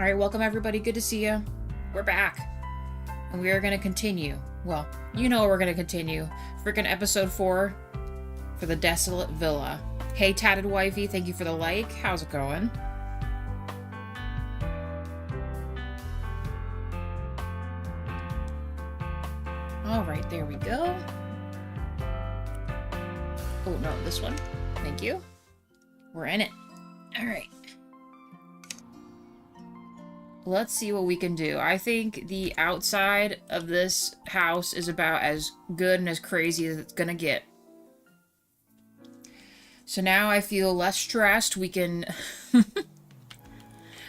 Alright, welcome everybody. Good to see you. We're back. And we are going to continue. Well, you know we're going to continue. Freaking episode 4 for the Desolate Villa. Hey, Tatted Wifey, thank you for the like. How's it going? Alright, there we go. Oh, no, this one. Thank you. We're in it. Alright. Let's see what we can do. I think the outside of this house is about as good and as crazy as it's gonna get. So now I feel less stressed. We can...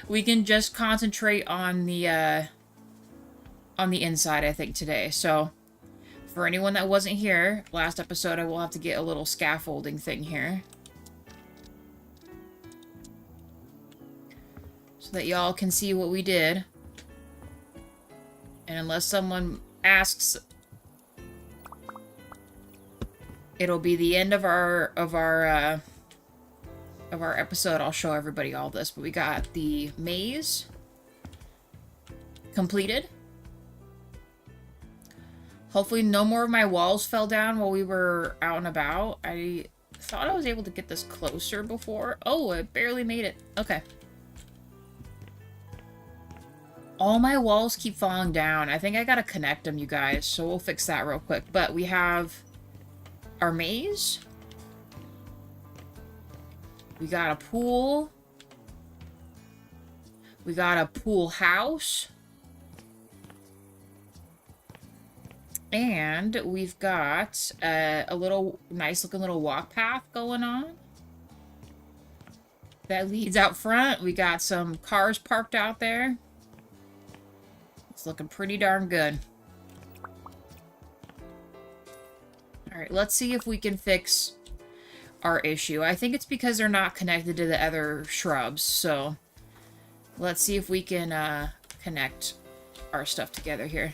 we can just concentrate on the inside, I think, today. So, for anyone that wasn't here, last episode I will have to get a little scaffolding thing here. That y'all can see what we did. And unless someone asks, it'll be the end of our episode. I'll show everybody all this. But we got the maze completed. Hopefully no more of my walls fell down while we were out and about. I thought I was able to get this closer before. Oh, I barely made it. Okay. All my walls keep falling down. I think I gotta connect them, you guys, so we'll fix that real quick. But we have our maze. We got a pool. We got a pool house. And we've got a little nice looking little walk path going on. That leads out front. We got some cars parked out there. It's looking pretty darn good. Alright, let's see if we can fix our issue. I think it's because they're not connected to the other shrubs, so let's see if we can connect our stuff together here.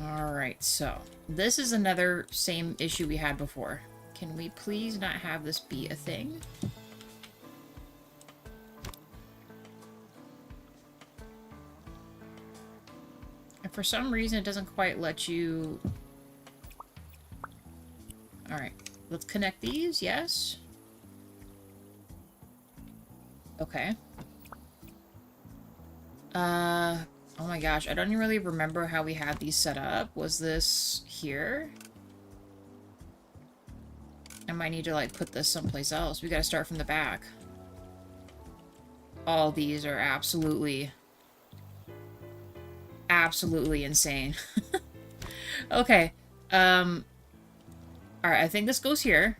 Alright, so this is another same issue we had before. Can we please not have this be a thing? For some reason, it doesn't quite let you... Alright, let's connect these, yes? Okay. Oh my gosh, I don't even really remember how we had these set up. Was this here? I might need to, like, put this someplace else. We gotta start from the back. All these are absolutely insane. Okay. Alright, I think this goes here.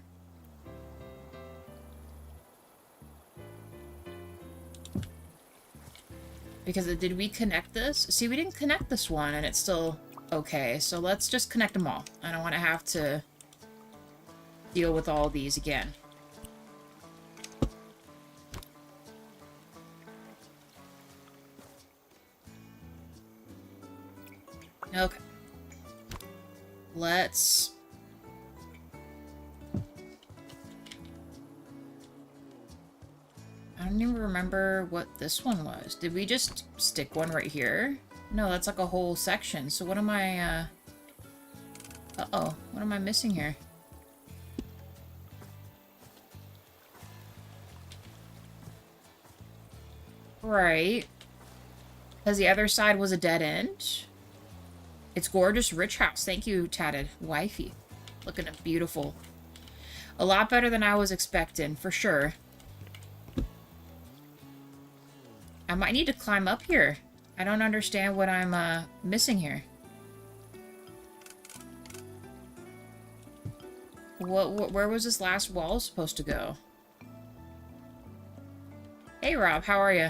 Because did we connect this? See, we didn't connect this one and it's still okay. So let's just connect them all. I don't want to have to deal with all these again. Okay. Let's... I don't even remember what this one was. Did we just stick one right here? No, that's like a whole section. So what am I, Uh-oh. What am I missing here? Right. Because the other side was a dead end? It's gorgeous, rich house. Thank you, Tatted Wifey. Looking beautiful. A lot better than I was expecting, for sure. I might need to climb up here. I don't understand what I'm missing here. Where was this last wall supposed to go? Hey, Rob, how are you?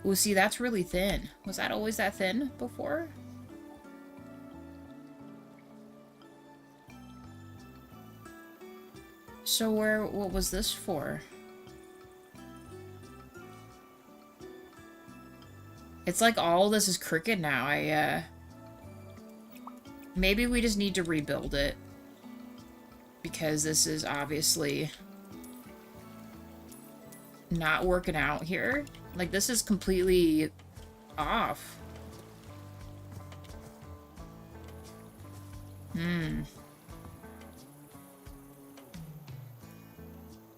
Ooh, see, that's really thin. Was that always that thin before? So what was this for? It's like all this is crooked now. Maybe we just need to rebuild it. Because this is obviously not working out here. Like, this is completely off.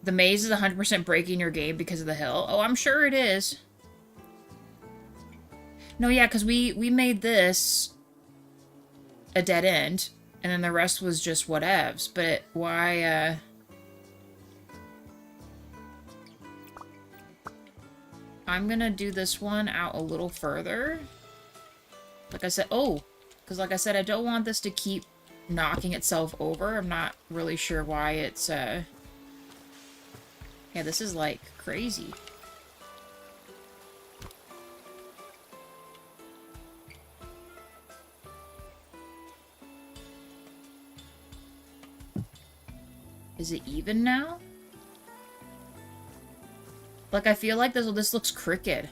The maze is 100% breaking your game because of the hill. Oh, I'm sure it is. No, yeah, because we made this a dead end, and then the rest was just whatevs. But why, I'm gonna do this one out a little further. Like I said, because like I said, I don't want this to keep knocking itself over. I'm not really sure why it's, yeah, this is, like, crazy. Is it even now? Like, I feel like this looks crooked.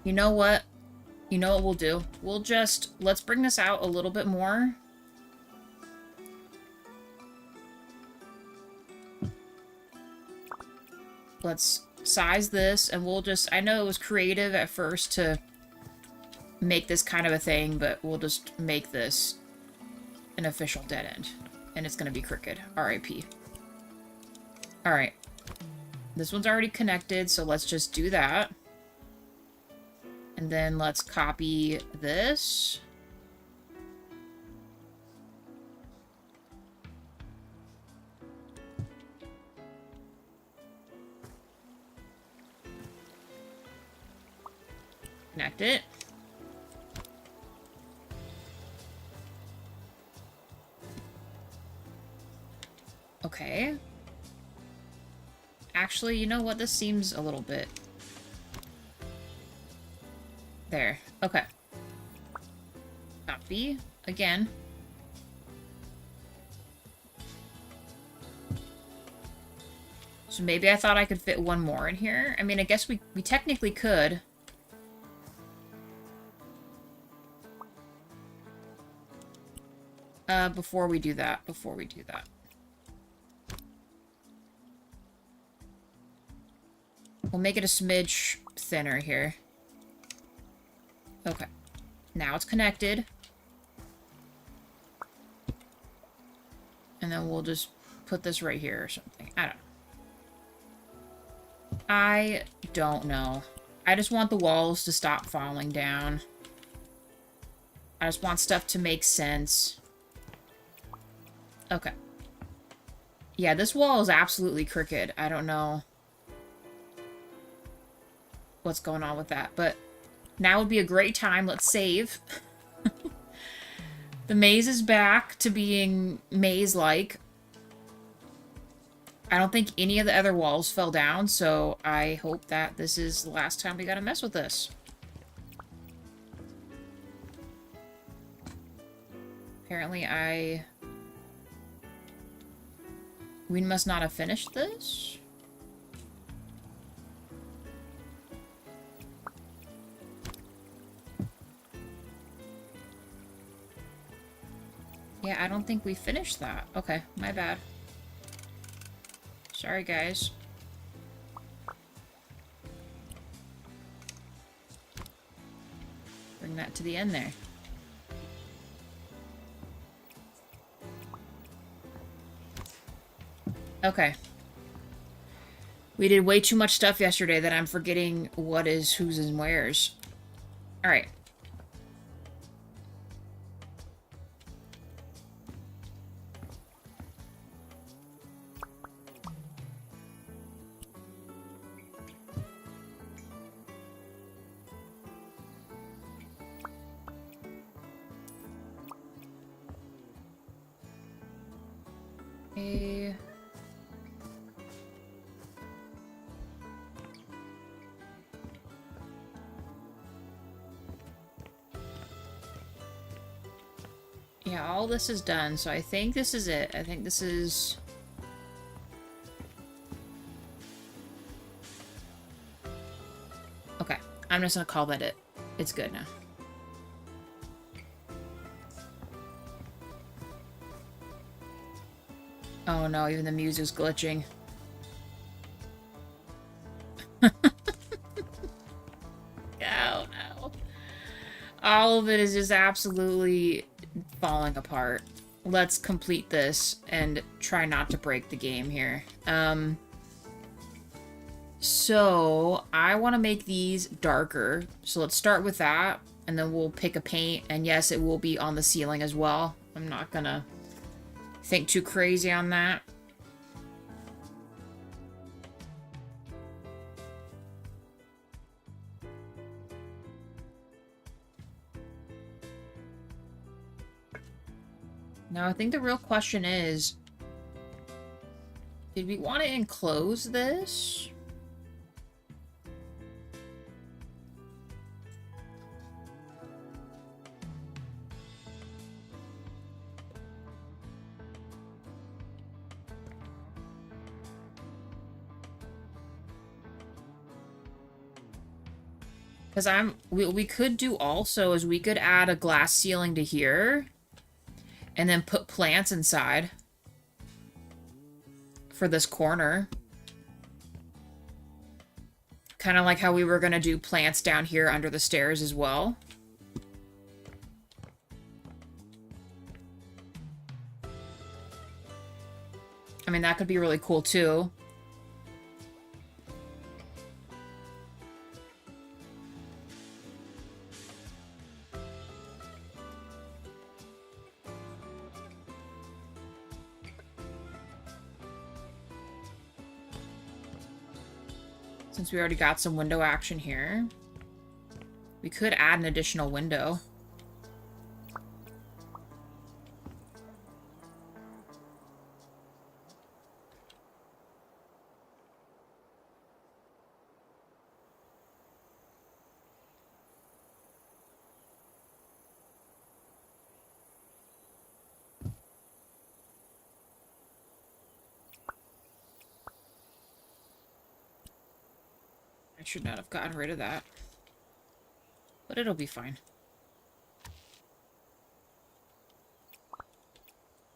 You know what? You know what we'll do? Let's bring this out a little bit more. Let's size this, and I know it was creative at first to make this kind of a thing, but we'll just make this an official dead end. And it's gonna be crooked. RIP. Alright. This one's already connected, so let's just do that. And then let's copy this. Connect it. Okay. Actually, you know what? This seems a little bit... There. Okay. Copy. Again. So maybe I thought I could fit one more in here. I mean, I guess we technically could. Before we do that. We'll make it a smidge thinner here. Okay. Now it's connected. And then we'll just put this right here or something. I don't know. I just want the walls to stop falling down. I just want stuff to make sense. Okay. Yeah, this wall is absolutely crooked. I don't know what's going on with that, but now would be a great time. Let's save. The maze is back to being maze-like. I don't think any of the other walls fell down, so I hope that this is the last time we gotta mess with this. Apparently we must not have finished this. Yeah, I don't think we finished that. Okay, my bad. Sorry, guys. Bring that to the end there. Okay. We did way too much stuff yesterday that I'm forgetting what is whose and where's. Alright. Yeah, all this is done, so I think this is it. I think this is... Okay, I'm just gonna call that it. It's good now. Oh no, even the music's glitching. Oh no. All of it is just absolutely falling apart. Let's complete this and try not to break the game here. So I want to make these darker. So let's start with that, and then we'll pick a paint. And yes, it will be on the ceiling as well. I'm not gonna think too crazy on that. Now, I think the real question is, did we want to enclose this? Because we could do also is we could add a glass ceiling to here and then put plants inside for this corner. Kind of like how we were going to do plants down here under the stairs as well. I mean, that could be really cool too. Since we already got some window action here, we could add an additional window. I should not have gotten rid of that. But it'll be fine.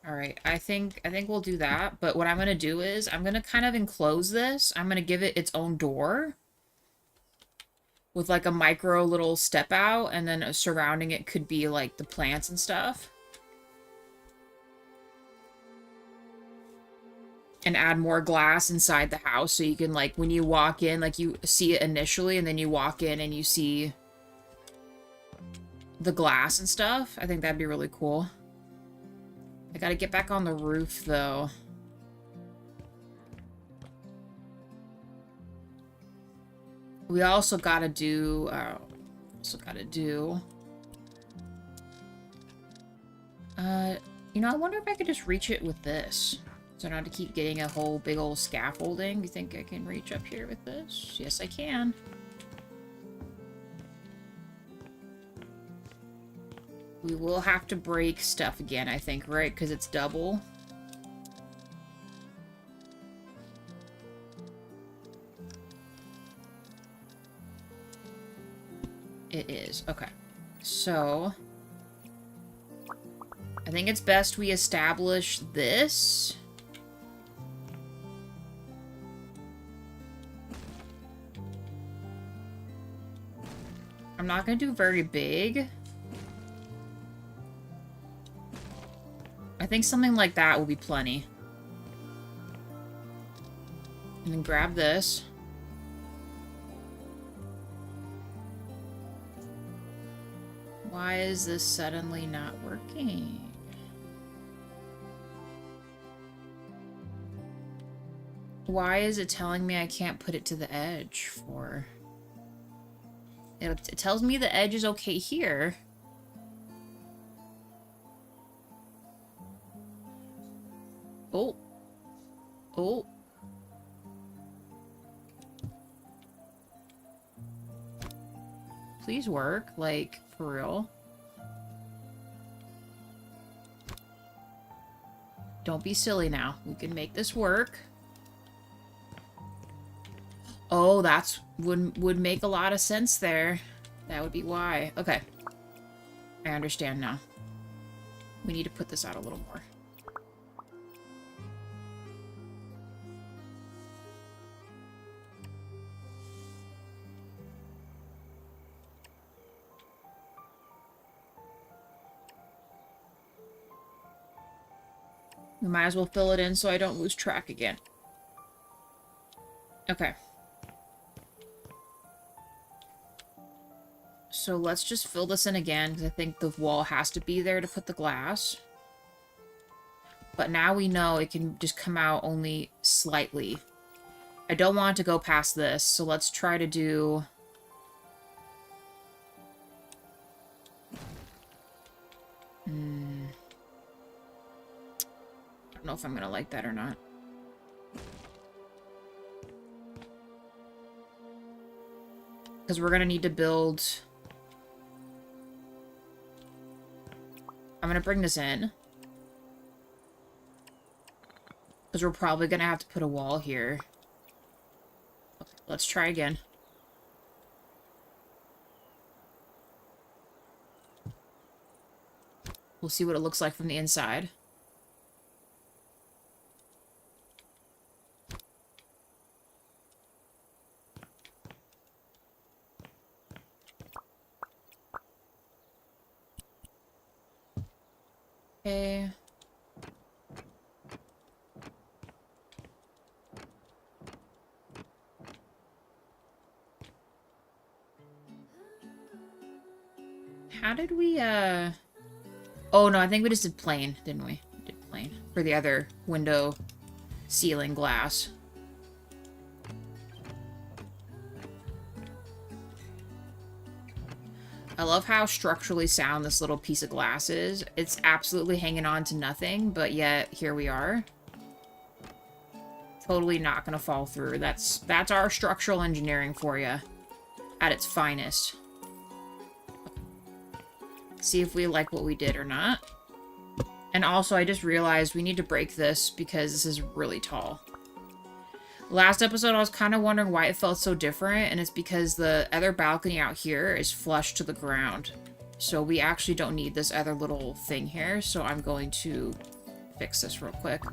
Alright, I think we'll do that. But what I'm going to do is, I'm going to kind of enclose this. I'm going to give it its own door. With like a micro little step out. And then surrounding it could be like the plants and stuff. And add more glass inside the house so you can, like, when you walk in, like, you see it initially, and then you walk in and you see the glass and stuff. I think that'd be really cool. I gotta get back on the roof, though. We also gotta do, you know, I wonder if I could just reach it with this. So not to keep getting a whole big old scaffolding. You think I can reach up here with this? Yes, I can. We will have to break stuff again, I think, right? Because it's double. It is. Okay. So I think it's best we establish this. I'm not going to do very big. I think something like that will be plenty. And then grab this. Why is this suddenly not working? Why is it telling me I can't put it to the edge for... It tells me the edge is okay here. Oh. Oh. Please work, like, for real. Don't be silly now. We can make this work. Oh, that's would make a lot of sense there. That would be why. Okay. I understand now. We need to put this out a little more. We might as well fill it in so I don't lose track again. Okay. So let's just fill this in again, because I think the wall has to be there to put the glass. But now we know it can just come out only slightly. I don't want it to go past this, so let's try to do... I don't know if I'm going to like that or not. Because we're going to need to build... I'm going to bring this in. Because we're probably going to have to put a wall here. Okay, let's try again. We'll see what it looks like from the inside. Okay. How did we, Oh, no, I think we just did plain, didn't we? We did plain. For the other window ceiling glass. I love how structurally sound this little piece of glass is. It's absolutely hanging on to nothing, but yet here we are. Totally not gonna fall through. That's our structural engineering for you at its finest. See if we like what we did or not. And also, I just realized we need to break this because this is really tall. Last episode, I was kind of wondering why it felt so different, and it's because the other balcony out here is flush to the ground. So we actually don't need this other little thing here, so I'm going to fix this real quick.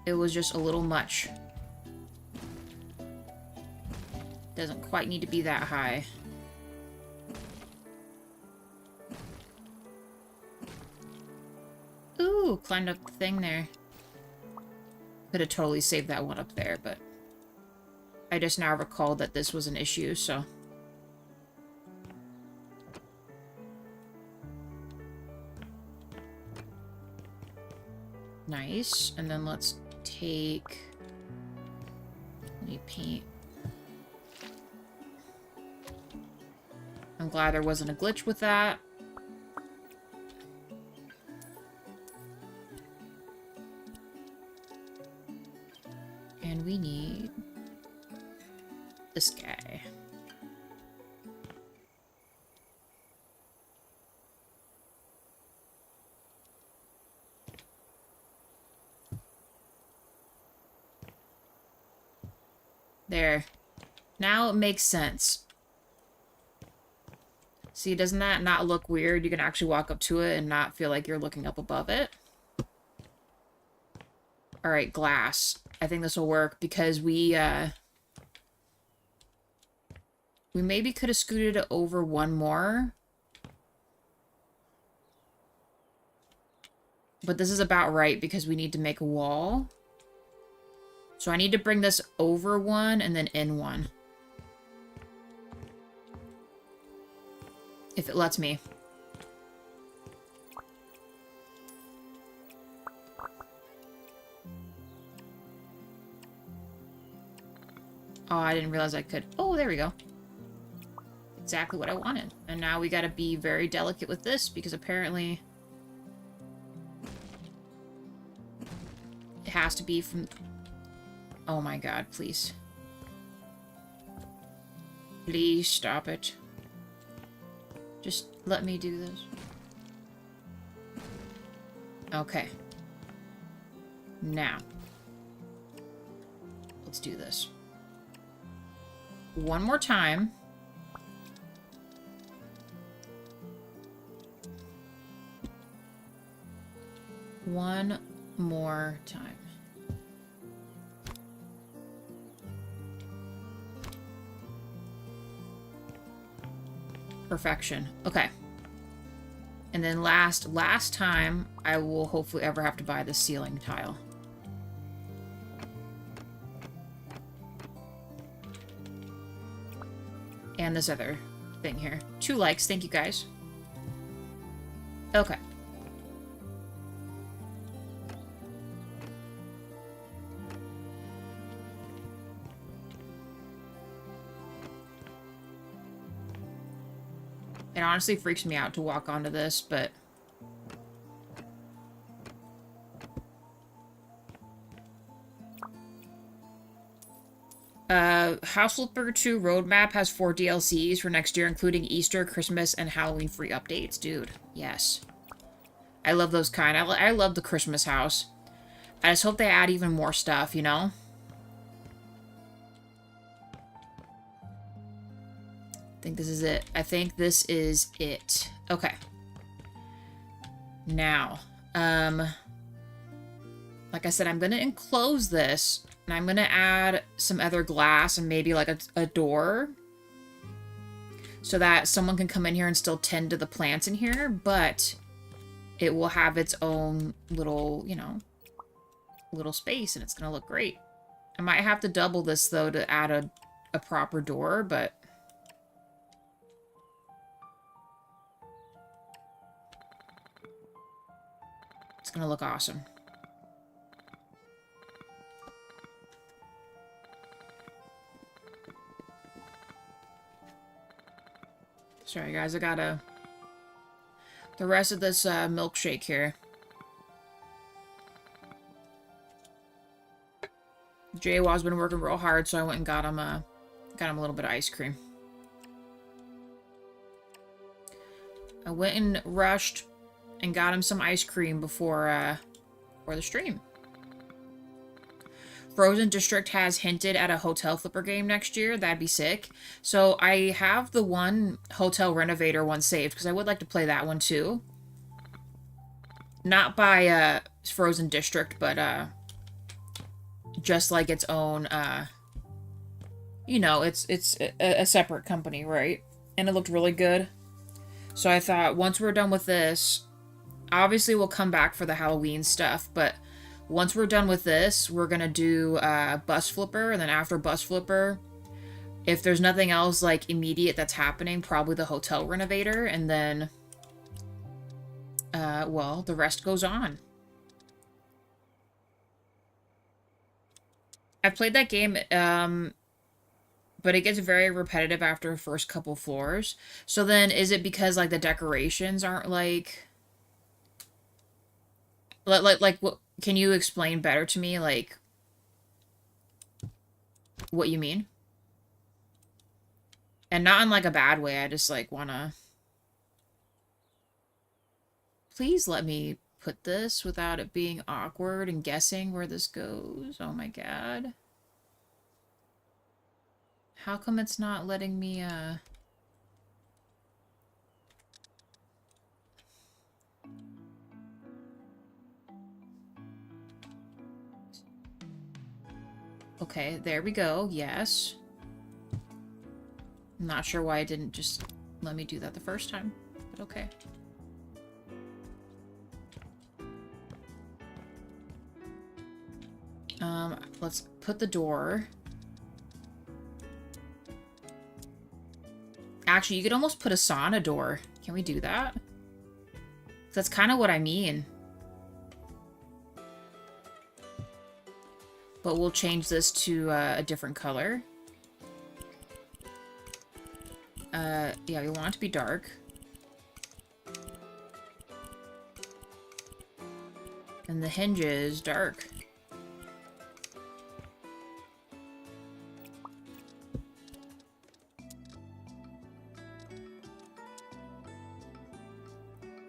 It was just a little much. Doesn't quite need to be that high. Ooh, climbed up the thing there. Could have totally saved that one up there, but I just now recalled that this was an issue, so. Nice. And then let's take... Let me paint. I'm glad there wasn't a glitch with that. And we need this guy. There. Now it makes sense. See, doesn't that not look weird? You can actually walk up to it and not feel like you're looking up above it. Alright, glass. I think this will work because we maybe could have scooted it over one more. But this is about right because we need to make a wall. So I need to bring this over one and then in one. If it lets me. Oh, I didn't realize I could. Oh, there we go. Exactly what I wanted. And now we gotta be very delicate with this because apparently it has to be from... Oh my god, please. Please stop it. Just let me do this. Okay. Now. Let's do this. One more time. One more time. Perfection. Okay. And then last time, I will hopefully ever have to buy the ceiling tile. And this other thing here. 2 likes, thank you guys. Okay. It honestly freaks me out to walk onto this, but... House Flipper 2 Roadmap has 4 DLCs for next year, including Easter, Christmas, and Halloween free updates. Dude, yes. I love those kind. I love the Christmas house. I just hope they add even more stuff, you know? I think this is it. I think this is it. Okay. Now, like I said, I'm going to enclose this, and I'm going to add some other glass and maybe like a door so that someone can come in here and still tend to the plants in here, but it will have its own little, you know, little space, and it's going to look great. I might have to double this, though, to add a proper door, but... it's going to look awesome. Sorry, guys, I gotta... the rest of this milkshake here. Jaywa's been working real hard, so I went and got him a little bit of ice cream. I went and rushed and got him some ice cream before the stream. Frozen District has hinted at a hotel flipper game next year. That'd be sick. So I have the one Hotel Renovator one saved, because I would like to play that one too. Not by Frozen District, but just like its own, you know, it's a separate company, right? And it looked really good. So I thought, once we're done with this, obviously we'll come back for the Halloween stuff, but once we're done with this, we're going to do Bus Flipper, and then after Bus Flipper, if there's nothing else, like, immediate that's happening, probably the Hotel Renovator, and then, well, the rest goes on. I've played that game, but it gets very repetitive after the first couple floors. So then, is it because, like, the decorations aren't, like, what... can you explain better to me, like, what you mean? And not in, like, a bad way. I just, like, wanna... please let me put this without it being awkward and guessing where this goes. Oh my god. How come it's not letting me, okay, there we go. Yes. I'm not sure why it didn't just let me do that the first time, but okay. Let's put the door. Actually, you could almost put a sauna door. Can we do that? That's kind of what I mean. But we'll change this to a different color. Yeah, we want it to be dark. And the hinges dark.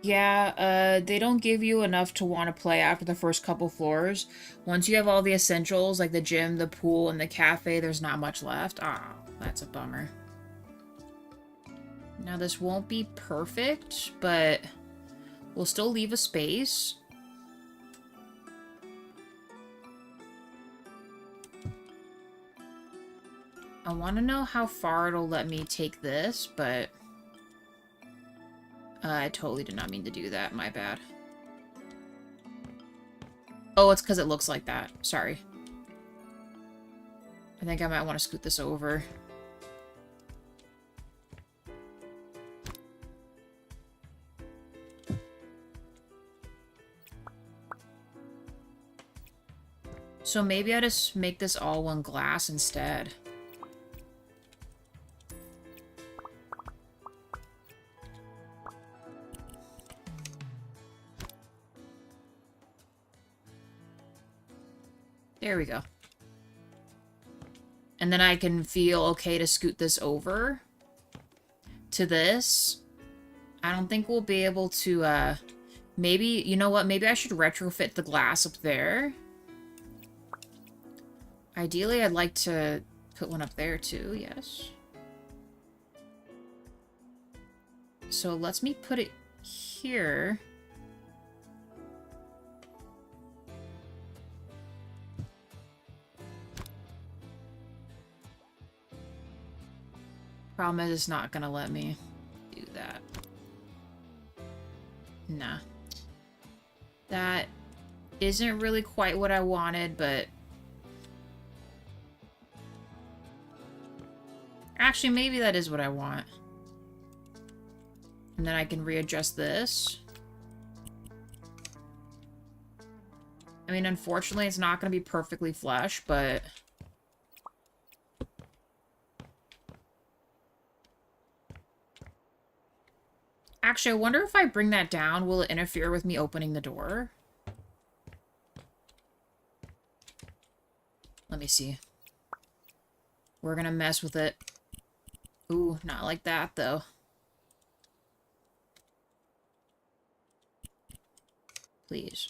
Yeah, they don't give you enough to want to play after the first couple floors. Once you have all the essentials, like the gym, the pool, and the cafe, there's not much left. Ah, that's a bummer. Now, this won't be perfect, but we'll still leave a space. I want to know how far it'll let me take this, but... I totally did not mean to do that. My bad. Oh, it's because it looks like that. Sorry. I think I might want to scoot this over. So maybe I just make this all one glass instead. There we go. And then I can feel okay to scoot this over to this. I don't think we'll be able to, maybe, you know what? Maybe I should retrofit the glass up there. Ideally, I'd like to put one up there too, yes. So let's me put it here. Problem is, it's not gonna let me do that. Nah. That isn't really quite what I wanted, but... Actually, maybe that is what I want. And then I can readjust this. I mean, unfortunately, it's not going to be perfectly flush, but... Actually, I wonder if I bring that down, will it interfere with me opening the door? Let me see. We're gonna mess with it. Ooh, not like that, though. Please.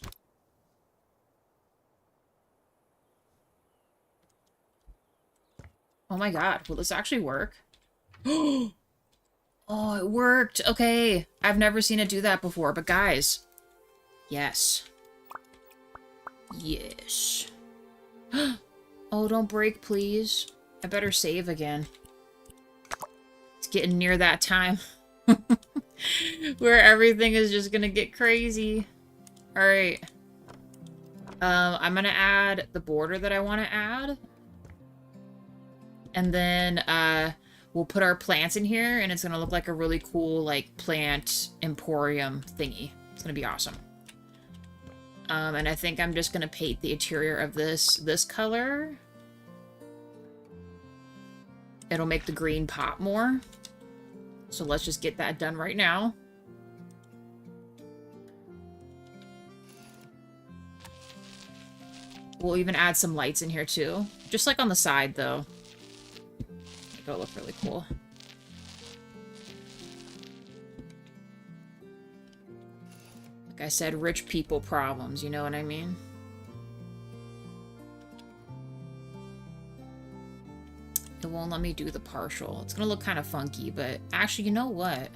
Oh my god, will this actually work? Oh, it worked! Okay, I've never seen it do that before, but guys. Yes. Yes. Oh, don't break, please. I better save again. It's getting near that time. Where everything is just gonna get crazy. Alright. I'm gonna add the border that I want to add. And then, we'll put our plants in here, and it's gonna look like a really cool, like, plant emporium thingy. It's gonna be awesome. And I think I'm just gonna paint the interior of this color. It'll make the green pop more. So let's just get that done right now. We'll even add some lights in here too. Just like on the side though. It'll look really cool. Like I said, rich people problems, you know what I mean? It won't let me do the partial. It's gonna look kind of funky, but actually, you know what?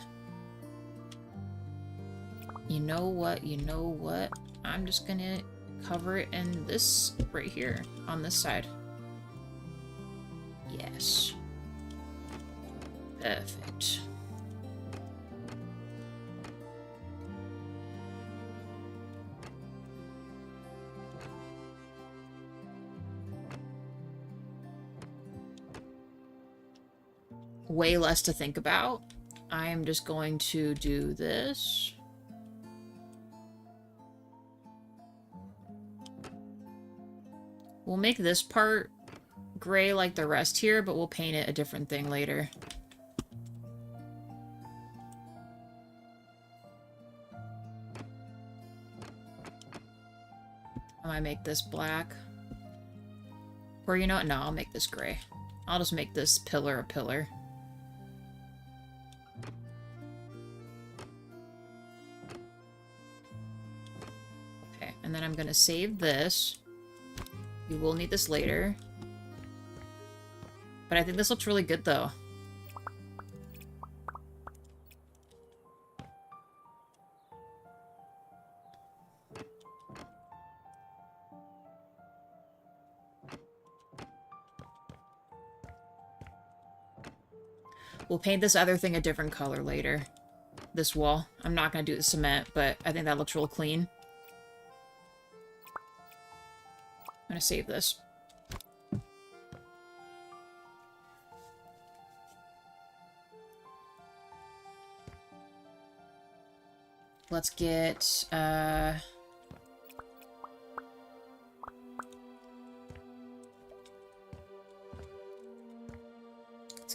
You know what? You know what? I'm just gonna cover it in this right here on this side. Yes. Perfect. Way less to think about. I am just going to do this. We'll make this part gray like the rest here, but we'll paint it a different thing later. I might make this black. Or you know what? No, I'll make this gray. I'll just make this pillar a pillar. Okay, and then I'm gonna save this. You will need this later. But I think this looks really good though. We'll paint this other thing a different color later. this wall. I'm not going to do the cement, but I think that looks real clean. I'm going to save this. Let's get, let's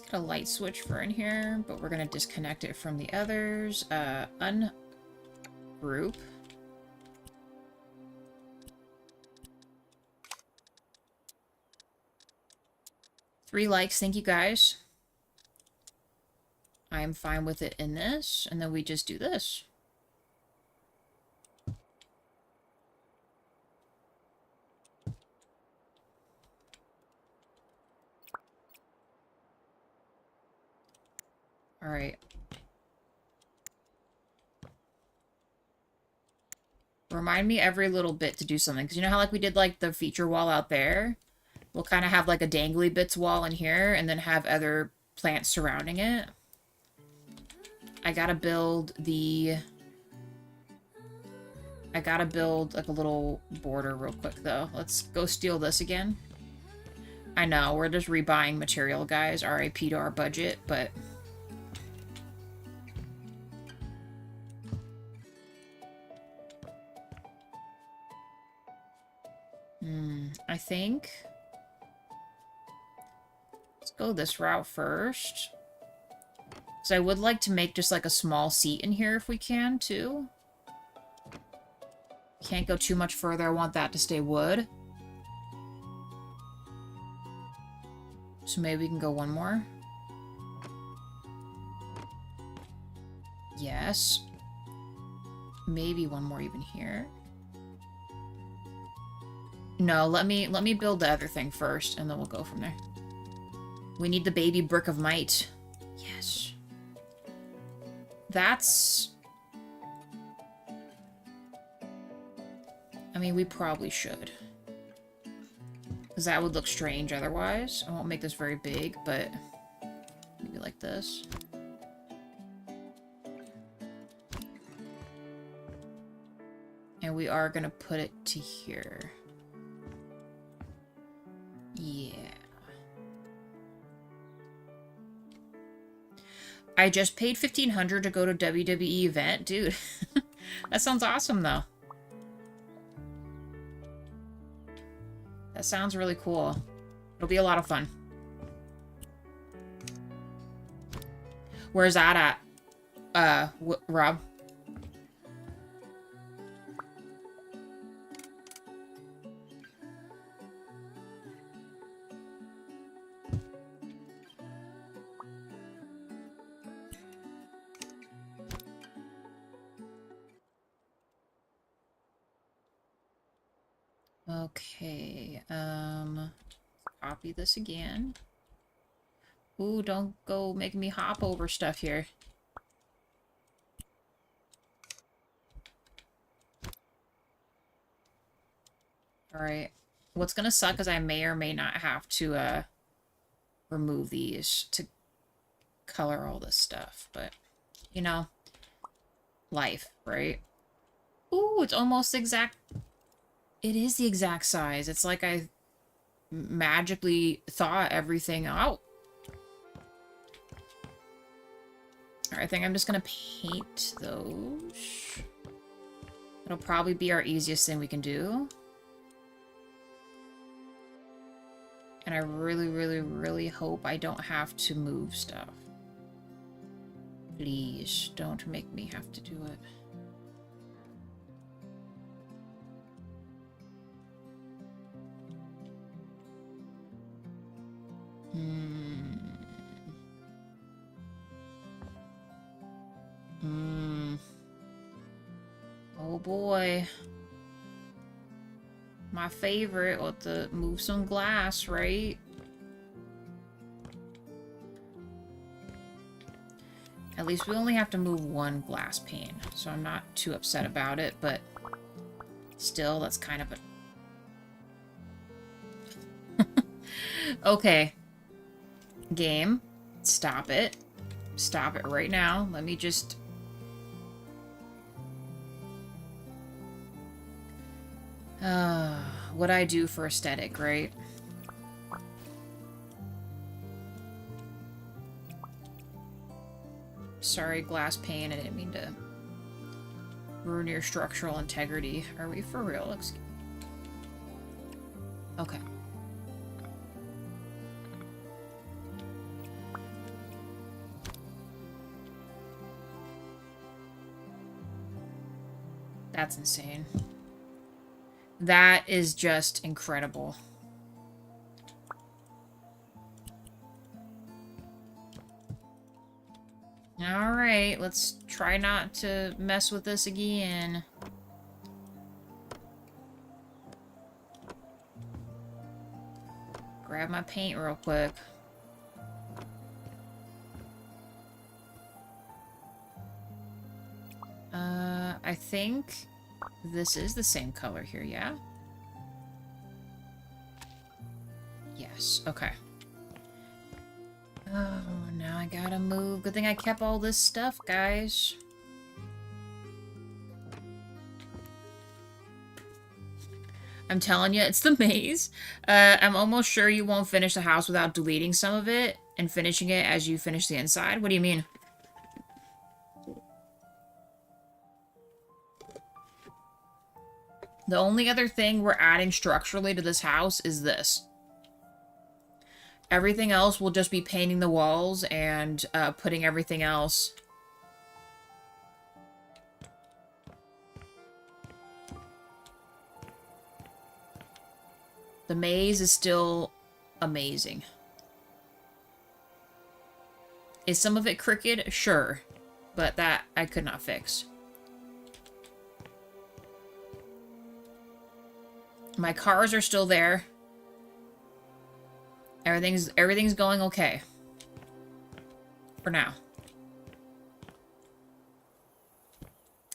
get a light switch for in here, but we're going to disconnect it from the others. Ungroup. Three likes, thank you guys. I'm fine with it in this, and then we just do this. All right. Remind me every little bit to do something. Because you know how like we did like the feature wall out there? We'll kind of have like a dangly bits wall in here and then have other plants surrounding it. I gotta build the... I gotta build like a little border real quick though. Let's go steal this again. I know, we're just rebuying material, guys. RIP to our budget, but... I think... Let's go this route first. So I would like to make just like a small seat in here if we can, too. Can't go too much further. I want that to stay wood. So maybe we can go one more. Yes. Maybe one more even here. No, let me build the other thing first, and then we'll go from there. We need the baby brick of might. Yes. That's... I mean, we probably should. Because that would look strange otherwise. I won't make this very big, but maybe like this. And we are going to put it to here. Yeah. I just paid $1,500 to go to WWE event. Dude, that sounds awesome, though. That sounds really cool. It'll be a lot of fun. Where's that at? Rob? Okay, copy this again. Ooh, don't go make me hop over stuff here. Alright. What's gonna suck is I may or may not have to, remove these to color all this stuff, but, you know, life, right? Ooh, it's almost exact... It is the exact size. It's like I magically thought everything out. Alright, I think I'm just gonna paint those. It'll probably be our easiest thing we can do. And I really, really, really hope I don't have to move stuff. Please, don't make me have to do it. Oh boy. My favorite, what to move some glass, right? At least we only have to move one glass pane, so I'm not too upset about it, but still, that's kind of a... Okay. Game. Stop it. Stop it right now. Let me just What I do for aesthetic, right? Sorry, glass pane. I didn't mean to ruin your structural integrity. Are we for real? Okay. That's insane. That is just incredible. Alright, let's try not to mess with this again. Grab my paint real quick. I think this is the same color here, yeah? Yes, okay. Oh, now I gotta move. Good thing I kept all this stuff, guys. I'm telling you, it's the maze. I'm almost sure you won't finish the house without deleting some of it and finishing it as you finish the inside. What do you mean? The only other thing we're adding structurally to this house is this. Everything else will just be painting the walls and putting everything else. The maze is still amazing. Is some of it crooked? Sure. But that I could not fix. My cars are still there. Everything's going okay. For now.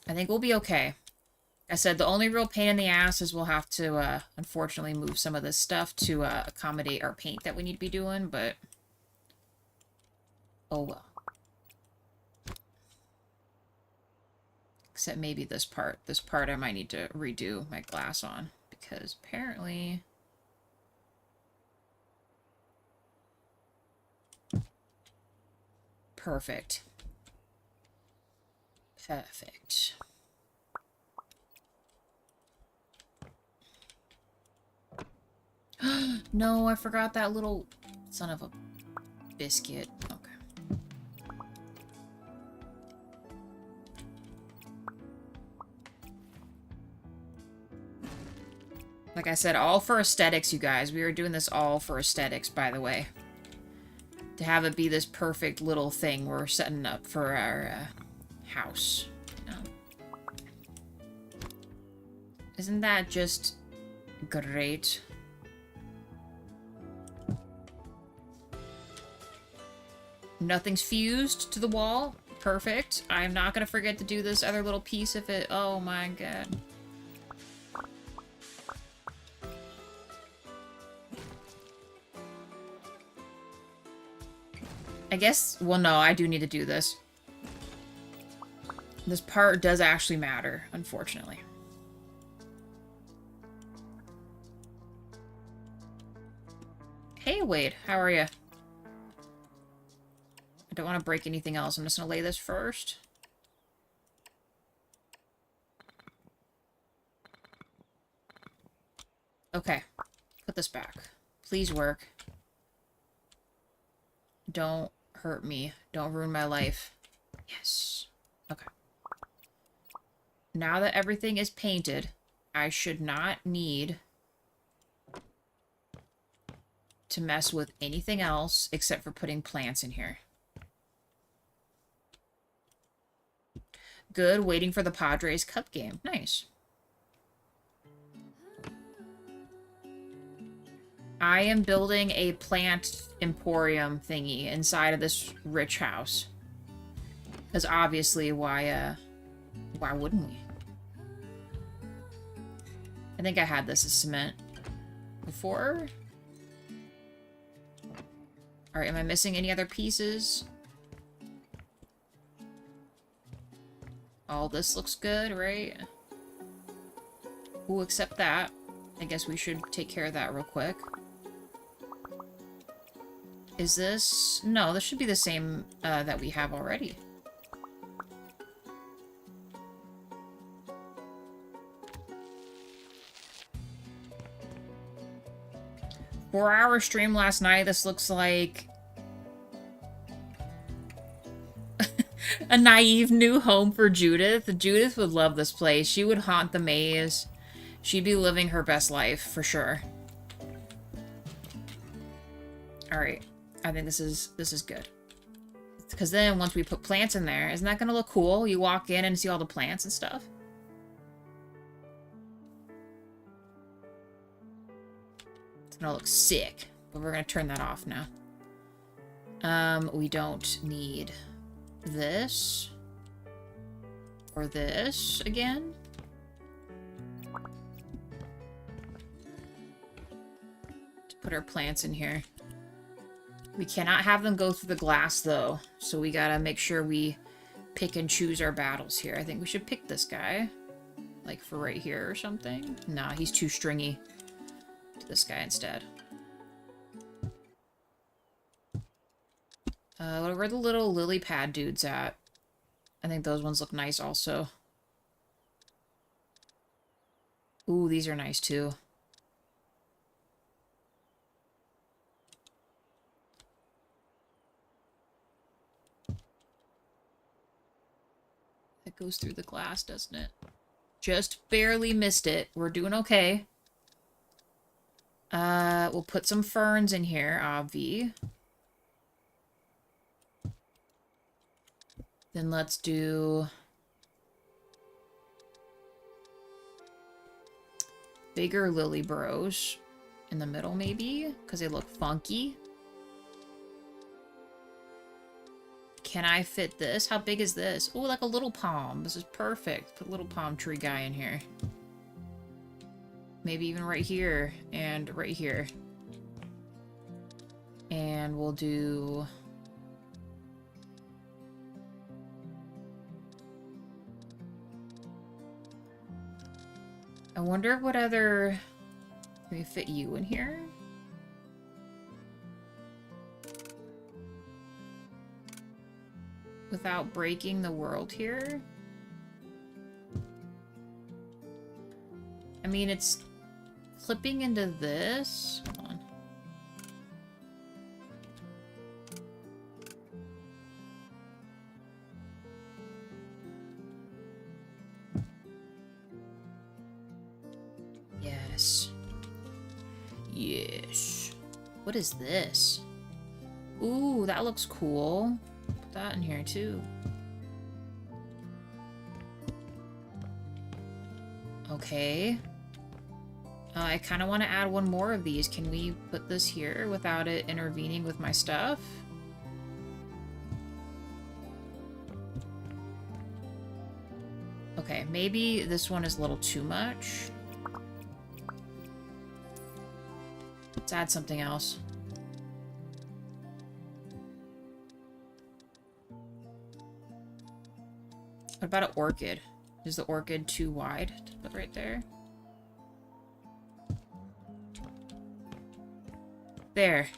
I think we'll be okay. I said the only real pain in the ass is we'll have to, unfortunately move some of this stuff to, accommodate our paint that we need to be doing, but... oh well. Except maybe this part. This part I might need to redo my glass on. Because apparently... perfect. Perfect. No, I forgot that little son of a biscuit. Okay. Like I said, all for aesthetics, you guys. We are doing this all for aesthetics, by the way. To have it be this perfect little thing we're setting up for our house. You know? Isn't that just great? Nothing's fused to the wall. Perfect. I'm not gonna forget to do this other little piece if it... oh my god. I guess... well, no, I do need to do this. This part does actually matter, unfortunately. Hey, Wade. How are you? I don't want to break anything else. I'm just going to lay this first. Okay. Put this back. Please work. Don't hurt me. Don't ruin my life. Yes. Okay. Now that everything is painted, I should not need to mess with anything else except for putting plants in here. Good. Waiting for the Padres Cup game. Nice. I am building a plant emporium thingy inside of this rich house. Because obviously, why wouldn't we? I think I had this as cement before. Alright, am I missing any other pieces? All this looks good, right? We'll accept that. I guess we should take care of that real quick. Is this... No, this should be the same that we have already. Four-hour stream last night. This looks like a naive new home for Judith. Judith would love this place. She would haunt the maze. She'd be living her best life, for sure. Alright. I think this is good. Because then once we put plants in there, isn't that going to look cool? You walk in and see all the plants and stuff. It's going to look sick. But we're going to turn that off now. We don't need this. Or this again. To put our plants in here. We cannot have them go through the glass, though. So we gotta make sure we pick and choose our battles here. I think we should pick this guy. Like for right here or something. Nah, he's too stringy. To this guy instead. Where are the little lily pad dudes at? I think those ones look nice also. Ooh, these are nice too. It goes through the glass, doesn't it? Just barely missed it. We're doing okay. We'll put some ferns in here, obvi. Then let's do bigger lily burrows in the middle, maybe, because they look funky. Can I fit this? How big is this? Oh, like a little palm. This is perfect. Put a little palm tree guy in here. Maybe even right here and right here. And we'll do... I wonder what other... Can we fit you in here? Without breaking the world here? I mean, it's clipping into this. Hold on. Yes. Yes. What is this? Ooh, that looks cool. Put that in here too. Okay. I kind of want to add one more of these. Can we put this here without it intervening with my stuff? Okay, maybe this one is a little too much. Let's add something else. What about an orchid? Is the orchid too wide to put right there? There.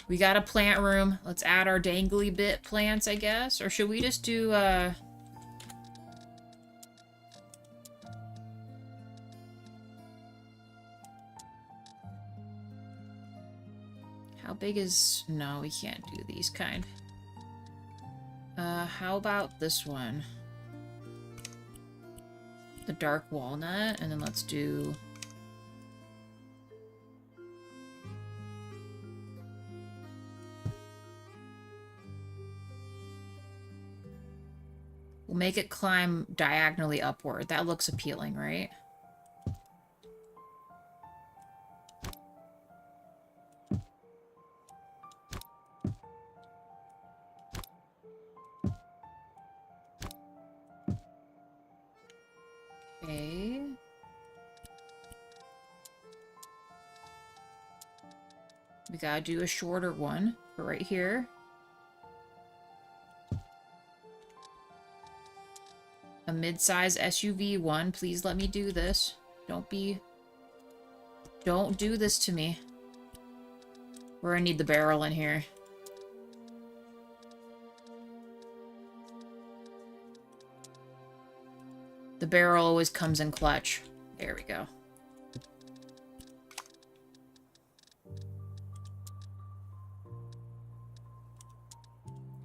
We got a plant room. Let's add our dangly bit plants, I guess. Or should we just do, How big is... No, we can't do these kind. How about this one? The dark walnut, and then let's do... We'll make it climb diagonally upward. That looks appealing, right? Okay. We gotta do a shorter one for right here. A mid-size SUV one. Please let me do this. Don't be Don't do this to me. We're gonna need the barrel in here. The barrel always comes in clutch. There we go.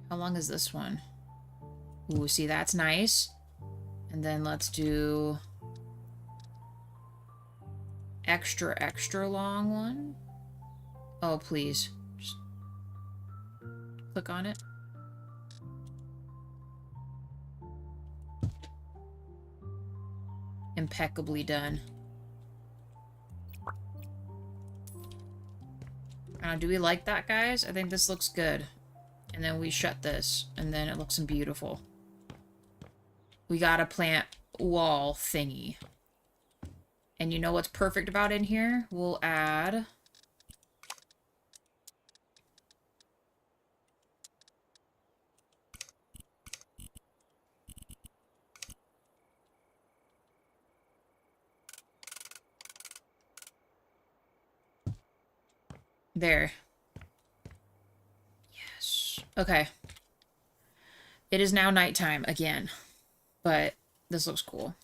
How long is this one? Ooh, see, that's nice. And then let's do extra, extra long one. Oh, please. Just click on it. Impeccably done. Do we like that, guys? I think this looks good. And then we shut this, and then it looks beautiful. We got a plant wall thingy. And you know what's perfect about in here? We'll add... There. Yes. Okay. It is now nighttime again, but this looks cool.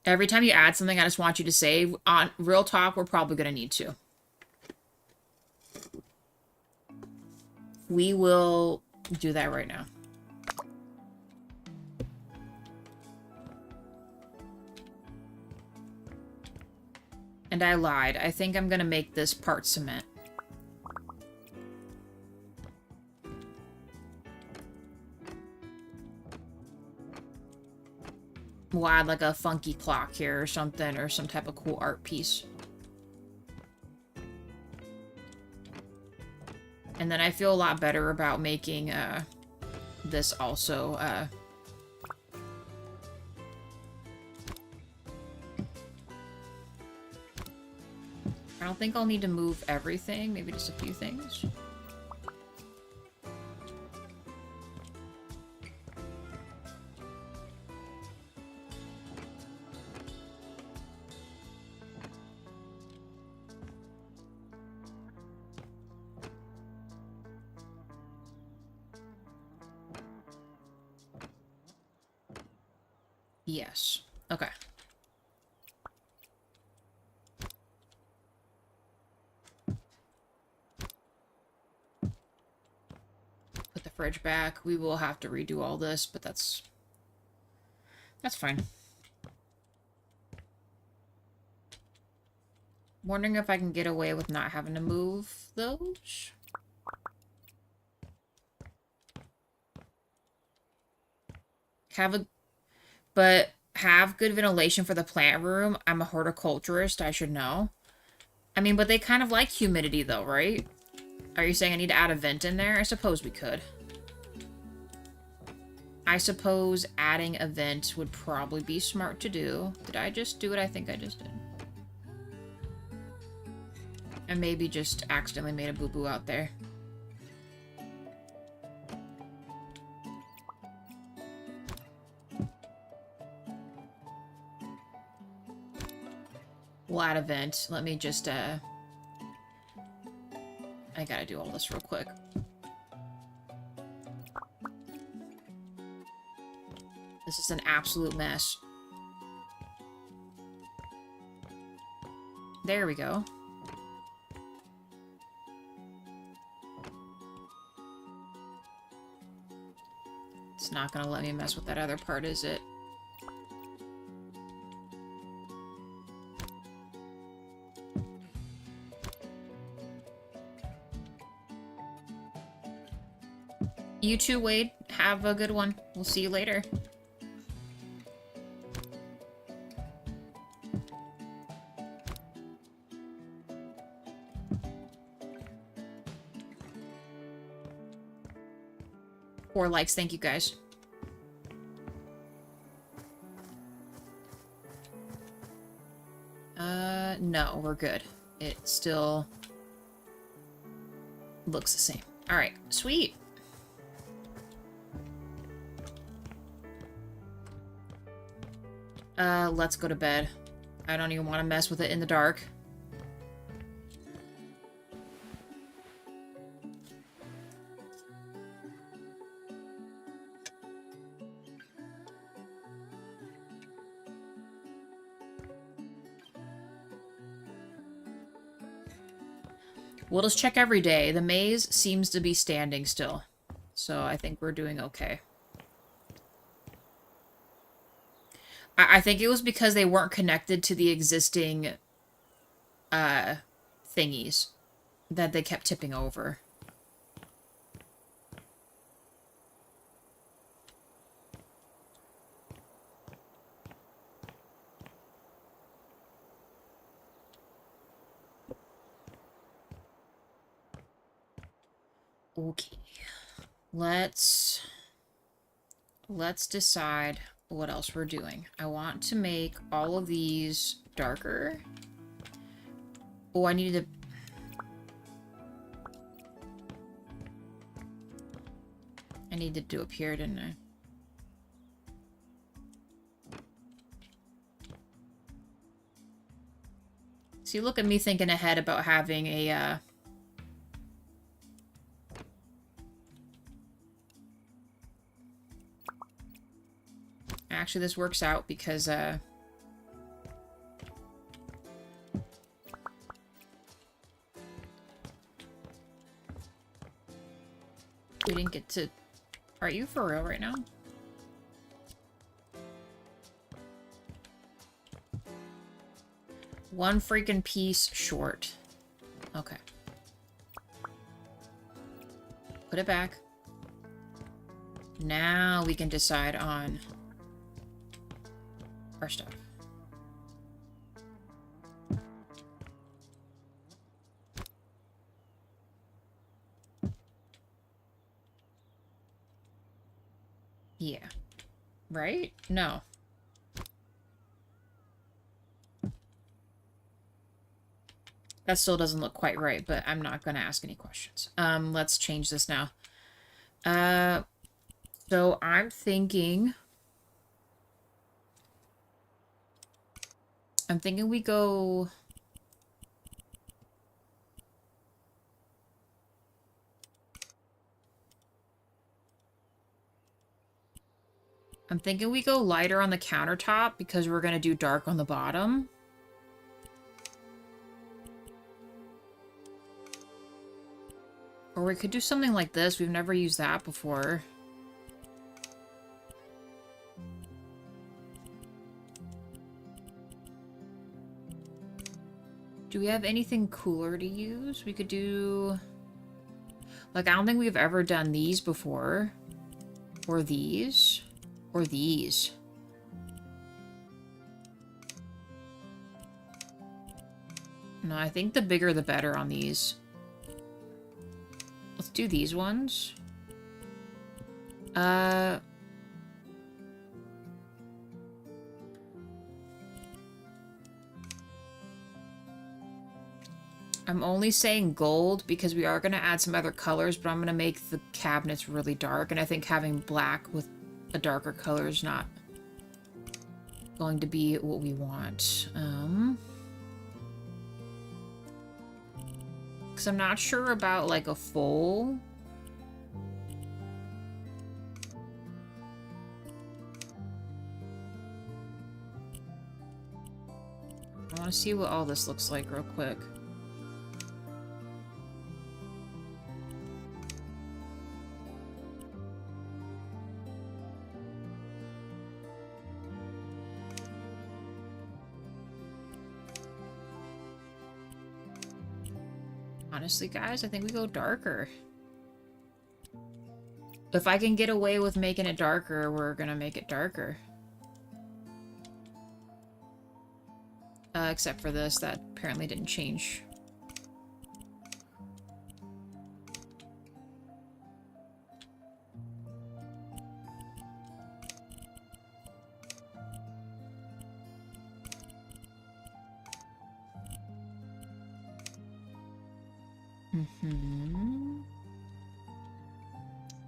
Every time you add something, I just want you to say, on real talk, we're probably going to need to. We will do that right now. And I lied. I think I'm going to make this part cement. We'll add like a funky clock here or something, or some type of cool art piece. And then I feel a lot better about making this also... I don't think I'll need to move everything, maybe just a few things. Yes. Okay. Put the fridge back. We will have to redo all this, but that's fine. Wondering if I can get away with not having to move those. Have good ventilation for the plant room. I'm a horticulturist, I should know. I mean, but they kind of like humidity though, right? Are you saying I need to add a vent in there? I suppose we could. I suppose adding a vent would probably be smart to do. Did I just do what I think I just did? And maybe just accidentally made a boo-boo out there. We'll add a vent. Let me just, I gotta do all this real quick. This is an absolute mess. There we go. It's not gonna let me mess with that other part, is it? You too, Wade. Have a good one. We'll see you later. Four likes. Thank you, guys. No, we're good. It still looks the same. All right, sweet. Let's go to bed. I don't even want to mess with it in the dark. We'll just check every day. The maze seems to be standing still. So I think we're doing okay. I think it was because they weren't connected to the existing thingies that they kept tipping over. Okay. Let's decide what else we're doing. I want to make all of these darker. Oh, I needed to... I need to do up here, didn't I? See, look at me thinking ahead about having a, Actually, this works out because, we didn't get to... Are you for real right now? One freaking piece short. Okay. Put it back. Now we can decide on our stuff. Yeah. Right? No. That still doesn't look quite right, but I'm not going to ask any questions. Let's change this now. So I'm thinking we go... I'm thinking we go lighter on the countertop because we're going to do dark on the bottom. Or we could do something like this. We've never used that before. Do we have anything cooler to use? We could do... Like, I don't think we've ever done these before. Or these. Or these. No, I think the bigger the better on these. Let's do these ones. I'm only saying gold because we are going to add some other colors, but I'm going to make the cabinets really dark, and I think having black with a darker color is not going to be what we want. Because I'm not sure about, like, a full... I want to see what all this looks like real quick. Honestly, guys, I think we go darker. If I can get away with making it darker, we're gonna make it darker. Except for this, that apparently didn't change.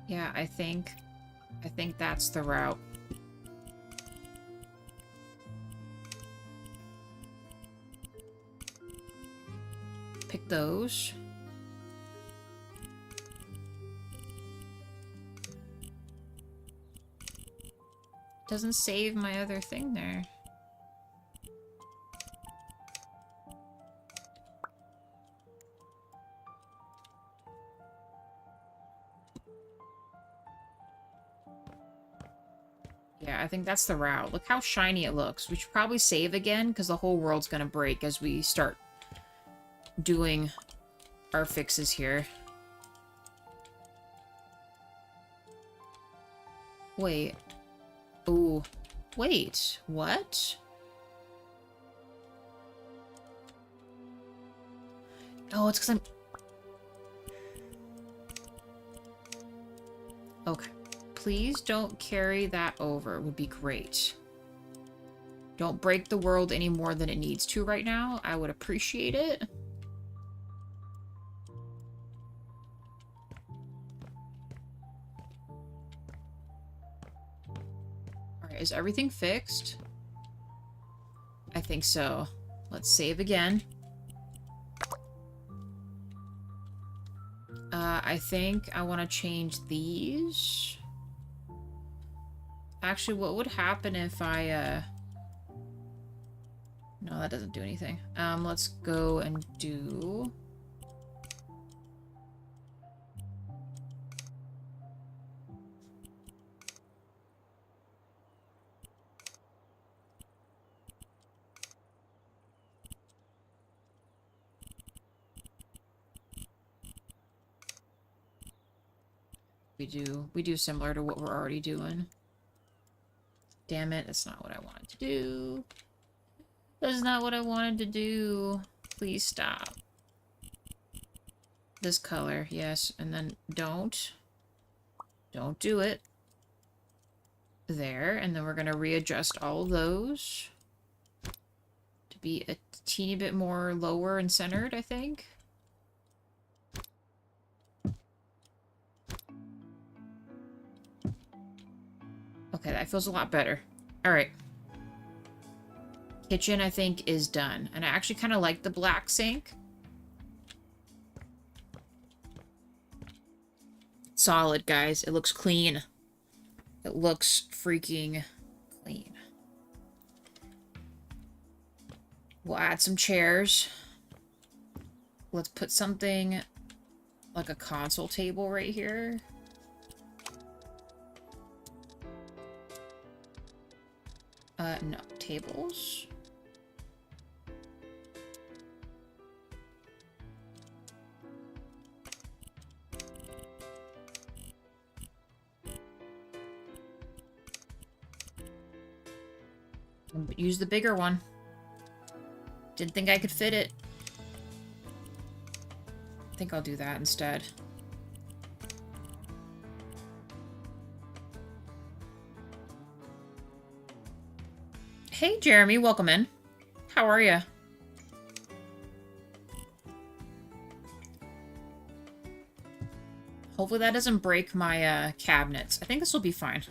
Yeah, I think that's the route. pick those. Doesn't save my other thing there. Yeah, I think that's the route. Look how shiny it looks. We should probably save again, because the whole world's gonna break as we start doing our fixes here. Wait. Ooh. Wait. What? Oh, it's because I'm... Okay. Please don't carry that over. Would be great. Don't break the world any more than it needs to right now. I would appreciate it. Alright, is everything fixed? I think so. Let's save again. I think I want to change these. Actually, what would happen if I, No, that doesn't do anything. Let's go and do... We do similar to what we're already doing. Damn it, that's not what I wanted to do. That's not what I wanted to do. Please stop. This color, yes, and then don't. Don't do it. There, and then we're gonna readjust all of those to be a teeny bit more lower and centered, I think. Okay, that feels a lot better. Alright. Kitchen, I think, is done. And I actually kind of like the black sink. Solid, guys. It looks clean. It looks freaking clean. We'll add some chairs. Let's put something like a console table right here. No. Tables. Use the bigger one. Didn't think I could fit it. I think I'll do that instead. Hey, Jeremy, welcome in. How are you? Hopefully that doesn't break my cabinets. I think this will be fine.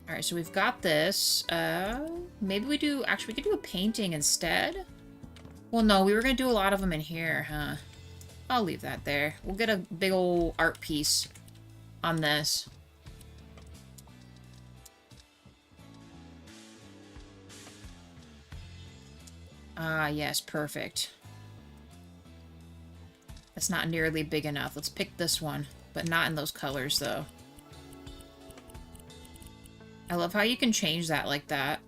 Alright, so we've got this. Maybe we do... Actually, we could do a painting instead. Well, no, we were going to do a lot of them in here, huh? I'll leave that there. We'll get a big old art piece on this. Ah, yes, perfect. That's not nearly big enough. Let's pick this one, but not in those colors, though. I love how you can change that like that.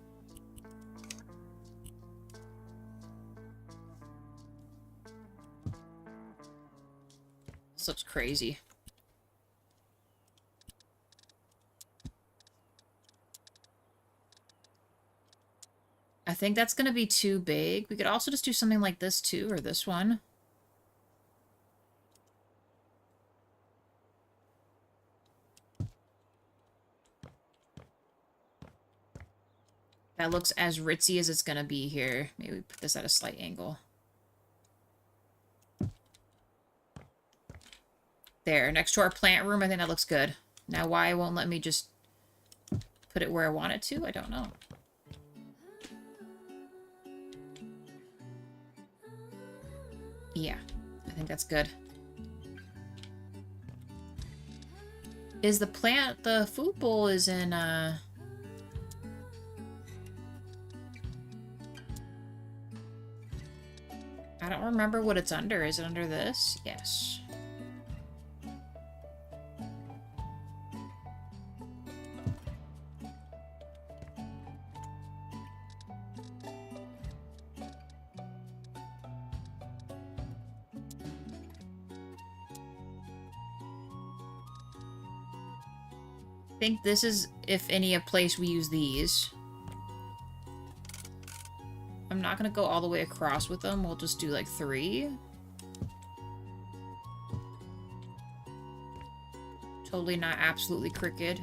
This looks crazy. I think that's going to be too big. We could also just do something like this too, or this one. That looks as ritzy as it's going to be here. Maybe we put this at a slight angle. There, next to our plant room, I think that looks good. Now why it won't let me just put it where I want it to, I don't know. Yeah, I think that's good. Is the plant, the food bowl is in, I don't remember what it's under. Is it under this? Yes. I think this is, if any, a place we use these. I'm not gonna go all the way across with them. We'll just do like 3. Totally not absolutely crooked.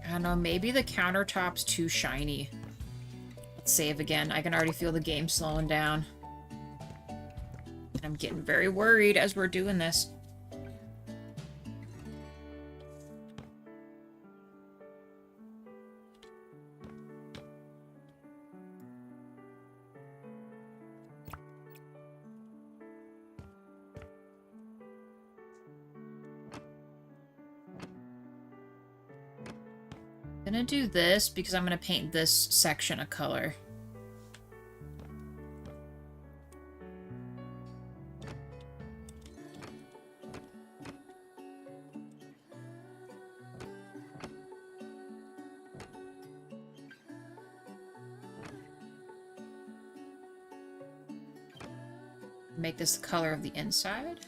I don't know, maybe the countertop's too shiny. Let's save again. I can already feel the game slowing down. And I'm getting very worried as we're doing this. I'm gonna do this because I'm gonna paint this section a color. Make this the color of the inside.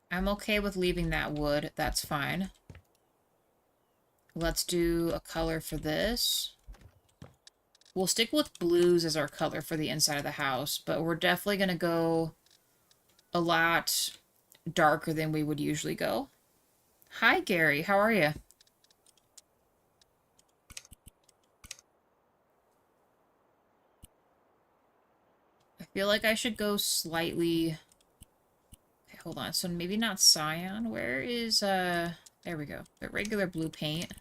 I'm okay with leaving that wood. That's fine. Let's do a color for this. We'll stick with blues as our color for the inside of the house, but we're definitely going to go a lot darker than we would usually go. Hi, Gary. How are you? I feel like I should go slightly... Okay, hold on. So maybe not cyan. Where is, there we go. The regular blue paint.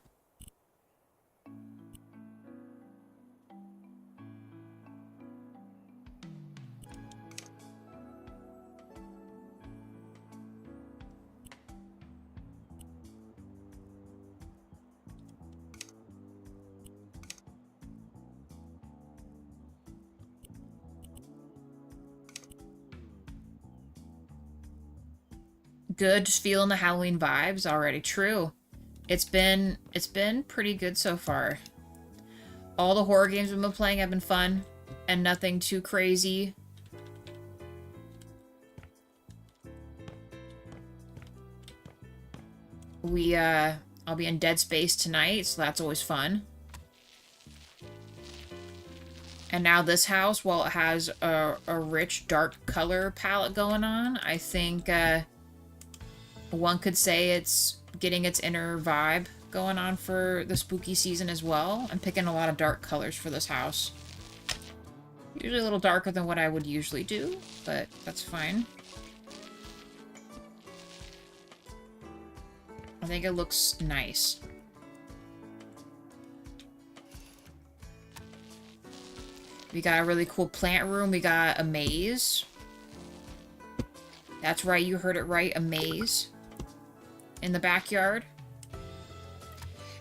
Good, just feeling the Halloween vibes already. True. It's been pretty good so far. All the horror games we've been playing have been fun and nothing too crazy. I'll be in Dead Space tonight, so that's always fun. And now this house, while it has a rich, dark color palette going on, I think, one could say it's getting its inner vibe going on for the spooky season as well. I'm picking a lot of dark colors for this house. Usually a little darker than what I would usually do, but that's fine. I think it looks nice. We got a really cool plant room. We got a maze. That's right, you heard it right, a maze. In the backyard.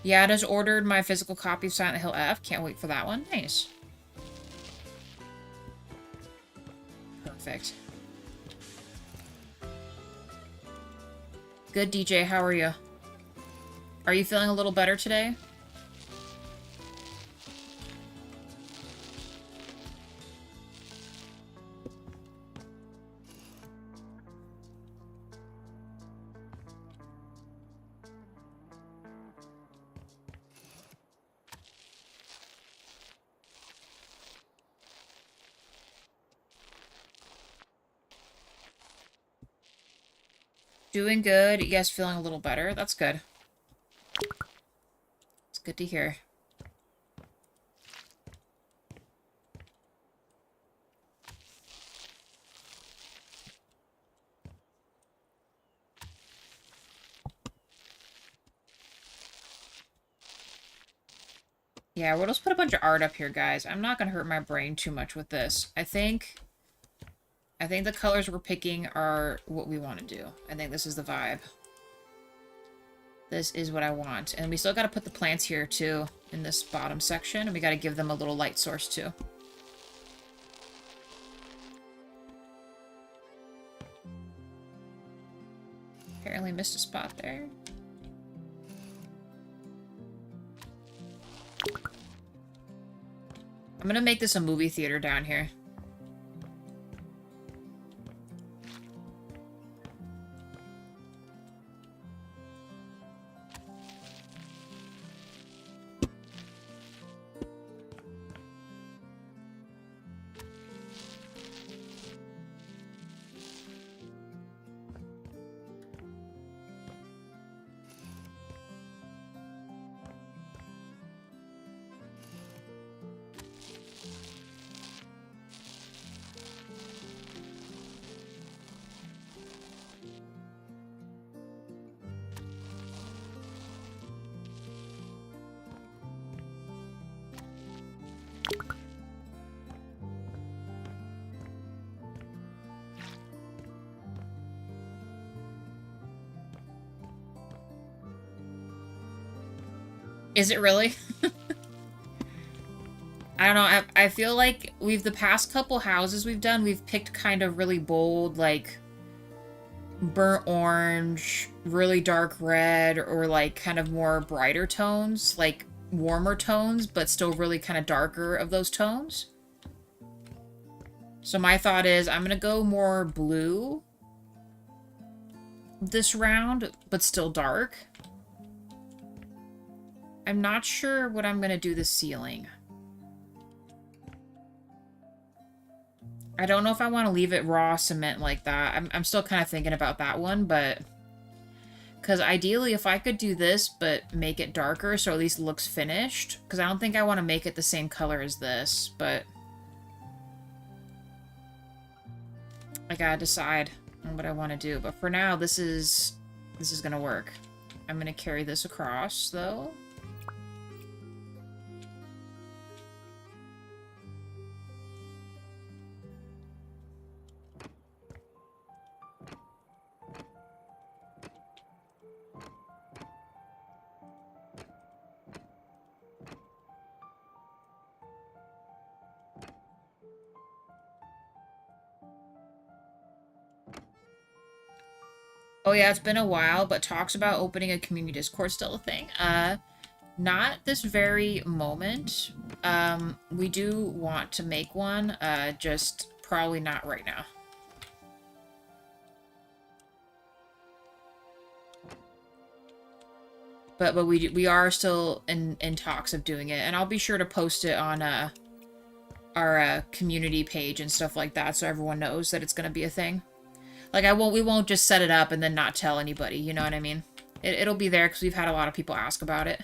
Yeah, I just ordered my physical copy of Silent Hill F. Can't wait for that one. Nice. Perfect. Good, DJ. How are you? Are you feeling a little better today? Doing good. You guys feeling a little better? That's good. It's good to hear. Yeah, we'll just put a bunch of art up here, guys. I'm not gonna hurt my brain too much with this. I think the colors we're picking are what we want to do. I think this is the vibe. This is what I want. And we still gotta put the plants here, too, in this bottom section. And we gotta give them a little light source, too. Apparently missed a spot there. I'm gonna make this a movie theater down here. Is it really? I don't know. I feel like the past couple houses we've done, we've picked kind of really bold, like, burnt orange, really dark red, or, like, kind of more brighter tones, like, warmer tones, but still really kind of darker of those tones. So my thought is, I'm gonna go more blue this round, but still dark. I'm not sure what I'm gonna do this ceiling. I don't know if I want to leave it raw cement like that. I'm still kind of thinking about that one, but... Because ideally, if I could do this, but make it darker, so at least it looks finished. Because I don't think I want to make it the same color as this, but... I gotta decide on what I want to do. But for now, this is gonna work. I'm gonna carry this across, though. Oh yeah, it's been a while, but talks about opening a community Discord still a thing. Not this very moment. We do want to make one, just probably not right now. But we are still in talks of doing it, and I'll be sure to post it on our community page and stuff like that, so everyone knows that it's gonna be a thing. Like, we won't just set it up and then not tell anybody, you know what I mean? It'll be there because we've had a lot of people ask about it.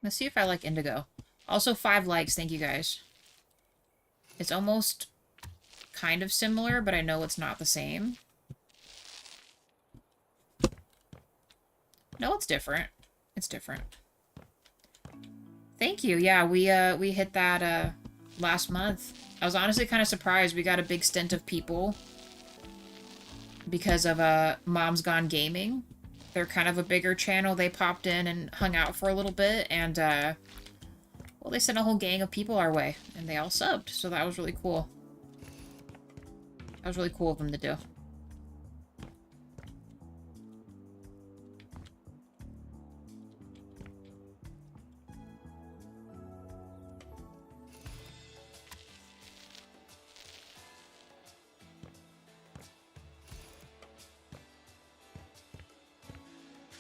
Let's see if I like indigo. Also, 5 likes, thank you guys. It's almost kind of similar, but I know it's not the same. No, it's different. It's different. Thank you. Yeah, we hit that last month. I was honestly kind of surprised. We got a big stint of people because of Mom's Gone Gaming. They're kind of a bigger channel. They popped in and hung out for a little bit, and well, they sent a whole gang of people our way, and they all subbed, so that was really cool. That was really cool of them to do.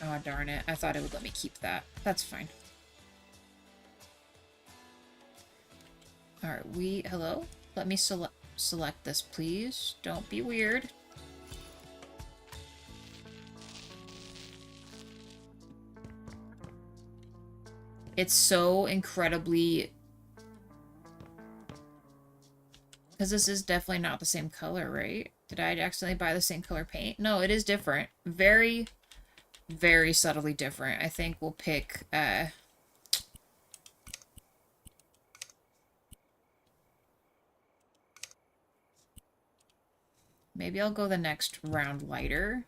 Oh, darn it. I thought it would let me keep that. That's fine. Alright, hello? Let me select this, please. Don't be weird. It's so incredibly... Because this is definitely not the same color, right? Did I accidentally buy the same color paint? No, it is different. Very, very subtly different. I think we'll pick... maybe I'll go the next round lighter.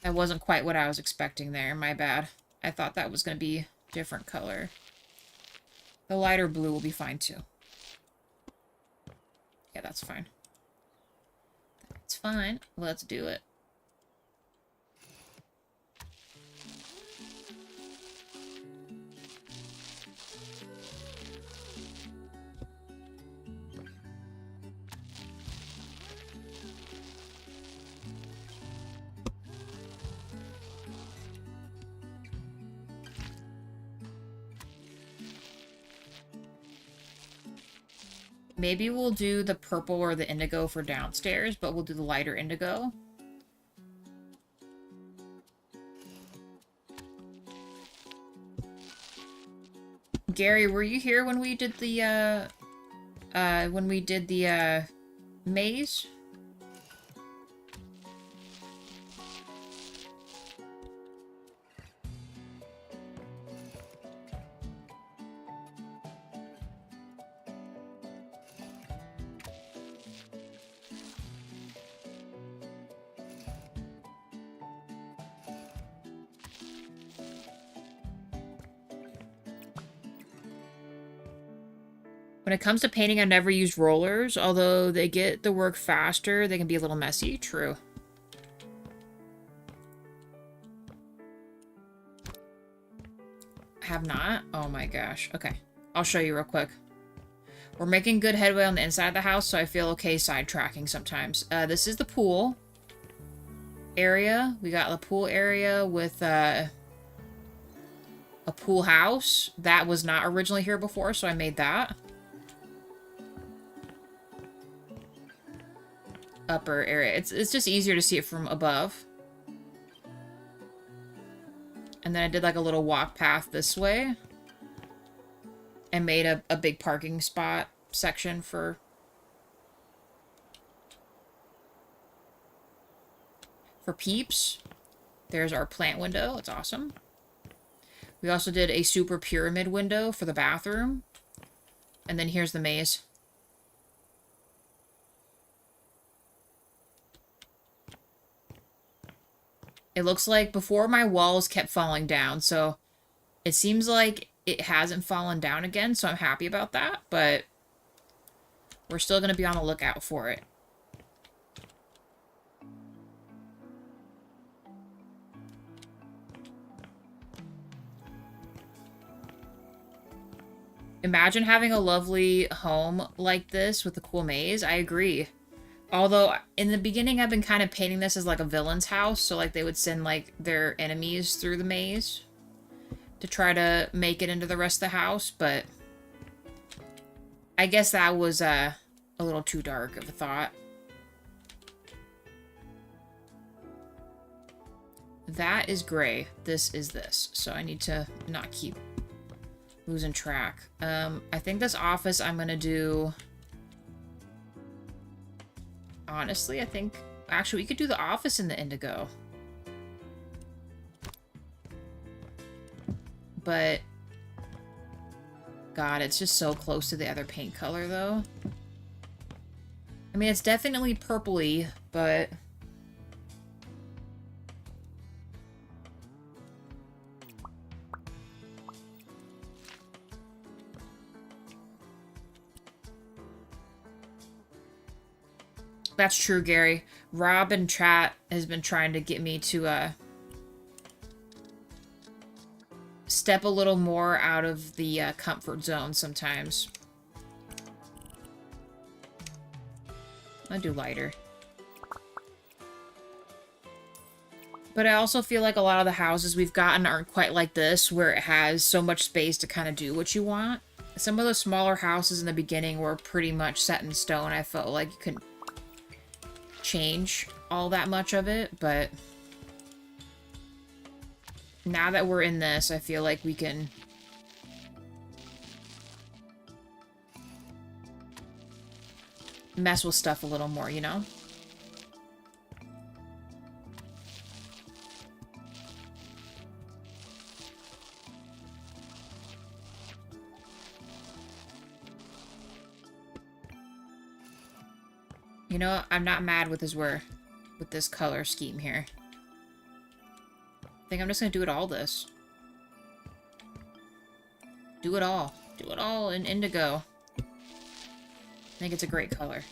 That wasn't quite what I was expecting there. My bad. I thought that was going to be different color. The lighter blue will be fine too. Yeah, that's fine. That's fine. Let's do it. Maybe we'll do the purple or the indigo for downstairs, but we'll do the lighter indigo. Gary, were you here when we did the, maze? When it comes to painting, I've never used rollers. Although they get the work faster, they can be a little messy. True. Have not? Oh my gosh. Okay. I'll show you real quick. We're making good headway on the inside of the house, so I feel okay sidetracking sometimes. This is the pool area. We got the pool area with a pool house. That was not originally here before, so I made that. Upper area. It's just easier to see it from above. And then I did like a little walk path this way. And made a big parking spot section for peeps. There's our plant window. It's awesome. We also did a super pyramid window for the bathroom. And then here's the maze. It looks like before my walls kept falling down, so it seems like it hasn't fallen down again, so I'm happy about that, but we're still going to be on the lookout for it. Imagine having a lovely home like this with a cool maze. I agree. Although, in the beginning, I've been kind of painting this as like a villain's house. So, like, they would send, like, their enemies through the maze to try to make it into the rest of the house. But I guess that was a little too dark of a thought. That is gray. This is this. So I need to not keep losing track. I think this office I'm going to do... Honestly, I think... Actually, we could do the office in the indigo. But... God, it's just so close to the other paint color, though. I mean, it's definitely purpley, but... That's true, Gary. Rob in chat has been trying to get me to step a little more out of the comfort zone sometimes. I'll do lighter. But I also feel like a lot of the houses we've gotten aren't quite like this, where it has so much space to kind of do what you want. Some of the smaller houses in the beginning were pretty much set in stone. I felt like you couldn't change all that much of it, but now that we're in this, I feel like we can mess with stuff a little more, you know? You know, I'm not mad with with this color scheme here. I think I'm just gonna do it all this. Do it all. Do it all in indigo. I think it's a great color.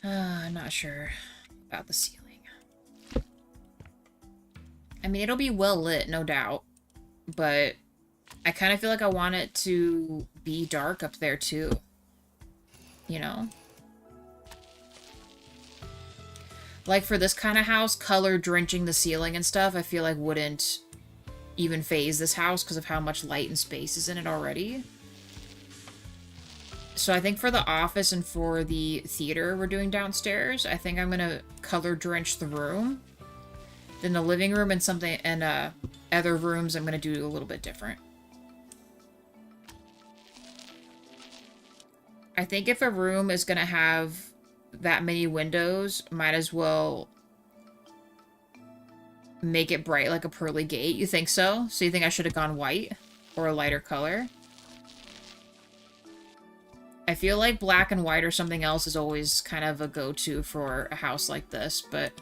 I'm not sure about the ceiling. I mean, it'll be well lit, no doubt. But I kind of feel like I want it to be dark up there, too. You know? Like, for this kind of house, color drenching the ceiling and stuff, I feel like wouldn't even phase this house because of how much light and space is in it already. So I think for the office and for the theater we're doing downstairs, I think I'm going to color drench the room. Then the living room and other rooms I'm going to do a little bit different. I think if a room is going to have that many windows, might as well make it bright like a pearly gate. You think so? So you think I should have gone white or a lighter color? I feel like black and white or something else is always kind of a go-to for a house like this, but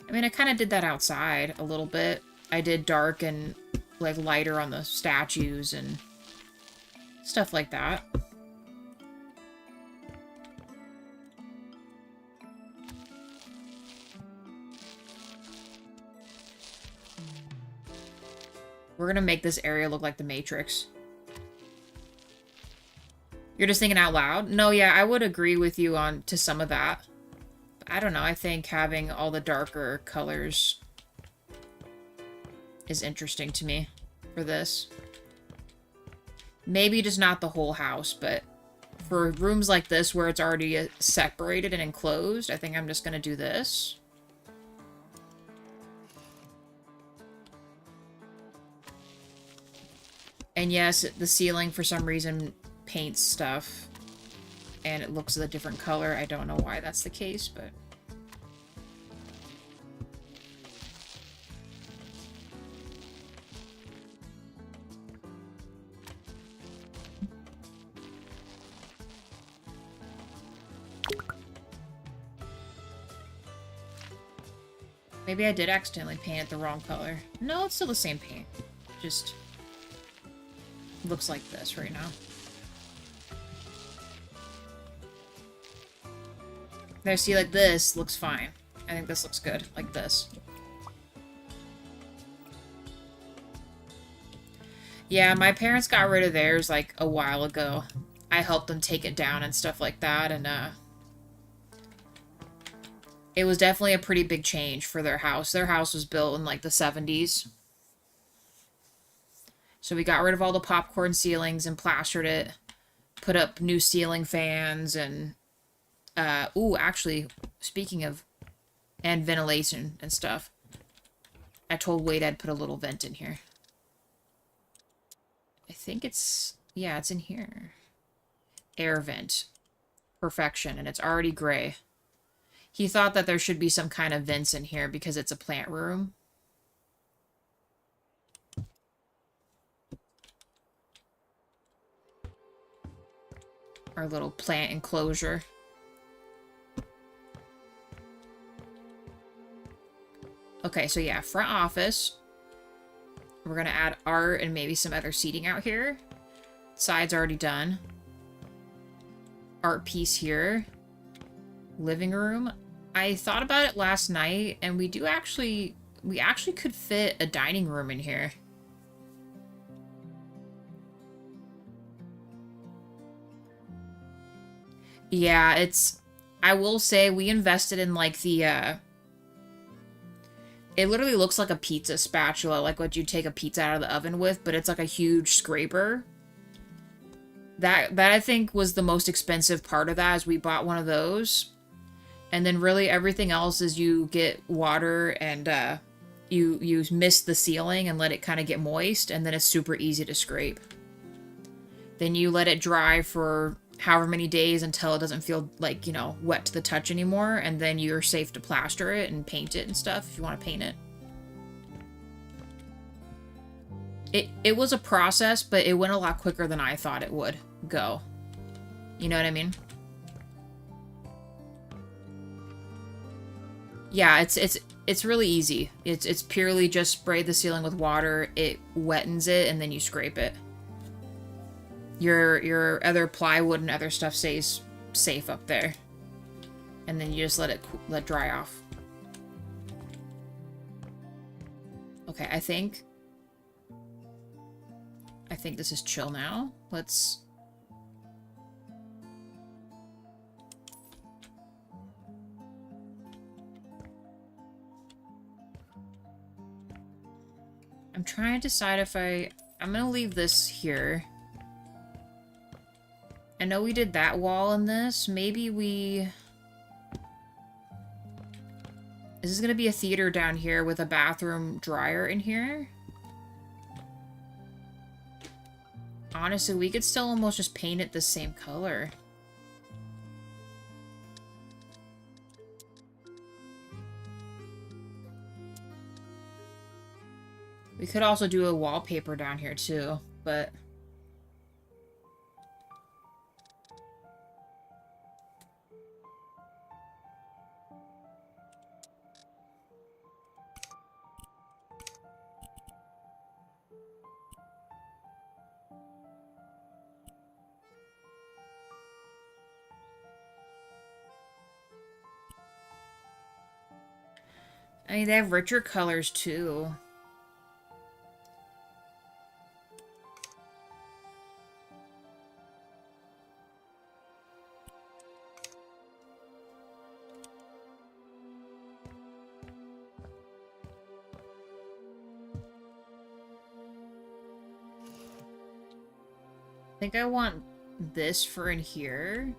I mean, I kind of did that outside a little bit. I did dark and, like, lighter on the statues and stuff like that. We're gonna make this area look like the Matrix. You're just thinking out loud? No, yeah, I would agree with you to some of that. I don't know, I think having all the darker colors is interesting to me for this. Maybe just not the whole house, but for rooms like this where it's already separated and enclosed, I think I'm just going to do this. And yes, the ceiling for some reason paints stuff. And it looks a different color. I don't know why that's the case, but... Maybe I did accidentally paint it the wrong color. No, it's still the same paint. Just looks like this right now. Now, see, like, this looks fine. I think this looks good, like this. Yeah, my parents got rid of theirs, like, a while ago. I helped them take it down and stuff like that, and, it was definitely a pretty big change for their house. Their house was built in, like, the 70s. So we got rid of all the popcorn ceilings and plastered it. Put up new ceiling fans and... ooh, actually, speaking of... And ventilation and stuff. I told Wade I'd put a little vent in here. I think it's... Yeah, it's in here. Air vent. Perfection. And it's already gray. He thought that there should be some kind of vents in here because it's a plant room. Our little plant enclosure. Okay, so yeah, front office. We're gonna add art and maybe some other seating out here. Side's already done. Art piece here. Living room. I thought about it last night, and we actually could fit a dining room in here. Yeah, I will say we invested in, like, the, it literally looks like a pizza spatula, like what you take a pizza out of the oven with, but it's like a huge scraper. That I think was the most expensive part of that, is we bought one of those. And then really everything else is you get water and you mist the ceiling and let it kind of get moist, and then it's super easy to scrape. Then you let it dry for however many days until it doesn't feel like, you know, wet to the touch anymore, and then you're safe to plaster it and paint it and stuff if you want to paint it. It was a process, but it went a lot quicker than I thought it would go. You know what I mean? Yeah, it's really easy. It's purely just spray the ceiling with water, it wettens it, and then you scrape it. Your other plywood and other stuff stays safe up there. And then you just let it dry off. Okay, I think this is chill now. Let's... I'm trying to decide if I'm gonna leave this here. I know we did that wall in this. Maybe we... Is this gonna be a theater down here with a bathroom dryer in here? Honestly, we could still almost just paint it the same color. We could also do a wallpaper down here too, but... I mean, they have richer colors too. I think I want this for in here.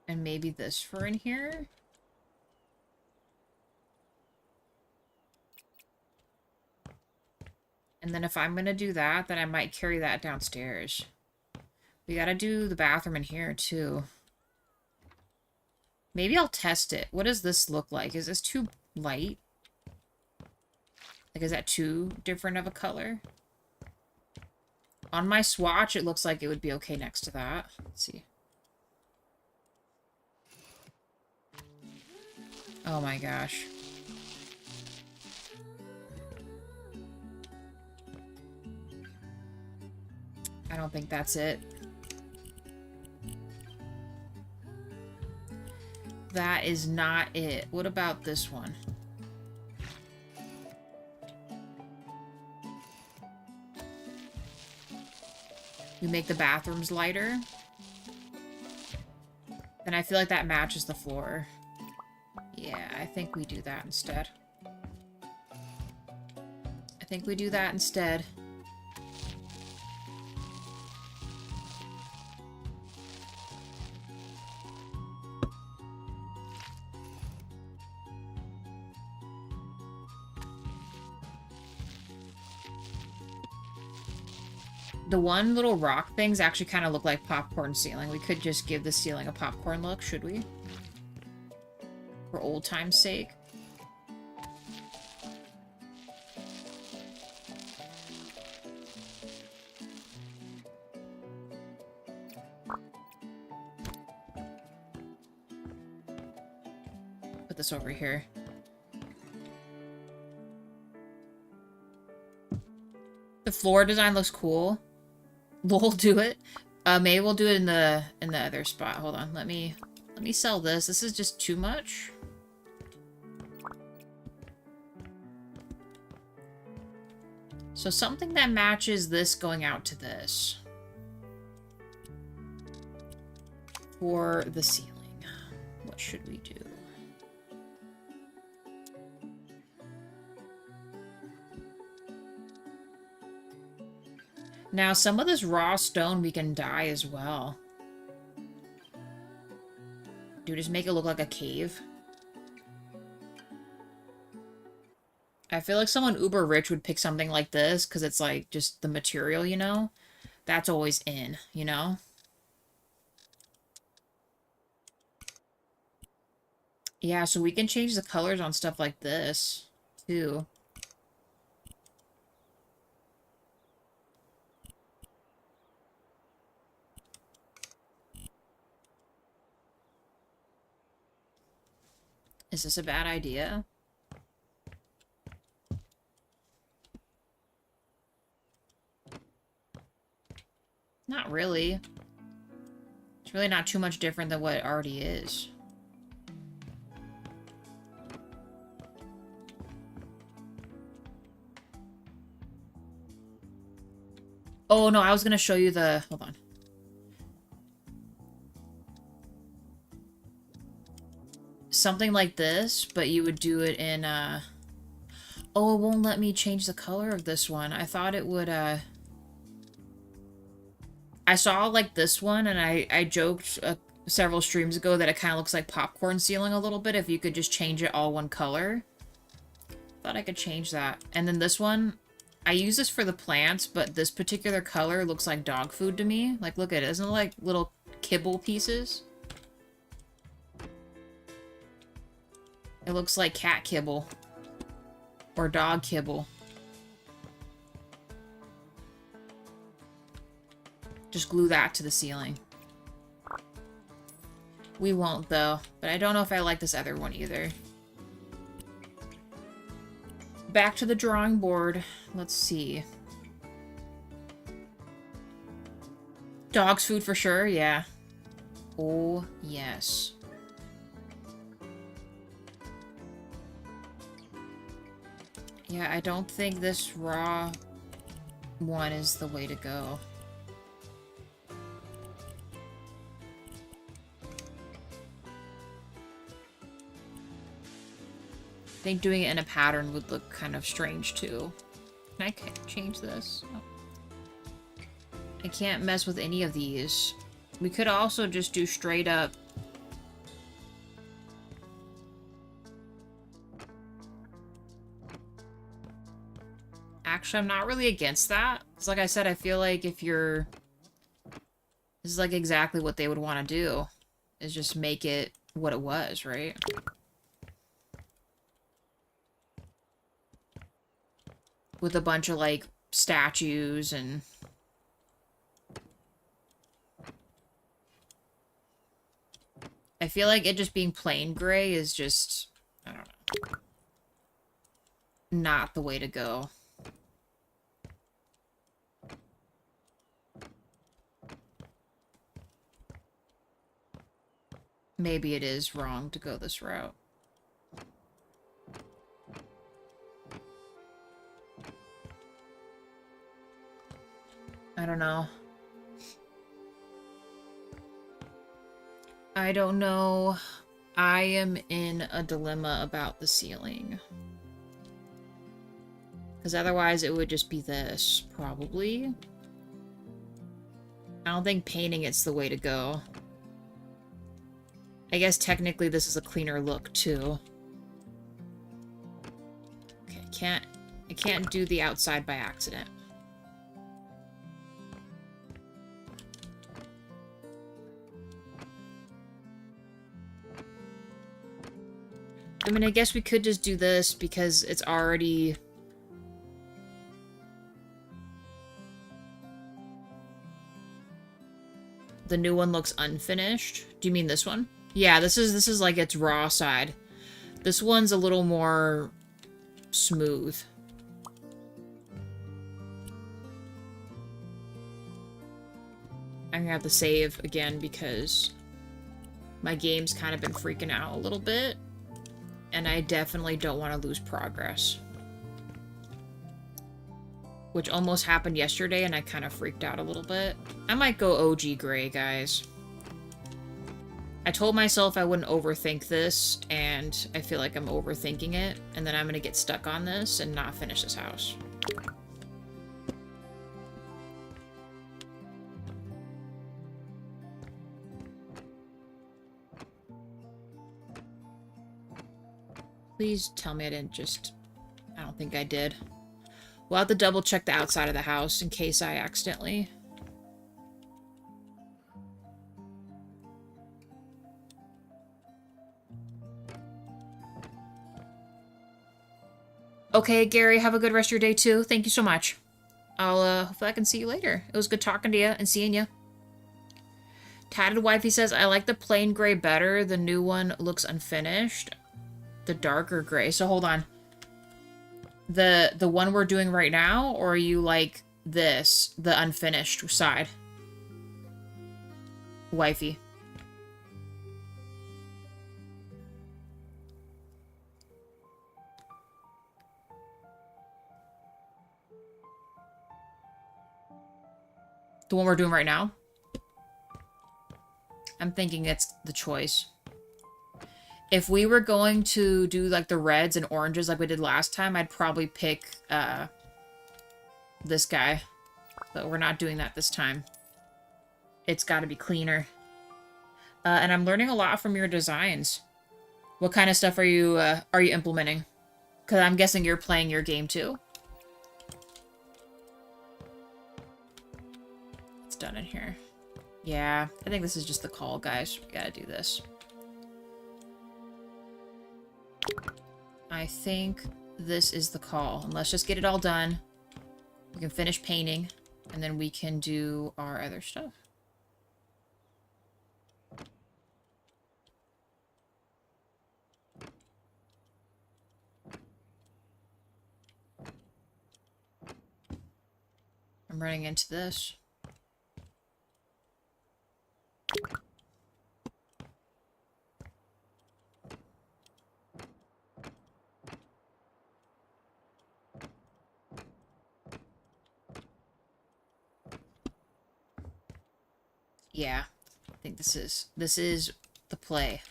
And maybe this for in here. And then if I'm gonna do that, then I might carry that downstairs. We gotta do the bathroom in here too. Maybe I'll test it. What does this look like? Is this too light? Like, is that too different of a color? On my swatch, it looks like it would be okay next to that. Let's see. Oh my gosh. I don't think that's it. That is not it. What about this one? We make the bathrooms lighter. Then I feel like that matches the floor. Yeah, I think we do that instead. I think we do that instead. The one little rock things actually kind of look like popcorn ceiling. We could just give the ceiling a popcorn look, should we? For old time's sake. Put this over here. The floor design looks cool. We'll do it. Maybe we'll do it in the other spot. Hold on. Let me sell this. This is just too much. So something that matches this going out to this. For the ceiling. What should we do? Now, some of this raw stone we can dye as well. Dude, just make it look like a cave. I feel like someone uber rich would pick something like this because it's like just the material, you know? That's always in, you know? Yeah, so we can change the colors on stuff like this, too. Is this a bad idea? Not really. It's really not too much different than what it already is. Oh, no, I was going to show you the... Hold on. Something like this, but you would do it in, Oh, it won't let me change the color of this one. I thought it would, I saw, like, this one, and I joked several streams ago that it kind of looks like popcorn ceiling a little bit if you could just change it all one color. Thought I could change that. And then this one... I use this for the plants, but this particular color looks like dog food to me. Like, look at it. Isn't it like little kibble pieces? It looks like cat kibble. Or dog kibble. Just glue that to the ceiling. We won't, though. But I don't know if I like this other one either. Back to the drawing board. Let's see. Dog's food for sure, yeah. Oh, yes. Yeah, I don't think this raw one is the way to go. I think doing it in a pattern would look kind of strange, too. Can I change this? Oh. I can't mess with any of these. We could also just do straight up... Actually, I'm not really against that. Because like I said, I feel like if you're... This is like exactly what they would want to do. Is just make it what it was, right? With a bunch of, like, statues and... I feel like it just being plain gray is just... I don't know. Not the way to go. Maybe it is wrong to go this route. I don't know. I don't know. I am in a dilemma about the ceiling. Because otherwise it would just be this, probably. I don't think painting it's the way to go. I guess technically this is a cleaner look, too. Okay, I can't do the outside by accident. I mean, I guess we could just do this because it's already... The new one looks unfinished. Do you mean this one? Yeah, this is like its raw side. This one's a little more smooth. I'm gonna have to save again because my game's kind of been freaking out a little bit. And I definitely don't want to lose progress. Which almost happened yesterday, and I kind of freaked out a little bit. I might go OG gray, guys. I told myself I wouldn't overthink this, and I feel like I'm overthinking it. And then I'm going to get stuck on this and not finish this house. Please tell me I didn't just... I don't think I did. We'll have to double check the outside of the house in case I accidentally... Okay, Gary, have a good rest of your day, too. Thank you so much. I'll, hopefully I can see you later. It was good talking to you and seeing you. Tatted Wifey says, I like the plain gray better. The new one looks unfinished. The darker gray. So, hold on. The one we're doing right now, or are you like this, the unfinished side? Wifey. The one we're doing right now? I'm thinking it's the choice. If we were going to do, like, the reds and oranges like we did last time, I'd probably pick, this guy. But we're not doing that this time. It's got to be cleaner. And I'm learning a lot from your designs. What kind of stuff are you implementing? Because I'm guessing you're playing your game, too. It's done in here. Yeah, I think this is just the call, guys. We gotta do this. I think this is the call. And let's just get it all done. We can finish painting, and then we can do our other stuff. I'm running into this. Yeah, I think this is the play.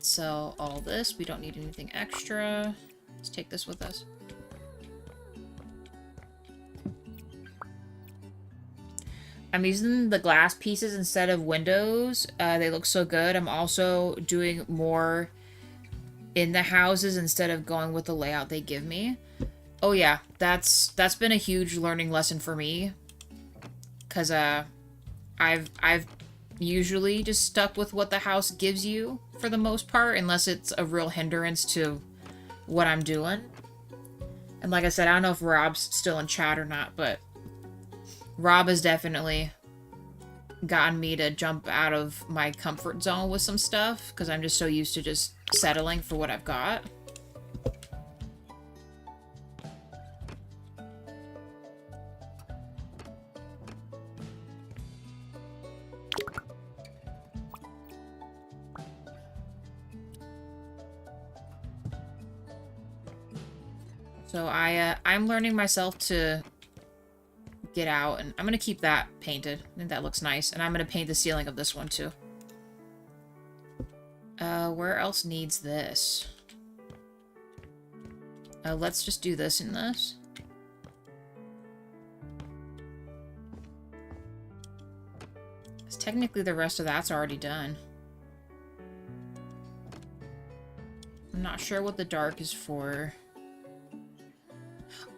So all this, we don't need anything extra. Let's take this with us. I'm using the glass pieces instead of windows. They look so good. I'm also doing more in the houses instead of going with the layout they give me. Oh yeah, that's been a huge learning lesson for me. Cause I've usually just stuck with what the house gives you for the most part, unless it's a real hindrance to what I'm doing. And like I said, I don't know if Rob's still in chat or not, but Rob has definitely gotten me to jump out of my comfort zone with some stuff, because I'm just so used to just settling for what I've got. So I'm learning myself to get out, and I'm gonna keep that painted. I think that looks nice, and I'm gonna paint the ceiling of this one too. Where else needs this? Let's just do this and this. Because technically the rest of that's already done. I'm not sure what the dark is for.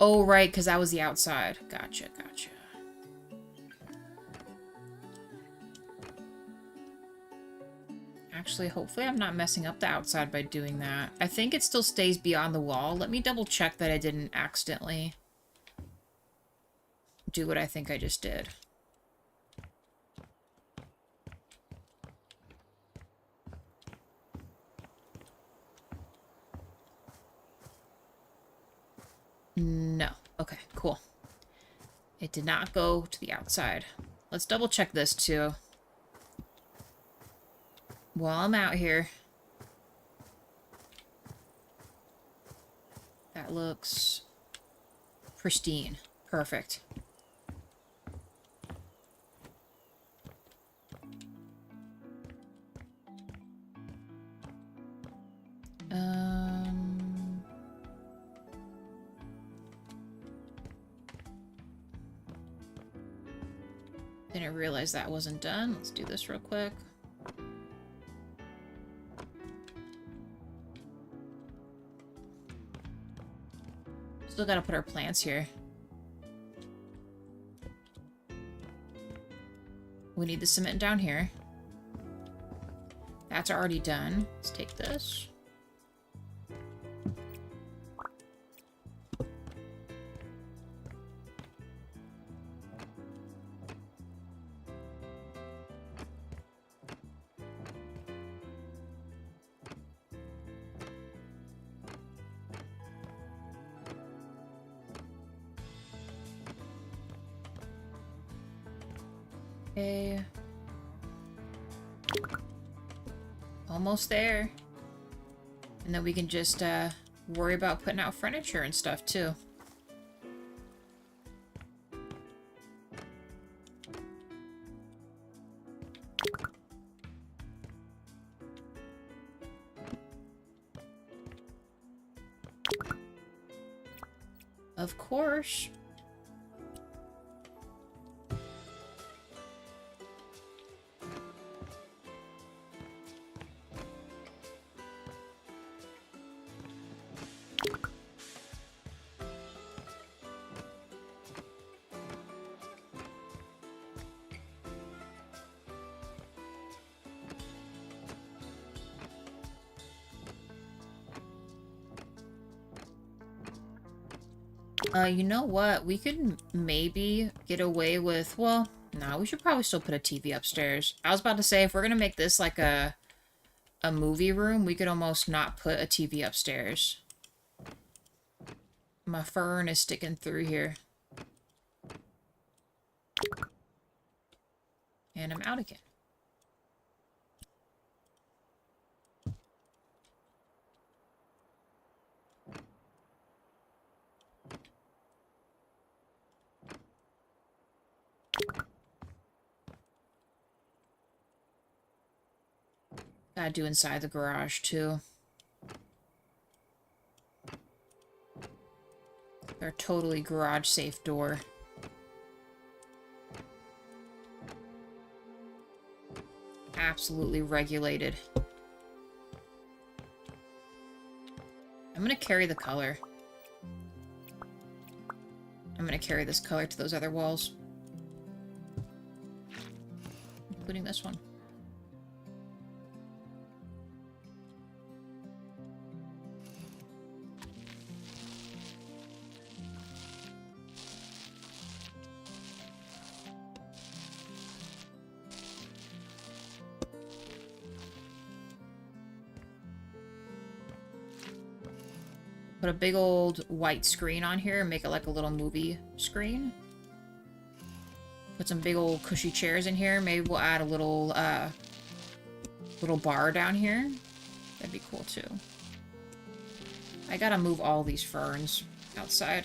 Oh, right, because that was the outside. Gotcha, gotcha. Actually, hopefully I'm not messing up the outside by doing that. I think it still stays beyond the wall. Let me double check that I didn't accidentally do what I think I just did. No. Okay, cool. It did not go to the outside. Let's double check this too. While I'm out here. That looks pristine. Perfect. Didn't realize that wasn't done. Let's do this real quick. Still gotta put our plants here. We need the cement down here. That's already done. Let's take this. Okay. Almost there. And then we can just worry about putting out furniture and stuff too. Of course. You know what? We could maybe get away with... Well, no, we should probably still put a TV upstairs. I was about to say, if we're gonna make this like a movie room, we could almost not put a TV upstairs. My fern is sticking through here. And I'm out again. Gotta do inside the garage, too. They're totally garage-safe door. Absolutely regulated. I'm gonna carry the color. I'm gonna carry this color to those other walls. Including this one. Put a big old white screen on here and make it like a little movie screen. Put some big old cushy chairs in here. Maybe we'll add a little little bar down here. That'd be cool too. I gotta move all these ferns outside.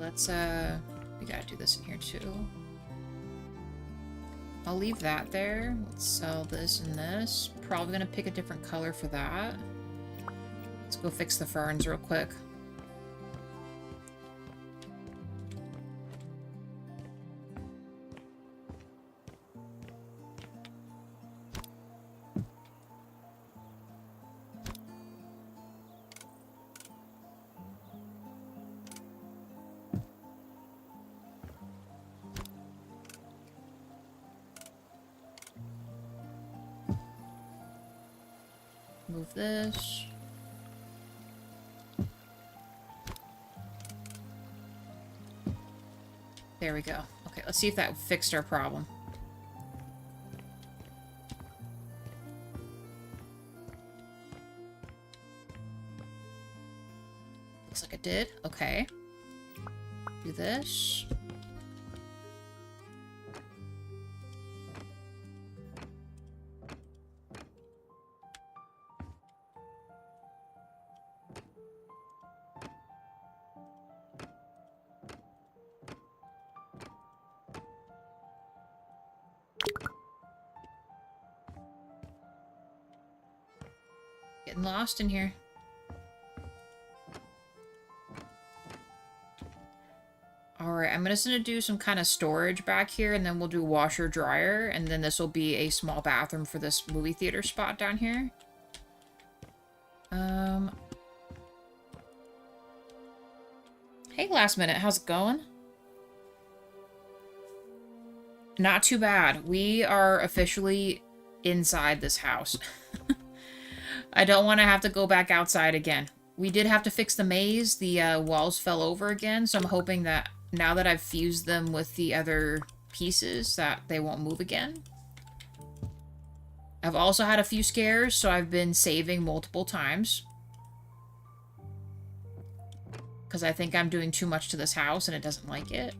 Let's, we gotta do this in here too. I'll leave that there. Let's sell this and this. Probably gonna pick a different color for that. Let's go fix the ferns real quick. Move this. There we go. Okay, let's see if that fixed our problem. Looks like it did. Okay. Do this. Getting lost in here. Alright, I'm just gonna do some kind of storage back here, and then we'll do washer dryer, and then this will be a small bathroom for this movie theater spot down here. Hey, last minute, how's it going? Not too bad. We are officially inside this house. I don't want to have to go back outside again. We did have to fix the maze. The walls fell over again, so I'm hoping that now that I've fused them with the other pieces that they won't move again. I've also had a few scares, so I've been saving multiple times. Because I think I'm doing too much to this house and it doesn't like it.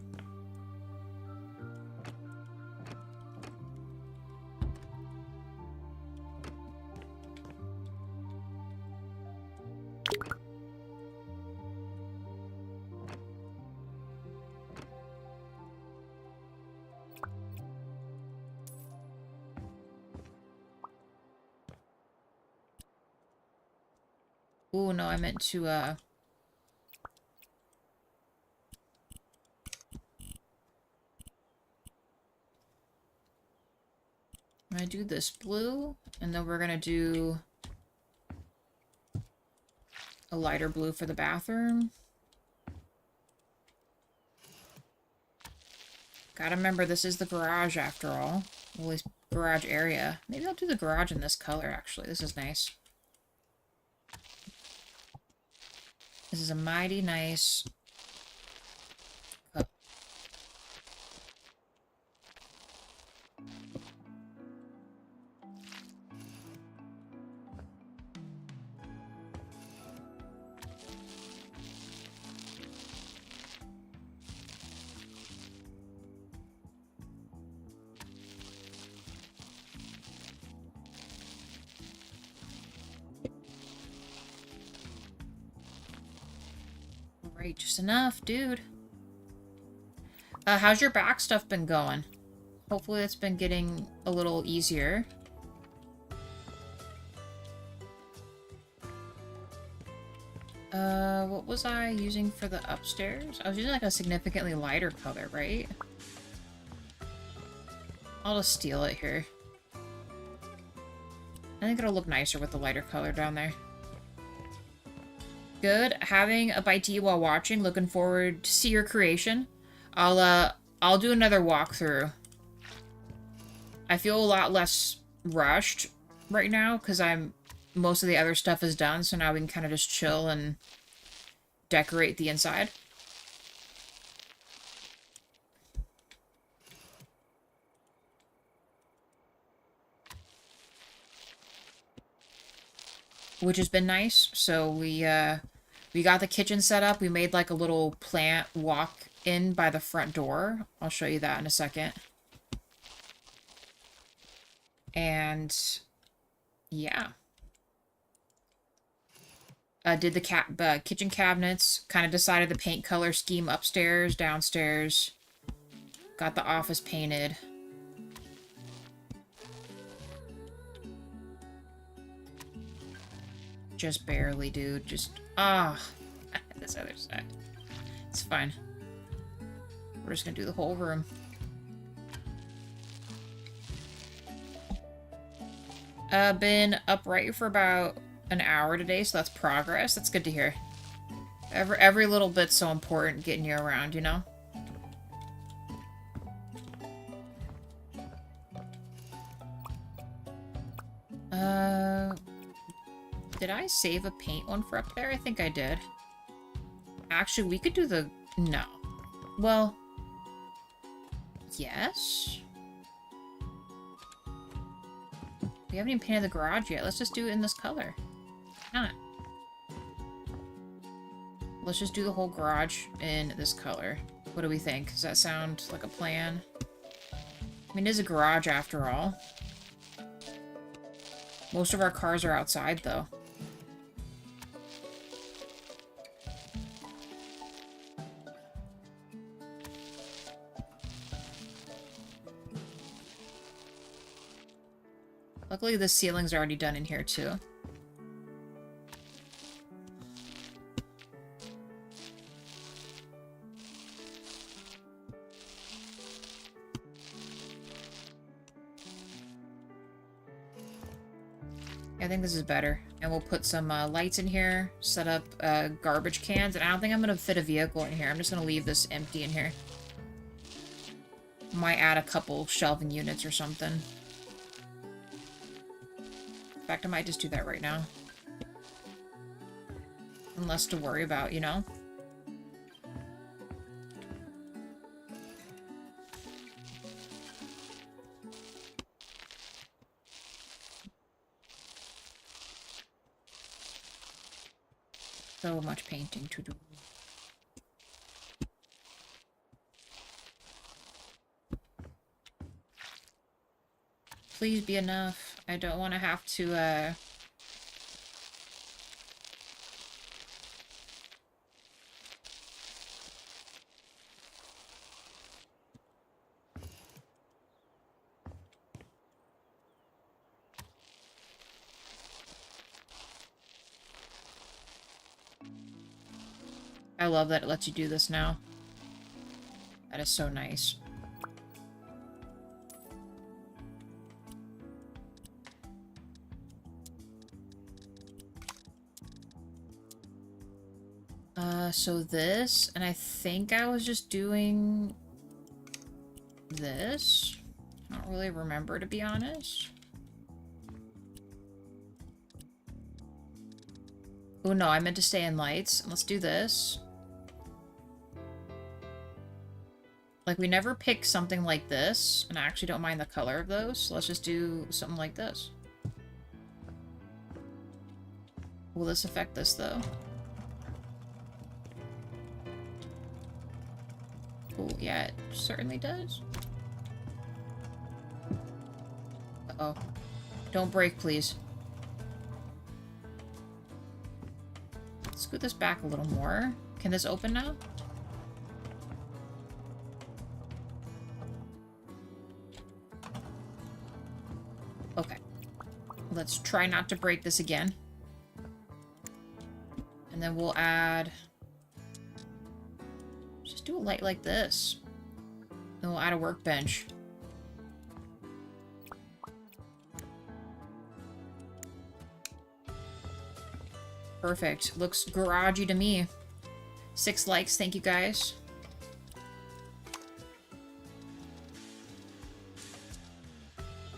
Ooh, no, I meant to, I'm gonna do this blue, and then we're gonna do a lighter blue for the bathroom. Gotta remember, this is the garage after all. Well, at least garage area. Maybe I'll do the garage in this color, actually. This is nice. This is a mighty nice color. Right, just enough, dude. How's your back stuff been going? Hopefully it's been getting a little easier. What was I using for the upstairs? I was using like a significantly lighter color, right? I'll just steal it here. I think it'll look nicer with the lighter color down there. Good. Having a bite to eat while watching. Looking forward to see your creation. I'll do another walkthrough. I feel a lot less rushed right now because most of the other stuff is done, so now we can kind of just chill and decorate the inside. Which has been nice. So we got the kitchen set up. We made like a little plant walk-in by the front door. I'll show you that in a second. And yeah. Did the kitchen cabinets. Kind of decided the paint color scheme upstairs, downstairs. Got the office painted. Just barely, dude. Just, this other side. It's fine. We're just gonna do the whole room. Been upright for about an hour today, so that's progress. That's good to hear. Every little bit's so important getting you around, you know? Did I save a paint one for up there? I think I did. Actually, we could do the... No. Well... Yes? We haven't even painted the garage yet. Let's just do it in this color. Why not? Let's just do the whole garage in this color. What do we think? Does that sound like a plan? I mean, it is a garage after all. Most of our cars are outside, though. Luckily, the ceiling's already done in here, too. I think this is better. And we'll put some lights in here, set up garbage cans, and I don't think I'm going to fit a vehicle in here. I'm just going to leave this empty in here. Might add a couple shelving units or something. In fact, I might just do that right now. And less to worry about, you know? So much painting to do. Please be enough. I don't want to have to, I love that it lets you do this now. That is so nice. So this, and I think I was just doing this. I don't really remember, to be honest. Oh no, I meant to stay in lights. Let's do this. Like, we never pick something like this, and I actually don't mind the color of those, so let's just do something like this. Will this affect this, though? Cool, yeah, it certainly does. Uh-oh. Don't break, please. Scoot this back a little more. Can this open now? Okay. Let's try not to break this again. And then we'll add... Just do a light like this. Then we'll add a workbench. Perfect. Looks garagey to me. 6 likes, thank you guys.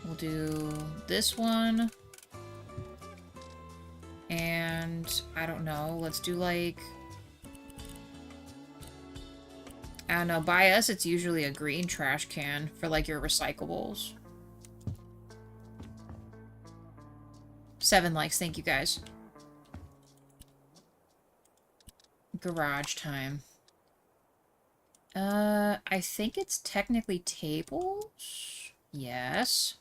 We'll do this one. And I don't know, let's do like... I don't know, by us it's usually a green trash can for like your recyclables. 7 likes, thank you guys. Garage time. I think it's technically tables? Yes.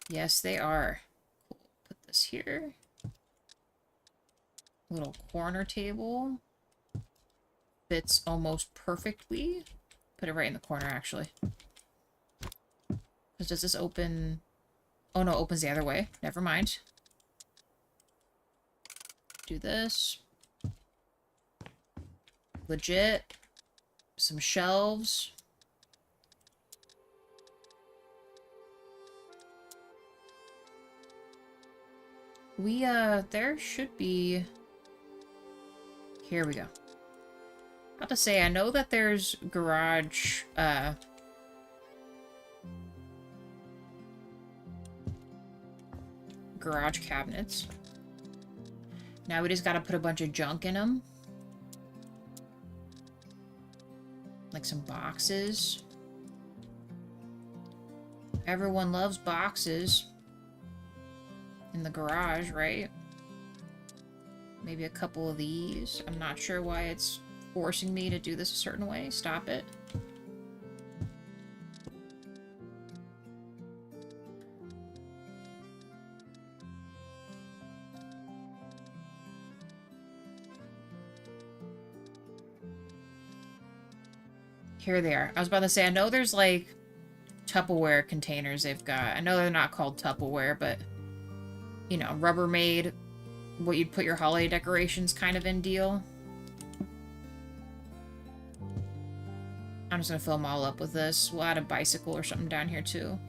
Yes, they are. Cool. Put this here. Little corner table. Fits almost perfectly. Put it right in the corner, actually. Does this open... Oh, no, it opens the other way. Never mind. Do this. Legit. Some shelves. There should be... Here we go. About to say, I know that there's garage, garage cabinets. Now we just gotta put a bunch of junk in them. Like some boxes. Everyone loves boxes. In the garage, right? Maybe a couple of these. I'm not sure why it's forcing me to do this a certain way. Stop it. Here they are. I was about to say, I know there's like Tupperware containers they've got. I know they're not called Tupperware, but you know, Rubbermaid, what you'd put your holiday decorations kind of in deal. I'm just gonna fill them all up with this. We'll add a bicycle or something down here too.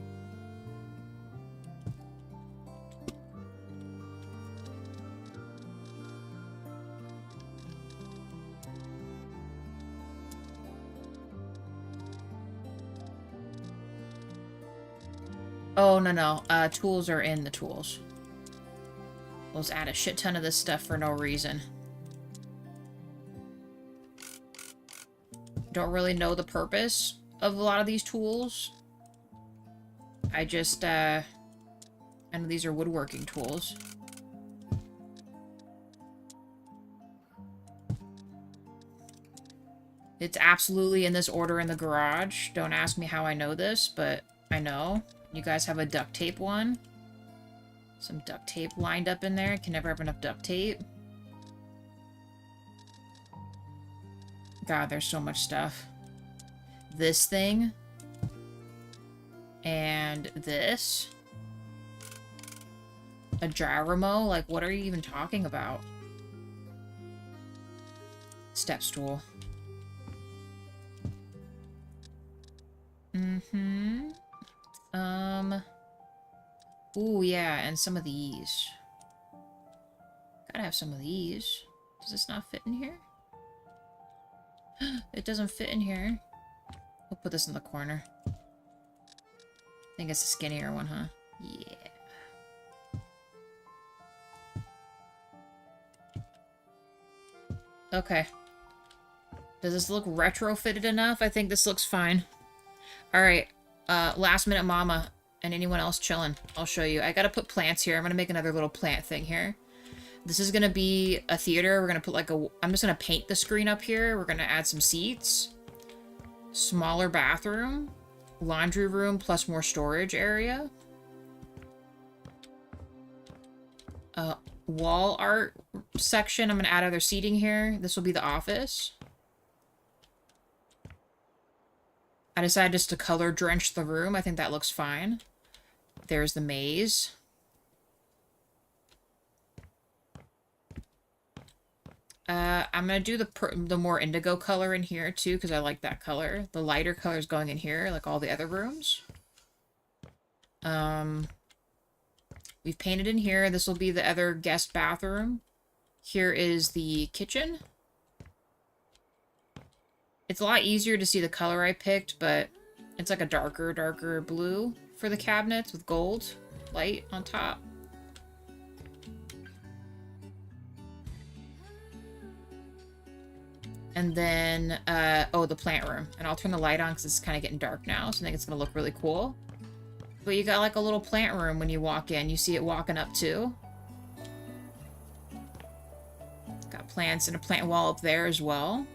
Oh, no, no. Tools are in the tools. We'll just add a shit ton of this stuff for no reason. Don't really know the purpose of a lot of these tools. I just, I know these are woodworking tools. It's absolutely in this order in the garage. Don't ask me how I know this, but I know. You guys have a duct tape one. Some duct tape lined up in there. I can never have enough duct tape. God, there's so much stuff. This thing. And this. A gyramo? Like, what are you even talking about? Step stool. Mm-hmm. Ooh, yeah, and some of these. Gotta have some of these. Does this not fit in here? It doesn't fit in here. We'll put this in the corner. I think it's the skinnier one, huh? Yeah. Okay. Does this look retrofitted enough? I think this looks fine. Alright. Last minute mama. And anyone else chilling. I'll show you. I gotta put plants here. I'm gonna make another little plant thing here. This is gonna be a theater. We're gonna put like a... I'm just gonna paint the screen up here. We're gonna add some seats. Smaller bathroom. Laundry room plus more storage area. Wall art section. I'm gonna add other seating here. This will be the office. I decided just to color drench the room. I think that looks fine. There's the maze. I'm gonna do the more indigo color in here too, because I like that color. The lighter color is going in here, like all the other rooms. We've painted in here. This will be the other guest bathroom. Here is the kitchen. It's a lot easier to see the color I picked, but it's like a darker blue for the cabinets with gold light on top. And then, oh, the plant room. And I'll turn the light on because it's kind of getting dark now, so I think it's going to look really cool. But you got like a little plant room when you walk in. You see it walking up too. Got plants and a plant wall up there as well.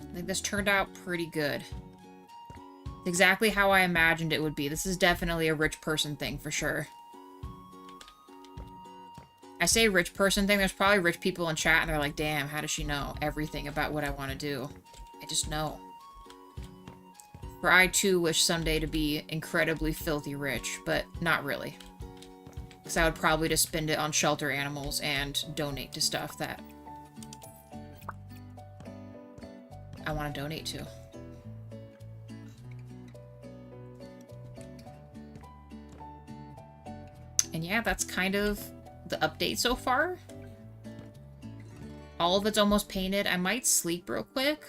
I think this turned out pretty good. It's exactly how I imagined it would be. This is definitely a rich person thing for sure. I say rich person thing, there's probably rich people in chat and they're like, damn, how does she know everything about what I want to do? I just know. For I too wish someday to be incredibly filthy rich, but not really. Because I would probably just spend it on shelter animals and donate to stuff that I want to donate to. And yeah, that's kind of the update so far. All of it's almost painted. I might sleep real quick.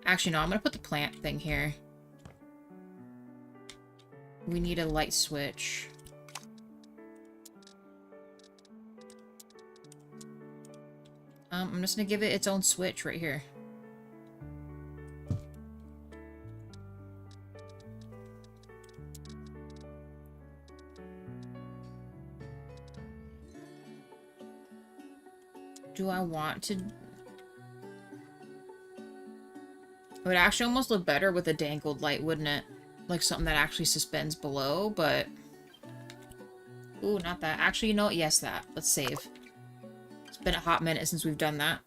Actually, no, I'm going to put the plant thing here. We need a light switch. I'm just going to give it its own switch right here. Do I want to... It would actually almost look better with a dangled light, wouldn't it? Like something that actually suspends below, but... Ooh, not that. Actually, you know what? Yes, that. Let's save. It's been a hot minute since we've done that.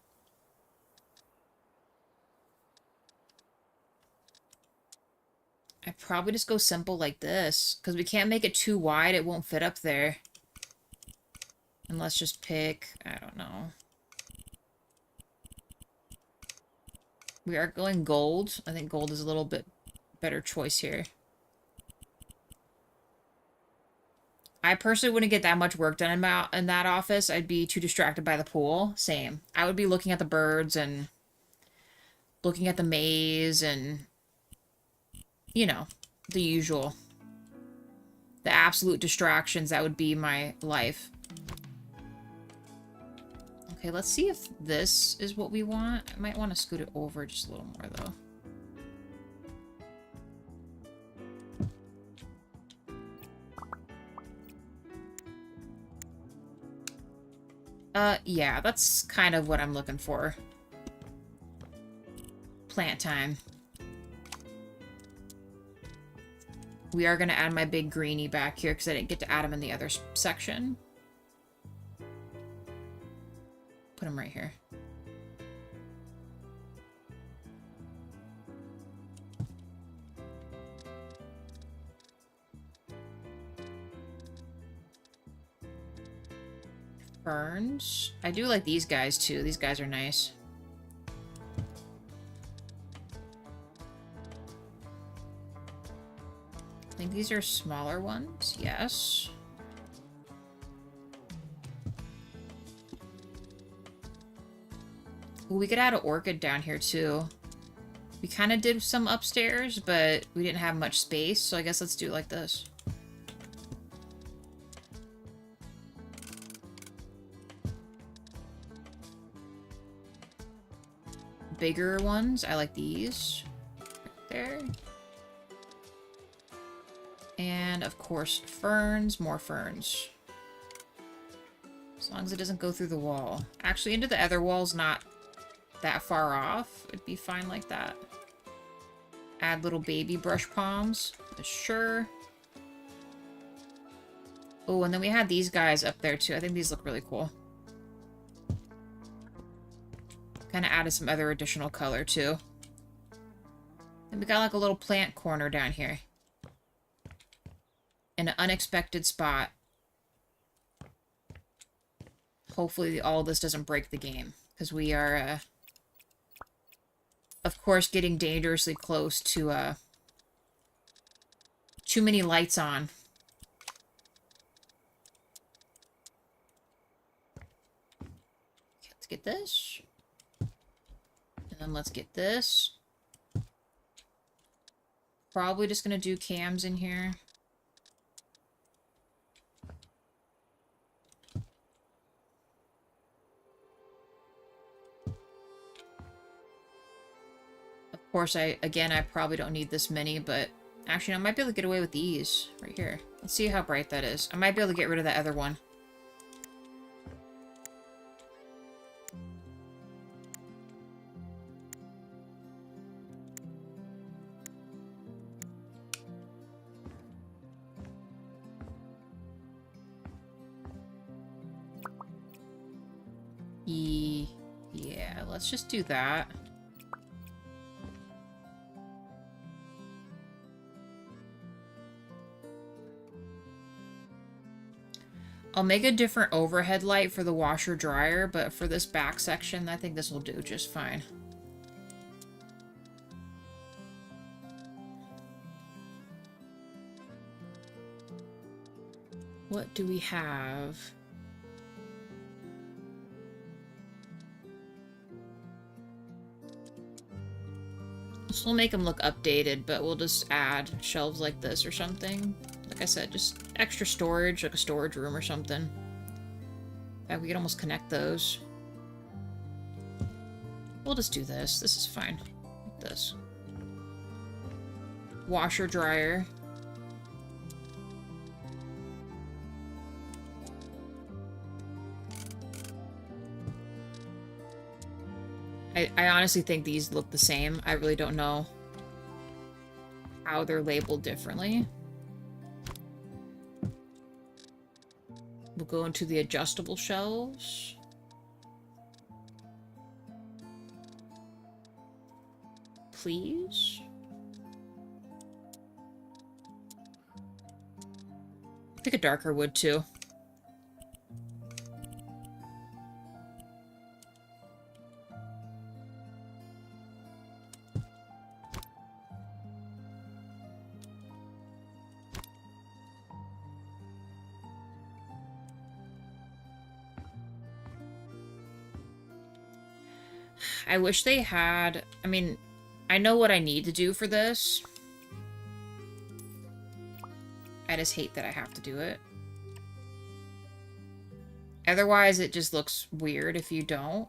I'd probably just go simple like this, because we can't make it too wide. It won't fit up there. And let's just pick... I don't know. We are going gold. I think gold is a little bit better choice here. I personally wouldn't get that much work done in that office. I'd be too distracted by the pool. Same. I would be looking at the birds and looking at the maze and, you know, the usual. The absolute distractions that would be my life. Okay, let's see if this is what we want. I might want to scoot it over just a little more, though. Yeah, that's kind of what I'm looking for. Plant time. We are going to add my big greenie back here because I didn't get to add him in the other section. Put him right here. Ferns. I do like these guys too. These guys are nice. I think these are smaller ones. Yes. Ooh, we could add an orchid down here too. We kind of did some upstairs, but we didn't have much space, so I guess let's do it like this. Bigger ones, I like these. Right there. And, of course, ferns. More ferns. As long as it doesn't go through the wall. Actually, into the other wall's not that far off. It'd be fine like that. Add little baby brush palms. Sure. Oh, and then we had these guys up there, too. I think these look really cool. Kind of added some other additional color, too. And we got, like, a little plant corner down here. In an unexpected spot. Hopefully all this doesn't break the game. Because we are, of course, getting dangerously close to, too many lights on. Okay, let's get this. And then let's get this. Probably just gonna do cams in here. Of course, I probably don't need this many, but actually, I might be able to get away with these right here. Let's see how bright that is. I might be able to get rid of that other one. Yeah, let's just do that. I'll make a different overhead light for the washer dryer, but for this back section, I think this will do just fine. What do we have? This will make them look updated, but we'll just add shelves like this or something. Like I said, just extra storage, like a storage room or something. Yeah, we could almost connect those. We'll just do this. This is fine. Like this. Washer, dryer. I honestly think these look the same. I really don't know how they're labeled differently. We'll go into the adjustable shelves. Please. Pick a darker wood too. I wish they had... I mean, I know what I need to do for this. I just hate that I have to do it. Otherwise, it just looks weird if you don't.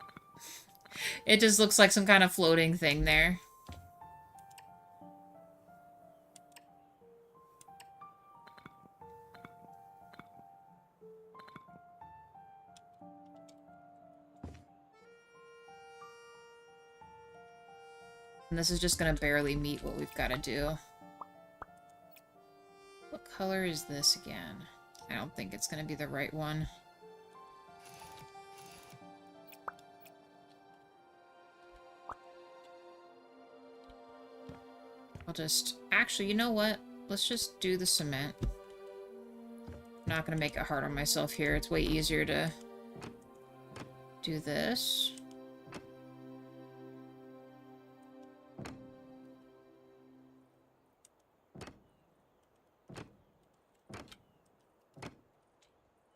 It just looks like some kind of floating thing there. And this is just gonna barely meet what we've got to do. What color is this again? I don't think it's gonna be the right one. I'll just... Actually, you know what? Let's just do the cement. I'm not gonna make it hard on myself here. It's way easier to do this.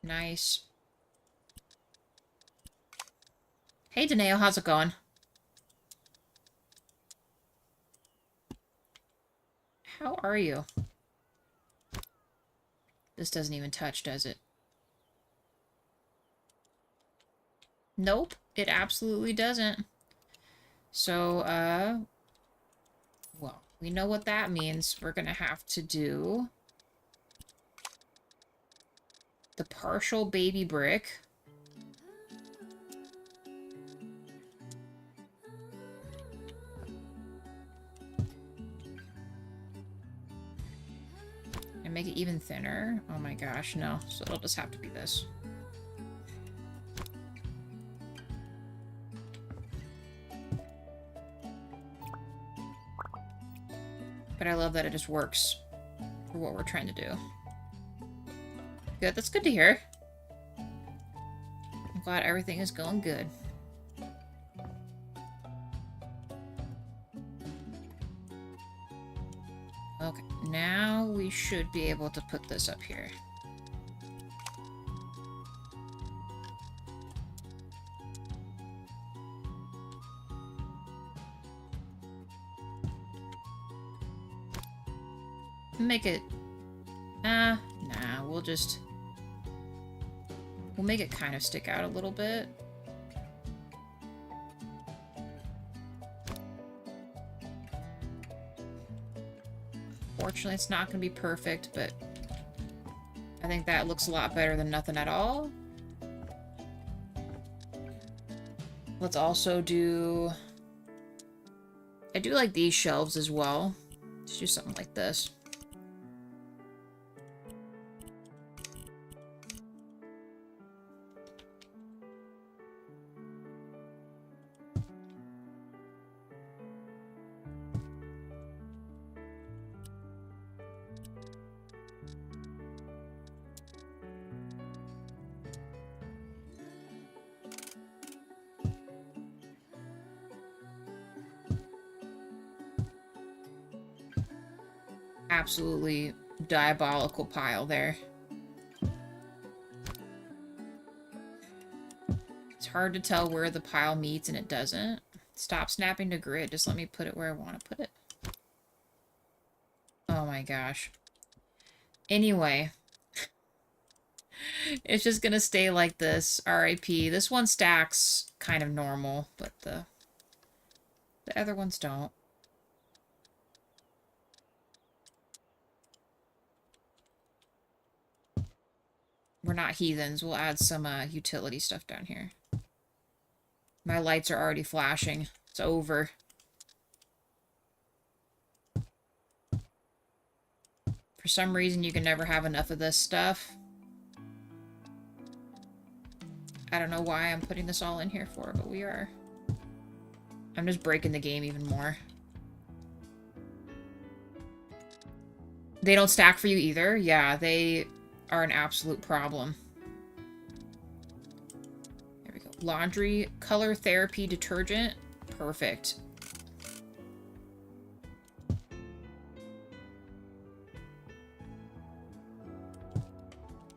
Nice. Hey, Danae, how's it going? How are you? This doesn't even touch, does it? Nope, it absolutely doesn't. So, well, we know what that means. We're gonna have to do the partial baby brick. And make it even thinner. Oh my gosh, no. So it'll just have to be this. But I love that it just works for what we're trying to do. Good, that's good to hear. I'm glad everything is going good. Okay, now we should be able to put this up here. Make it... nah, we'll just... We'll make it kind of stick out a little bit. Fortunately, it's not going to be perfect, but I think that looks a lot better than nothing at all. Let's also do... I do like these shelves as well. Let's do something like this. Absolutely diabolical pile there. It's hard to tell where the pile meets and it doesn't. Stop snapping to grid. Just let me put it where I want to put it. Oh my gosh. Anyway. It's just gonna stay like this. RIP. This one stacks kind of normal, but the other ones don't. We're not heathens. We'll add some utility stuff down here. My lights are already flashing. It's over. For some reason, you can never have enough of this stuff. I don't know why I'm putting this all in here for, but we are. I'm just breaking the game even more. They don't stack for you either? Yeah, they are an absolute problem. There we go. Laundry color therapy detergent. Perfect.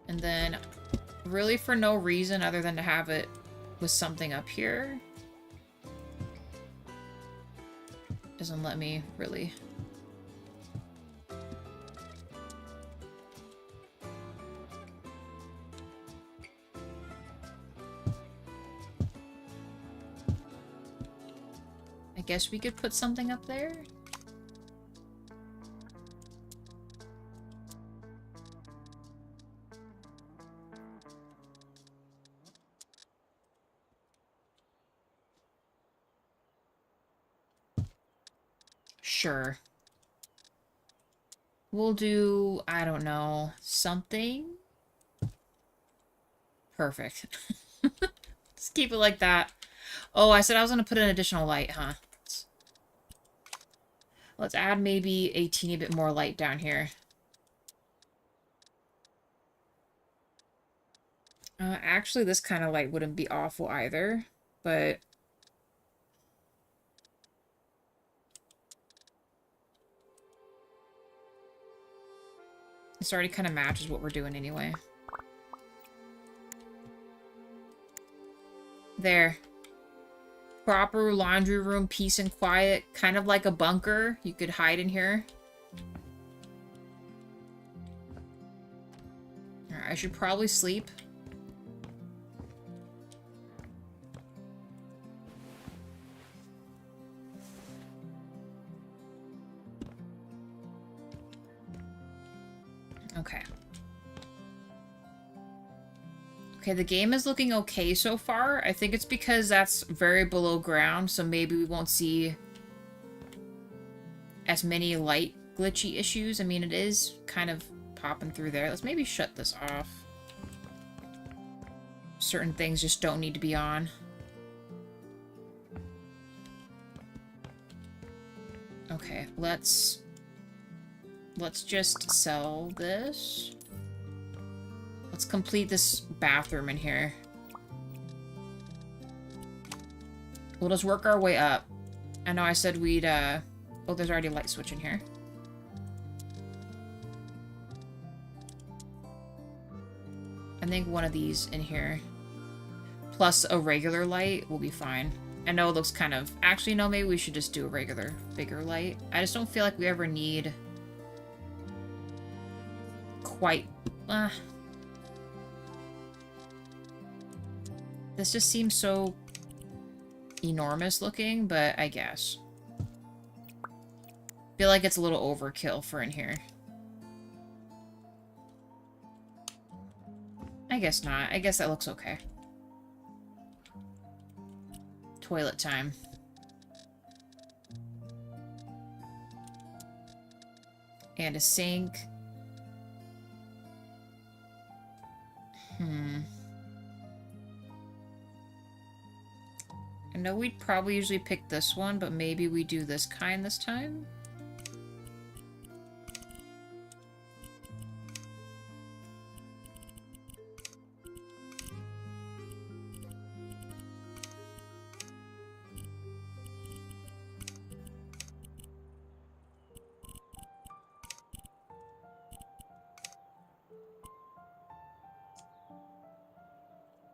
And then, really for no reason other than to have it with something up here, Doesn't let me really. I guess we could put something up there. Sure. We'll do, I don't know, something. Perfect. Just keep it like that. Oh, I said I was going to put an additional light, huh? Let's add maybe a teeny bit more light down here. Actually, this kind of light wouldn't be awful either, but... This already kind of matches what we're doing anyway. There. Proper laundry room, peace and quiet. Kind of like a bunker. You could hide in here. Alright, I should probably sleep. Okay. Okay, the game is looking okay so far. I think it's because that's very below ground, so maybe we won't see as many light glitchy issues. I mean, it is kind of popping through there. Let's maybe shut this off. Certain things just don't need to be on. Okay, let's just sell this. Let's complete this bathroom in here. We'll just work our way up. I know I said we'd, oh, there's already a light switch in here. I think one of these in here, plus a regular light, will be fine. I know it looks kind of... Actually, no, maybe we should just do a regular, bigger light. I just don't feel like we ever need... quite... This just seems so enormous looking, but I guess. Feel like it's a little overkill for in here. I guess not. I guess that looks okay. Toilet time. And a sink. I know we'd probably usually pick this one, but maybe we do this kind this time?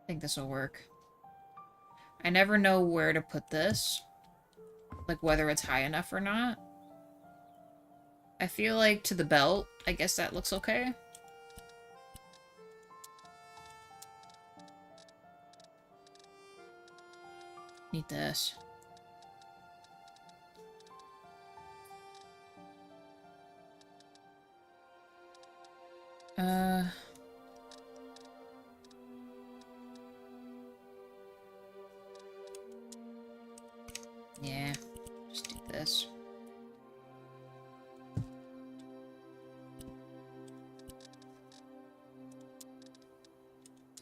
I think this will work. I never know where to put this. Like, whether it's high enough or not. I feel like to the belt, I guess that looks okay. Need this. Yeah, just do this.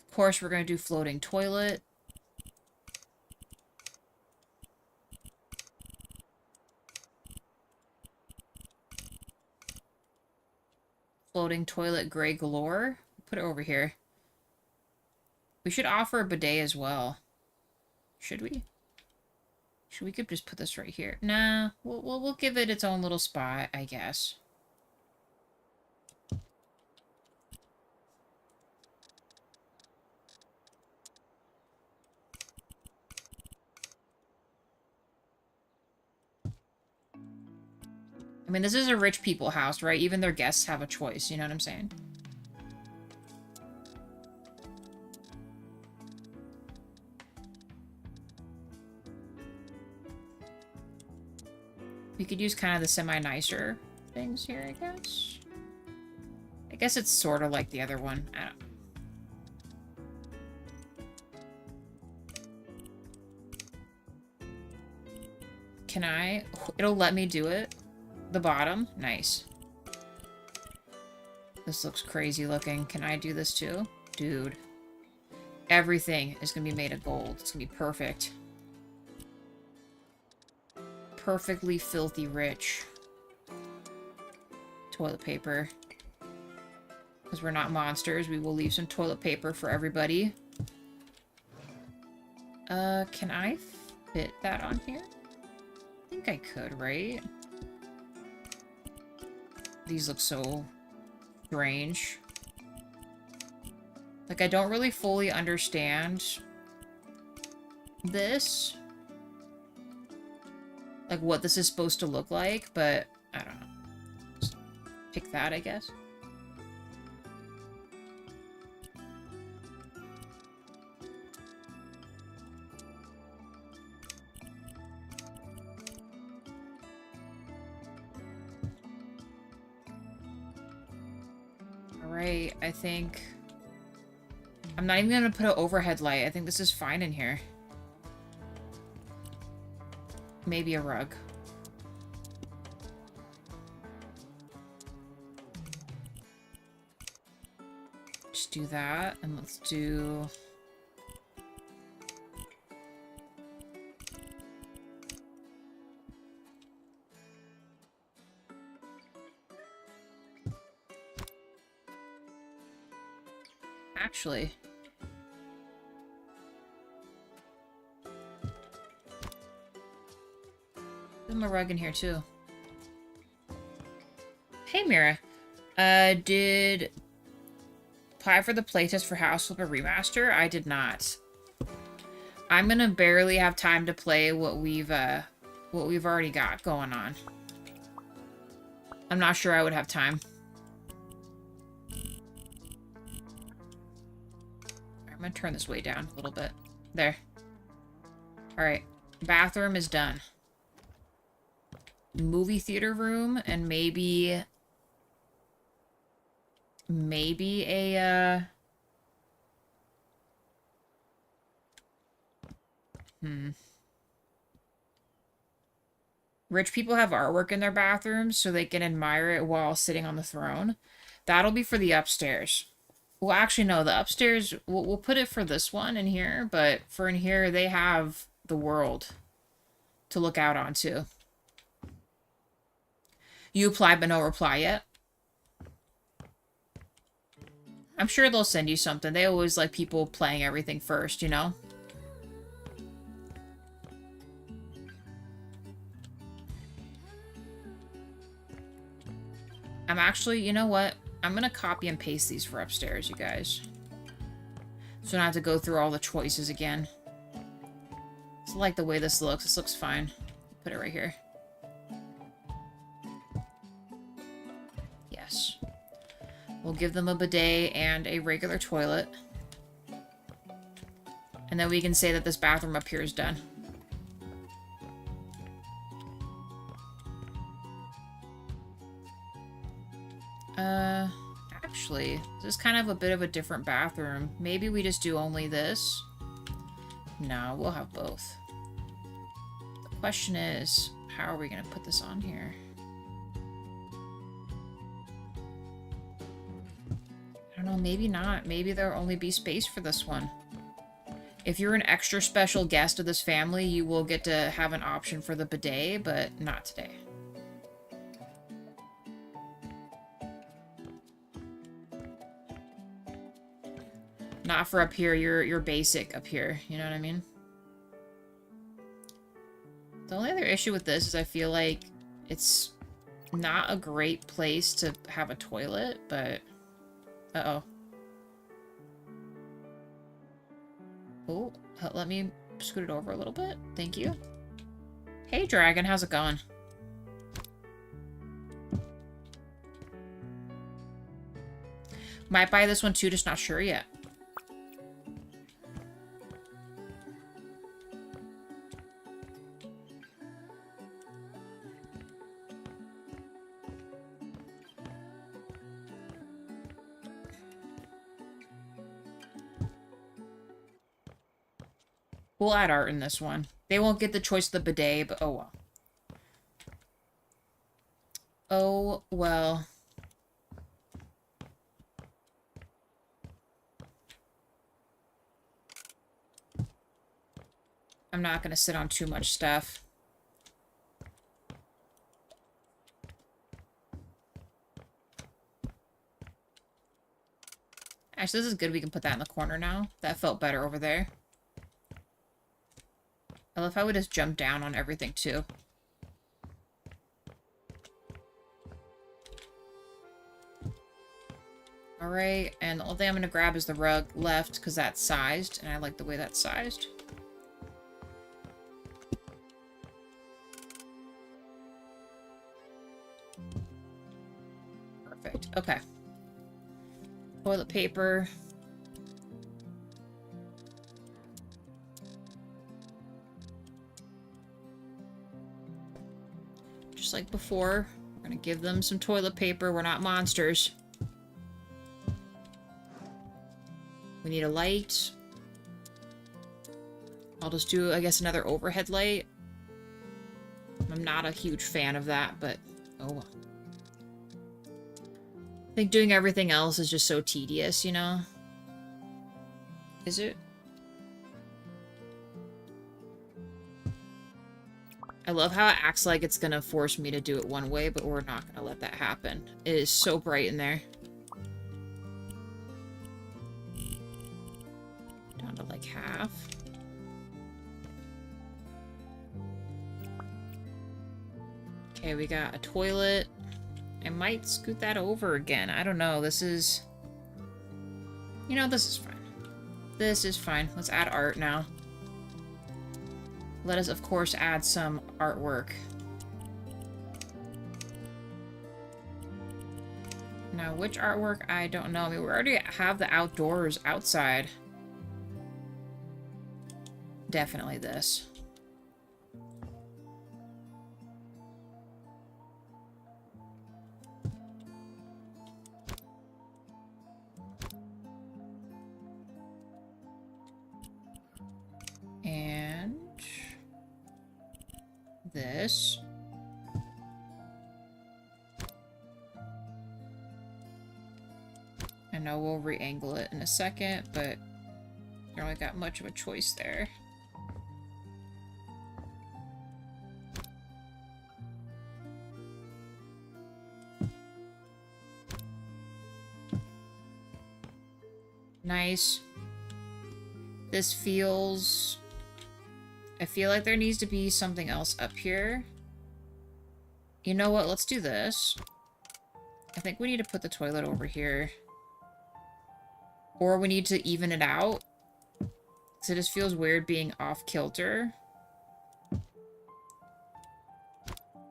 Of course, we're going to do floating toilet. Floating toilet gray galore. Put it over here. We should offer a bidet as well. Should we? We could just put this right here. Nah, we'll give it its own little spot, I guess. I mean, this is a rich people house, right? Even their guests have a choice, you know what I'm saying? We could use kind of the semi-nicer things here, I guess. I guess it's sort of like the other one. I don't know. Can I? It'll let me do it. The bottom? Nice. This looks crazy looking. Can I do this too? Dude. Everything is going to be made of gold. It's going to be perfect. Perfectly filthy rich. Toilet paper. Because we're not monsters, we will leave some toilet paper for everybody. Can I fit that on here? I think I could, right? These look so strange. Like, I don't really fully understand this. Like, what this is supposed to look like, but I don't know. Just pick that, I guess. Alright, I think... I'm not even gonna put an overhead light. I think this is fine in here. Maybe a rug. Just do that, and let's do... Actually... There's a rug in here, too. Hey, Mira. Did... Apply for the playtest for House Flipper Remaster? I did not. I'm gonna barely have time to play what we've already got going on. I'm not sure I would have time. I'm gonna turn this way down a little bit. There. Alright. Bathroom is done. Movie theater room, and maybe a, Rich people have artwork in their bathrooms so they can admire it while sitting on the throne. That'll be for the upstairs. Well, actually, no, the upstairs, we'll put it for this one in here, but for in here, they have the world to look out onto. You applied, but no reply yet? I'm sure they'll send you something. They always like people playing everything first, you know? I'm actually, you know what? I'm gonna copy and paste these for upstairs, you guys. So I don't have to go through all the choices again. I like the way this looks. This looks fine. Put it right here. Yes. We'll give them a bidet and a regular toilet. And then we can say that this bathroom up here is done. Actually, this is kind of a bit of a different bathroom. Maybe we just do only this? No, we'll have both. The question is, how are we going to put this on here? I don't know, maybe not. Maybe there'll only be space for this one. If you're an extra special guest of this family, you will get to have an option for the bidet, but not today. Not for up here, you're basic up here, you know what I mean? The only other issue with this is I feel like it's not a great place to have a toilet, but... Uh-oh. Oh, let me scoot it over a little bit. Thank you. Hey, Dragon, how's it going? Might buy this one too, just not sure yet. We'll add art in this one. They won't get the choice of the bidet, but oh well. Oh well. I'm not going to sit on too much stuff. Actually, this is good. We can put that in the corner now. That felt better over there. I love how we just jump down on everything, too. Alright, and the only thing I'm going to grab is the rug left, because that's sized, and I like the way that's sized. Perfect. Okay. Toilet paper. Just like before, we're gonna give them some toilet paper. We're not monsters. We need a light. I'll just do, I guess, another overhead light. I'm not a huge fan of that, but oh well. I think doing everything else is just so tedious, you know? Is it? I love how it acts like it's gonna force me to do it one way, but we're not gonna let that happen. It is so bright in there. Down to like half. Okay, we got a toilet. I might scoot that over again. I don't know. This is... You know, this is fine. This is fine. Let's add art now. Let us, of course, add some artwork. Now, which artwork? I don't know. I mean, we already have the outdoors outside. Definitely this. And this. I know we'll re-angle it in a second, but you only got much of a choice there. Nice. This feels... I feel like there needs to be something else up here. You know what? Let's do this. I think we need to put the toilet over here. Or we need to even it out. Because it just feels weird being off-kilter.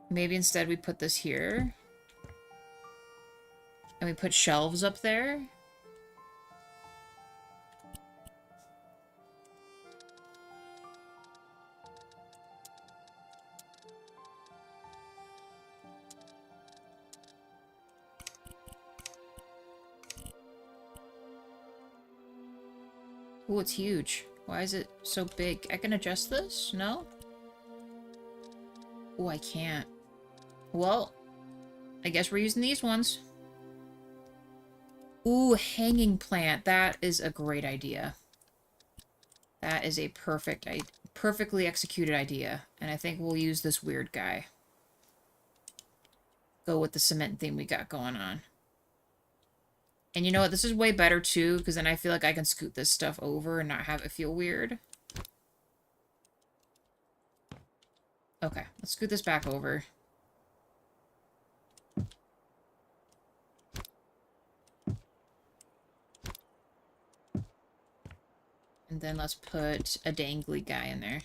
Maybe instead we put this here. And we put shelves up there. Oh, it's huge. Why is it so big? I can adjust this? No? Oh, I can't. Well, I guess we're using these ones. Ooh, hanging plant. That is a great idea. That is a perfectly executed idea. And I think we'll use this weird guy. Go with the cement theme we got going on. And you know what? This is way better, too, because then I feel like I can scoot this stuff over and not have it feel weird. Okay, let's scoot this back over. And then let's put a dangly guy in there.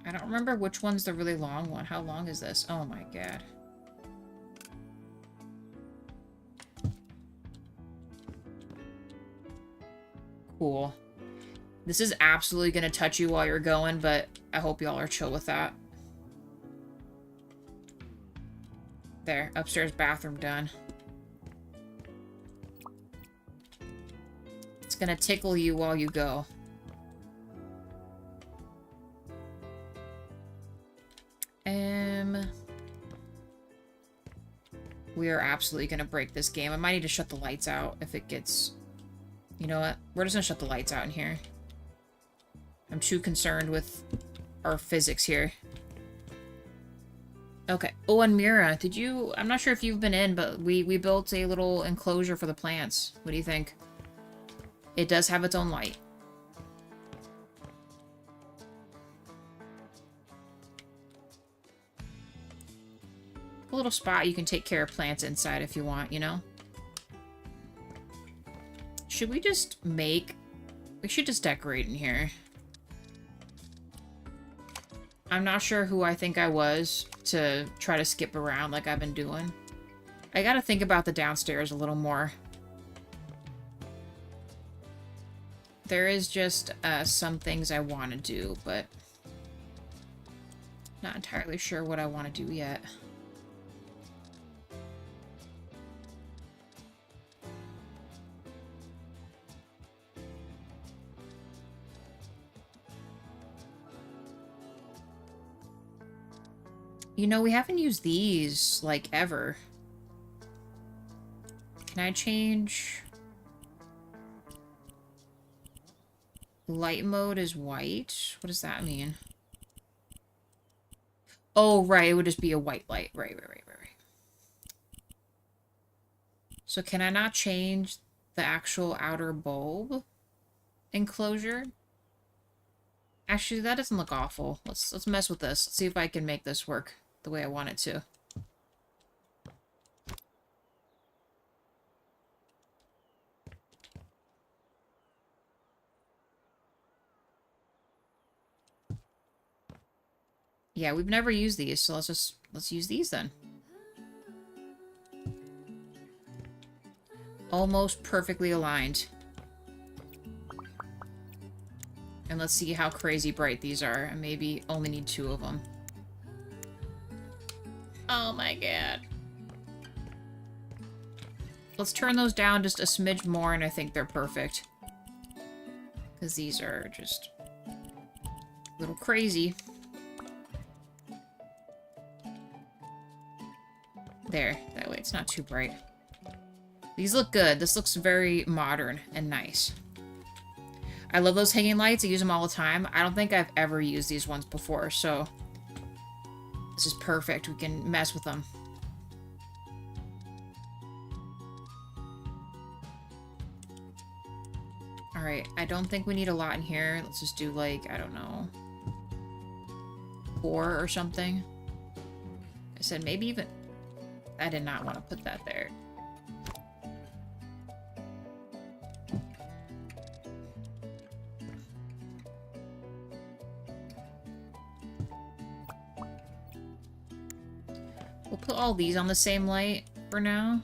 I don't remember which one's the really long one. How long is this? Oh my god. Cool. This is absolutely going to touch you while you're going, but I hope y'all are chill with that. There, upstairs bathroom done. It's going to tickle you while you go. We are absolutely going to break this game. I might need to shut the lights out if it gets... You know what? We're just going to shut the lights out in here. I'm too concerned with our physics here. Okay. Oh, and Mira, did you... I'm not sure if you've been in, but we built a little enclosure for the plants. What do you think? It does have its own light. A little spot you can take care of plants inside if you want, you know? Should we just make... We should just decorate in here. I'm not sure who I think I was to try to skip around like I've been doing. I gotta think about the downstairs a little more. There is just some things I want to do, but not entirely sure what I want to do yet. You know, we haven't used these, like, ever. Can I change... Light mode is white? What does that mean? Oh, right, it would just be a white light. Right. So can I not change the actual outer bulb enclosure? Actually, that doesn't look awful. Let's mess with this. Let's see if I can make this work the way I want it to. Yeah, we've never used these, so let's use these then. Almost perfectly aligned. And let's see how crazy bright these are. I maybe only need 2 of them. Oh my god. Let's turn those down just a smidge more, and I think they're perfect. Because these are just a little crazy. There. That way it's not too bright. These look good. This looks very modern and nice. I love those hanging lights. I use them all the time. I don't think I've ever used these ones before, so this is perfect. We can mess with them. Alright, I don't think we need a lot in here. Let's just do, like, I don't know, 4 or something. I said maybe even... I did not want to put that there. We'll put all these on the same light for now.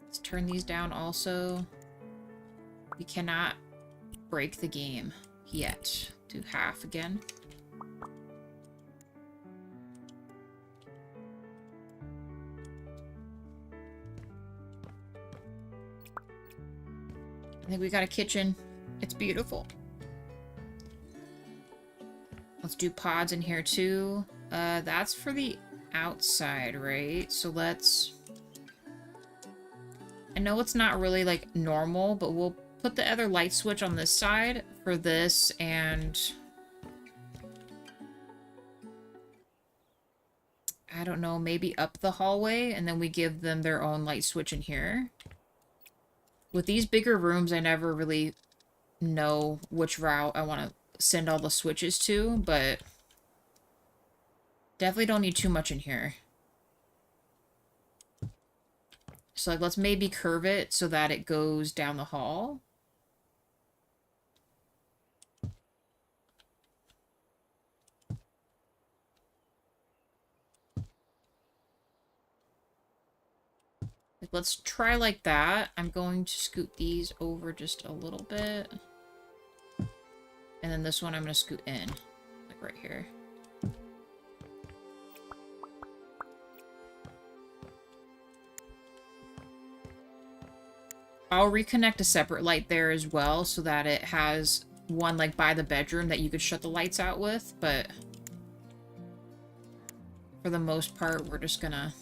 Let's turn these down also. We cannot break the game yet. Do half again. I think we got a kitchen. It's beautiful. Let's do pods in here too. That's for the outside, right? So let's... I know it's not really like normal, but we'll put the other light switch on this side for this, and I don't know, maybe up the hallway, and then we give them their own light switch in here. With these bigger rooms, I never really know which route I want to send all the switches to, but definitely don't need too much in here. So, like, let's maybe curve it so that it goes down the hall. Like, let's try like that. I'm going to scoot these over just a little bit. And then this one I'm going to scoot in. Like right here. I'll reconnect a separate light there as well so that it has one like by the bedroom that you could shut the lights out with, but for the most part, we're just gonna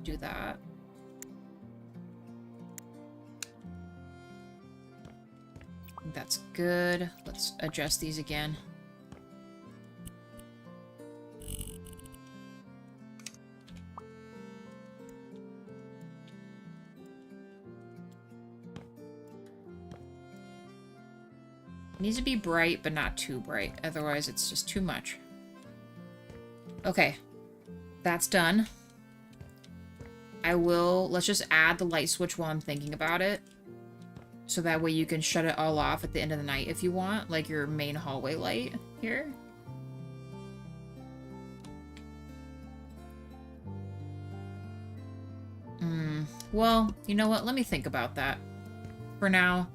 do that. I think that's good. Let's adjust these again. It needs to be bright, but not too bright. Otherwise, it's just too much. Okay. That's done. Let's just add the light switch while I'm thinking about it. So that way you can shut it all off at the end of the night if you want. Like your main hallway light here. Well, you know what? Let me think about that. For now,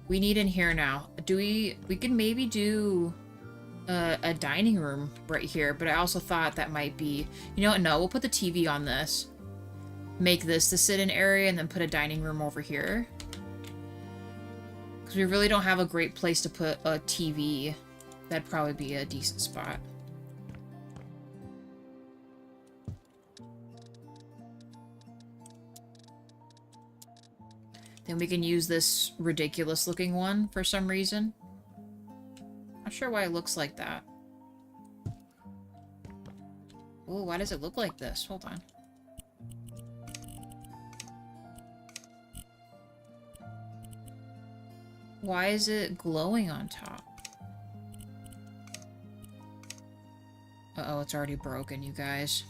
we need in here now. We could maybe do a dining room right here, but I also thought that might be... You know what? No, we'll put the TV on this. Make this the sit-in area and then put a dining room over here. Because we really don't have a great place to put a TV. That'd probably be a decent spot. Then we can use this ridiculous looking one for some reason. Not sure why it looks like that. Oh, why does it look like this? Hold on. Why is it glowing on top? Uh-oh, it's already broken, you guys.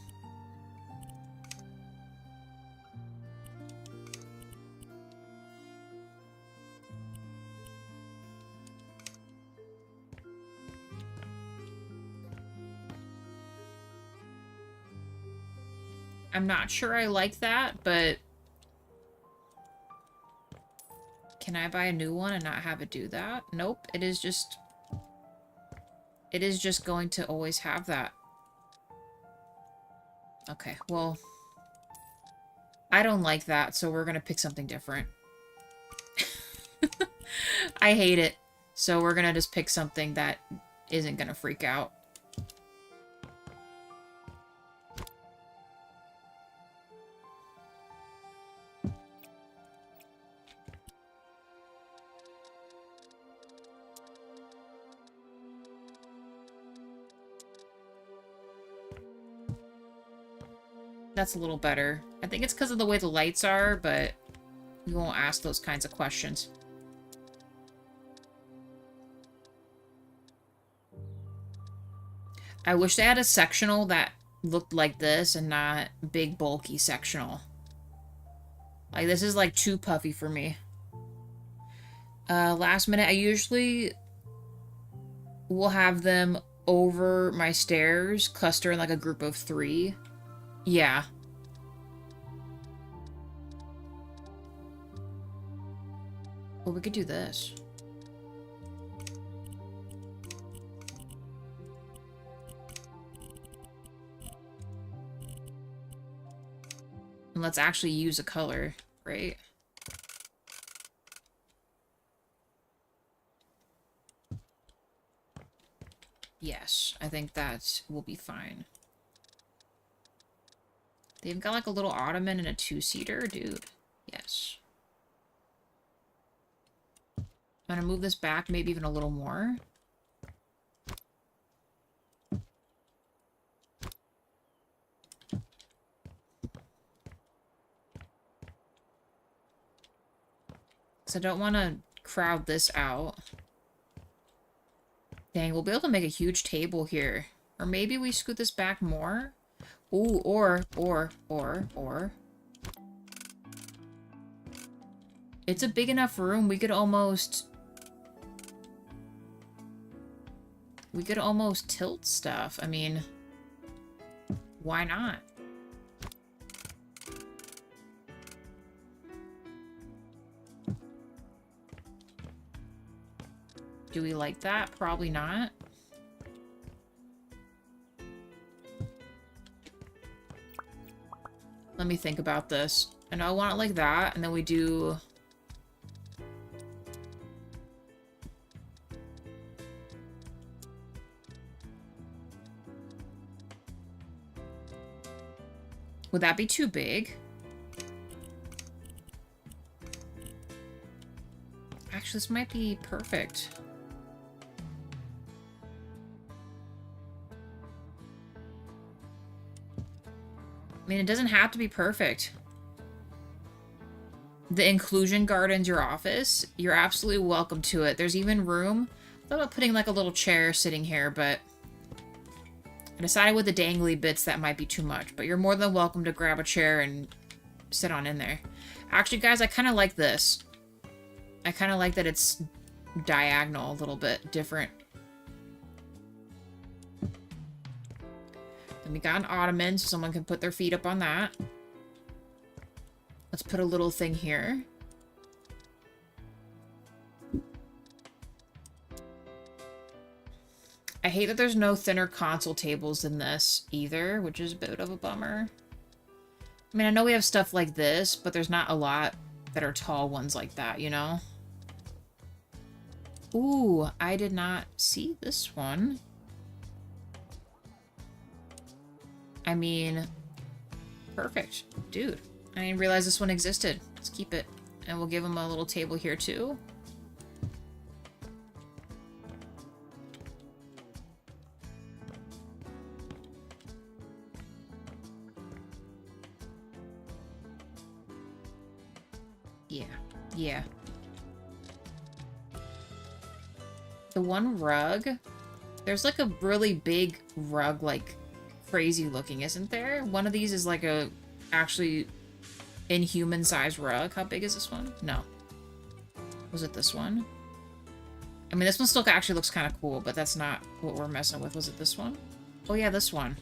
I'm not sure I like that, but... Can I buy a new one and not have it do that? Nope, it is just... It is just going to always have that. Okay, well... I don't like that, so we're gonna pick something different. I hate it. So we're gonna just pick something that isn't gonna freak out. That's a little better. I think it's because of the way the lights are, but we won't ask those kinds of questions. I wish they had a sectional that looked like this and not big, bulky sectional. Like, this is, like, too puffy for me. Last minute, I usually will have them over my stairs, cluster in, like, a group of 3. Yeah. Or we could do this. And let's actually use a color, right? Yes, I think that will be fine. They've got like a little ottoman and a 2-seater, dude. Yes. I'm gonna move this back maybe even a little more. Because I don't want to crowd this out. Dang, we'll be able to make a huge table here. Or maybe we scoot this back more? Ooh, or. It's a big enough room, we could almost tilt stuff. I mean, why not? Do we like that? Probably not. Let me think about this. I know I want it like that, and then we do... Would that be too big? Actually, this might be perfect. I mean, it doesn't have to be perfect. The inclusion garden's your office. You're absolutely welcome to it. There's even room. I thought about putting like a little chair sitting here, but I decided with the dangly bits that might be too much. But you're more than welcome to grab a chair and sit on in there. Actually, guys, I kind of like this. I kind of like that it's diagonal a little bit different. Then we got an ottoman so someone can put their feet up on that. Let's put a little thing here. I hate that there's no thinner console tables in this either, which is a bit of a bummer. I mean, I know we have stuff like this, but there's not a lot that are tall ones like that, you know? Ooh, I did not see this one. I mean, perfect. Dude, I didn't realize this one existed. Let's keep it. And we'll give him a little table here, too. Yeah. Yeah. The one rug, there's like a really big rug, like crazy looking, isn't there? One of these is like a actually inhuman size rug. How big is this one? No. Was it this one? I mean, this one still actually looks kind of cool, but that's not what we're messing with. Was it this one? Oh yeah, this one.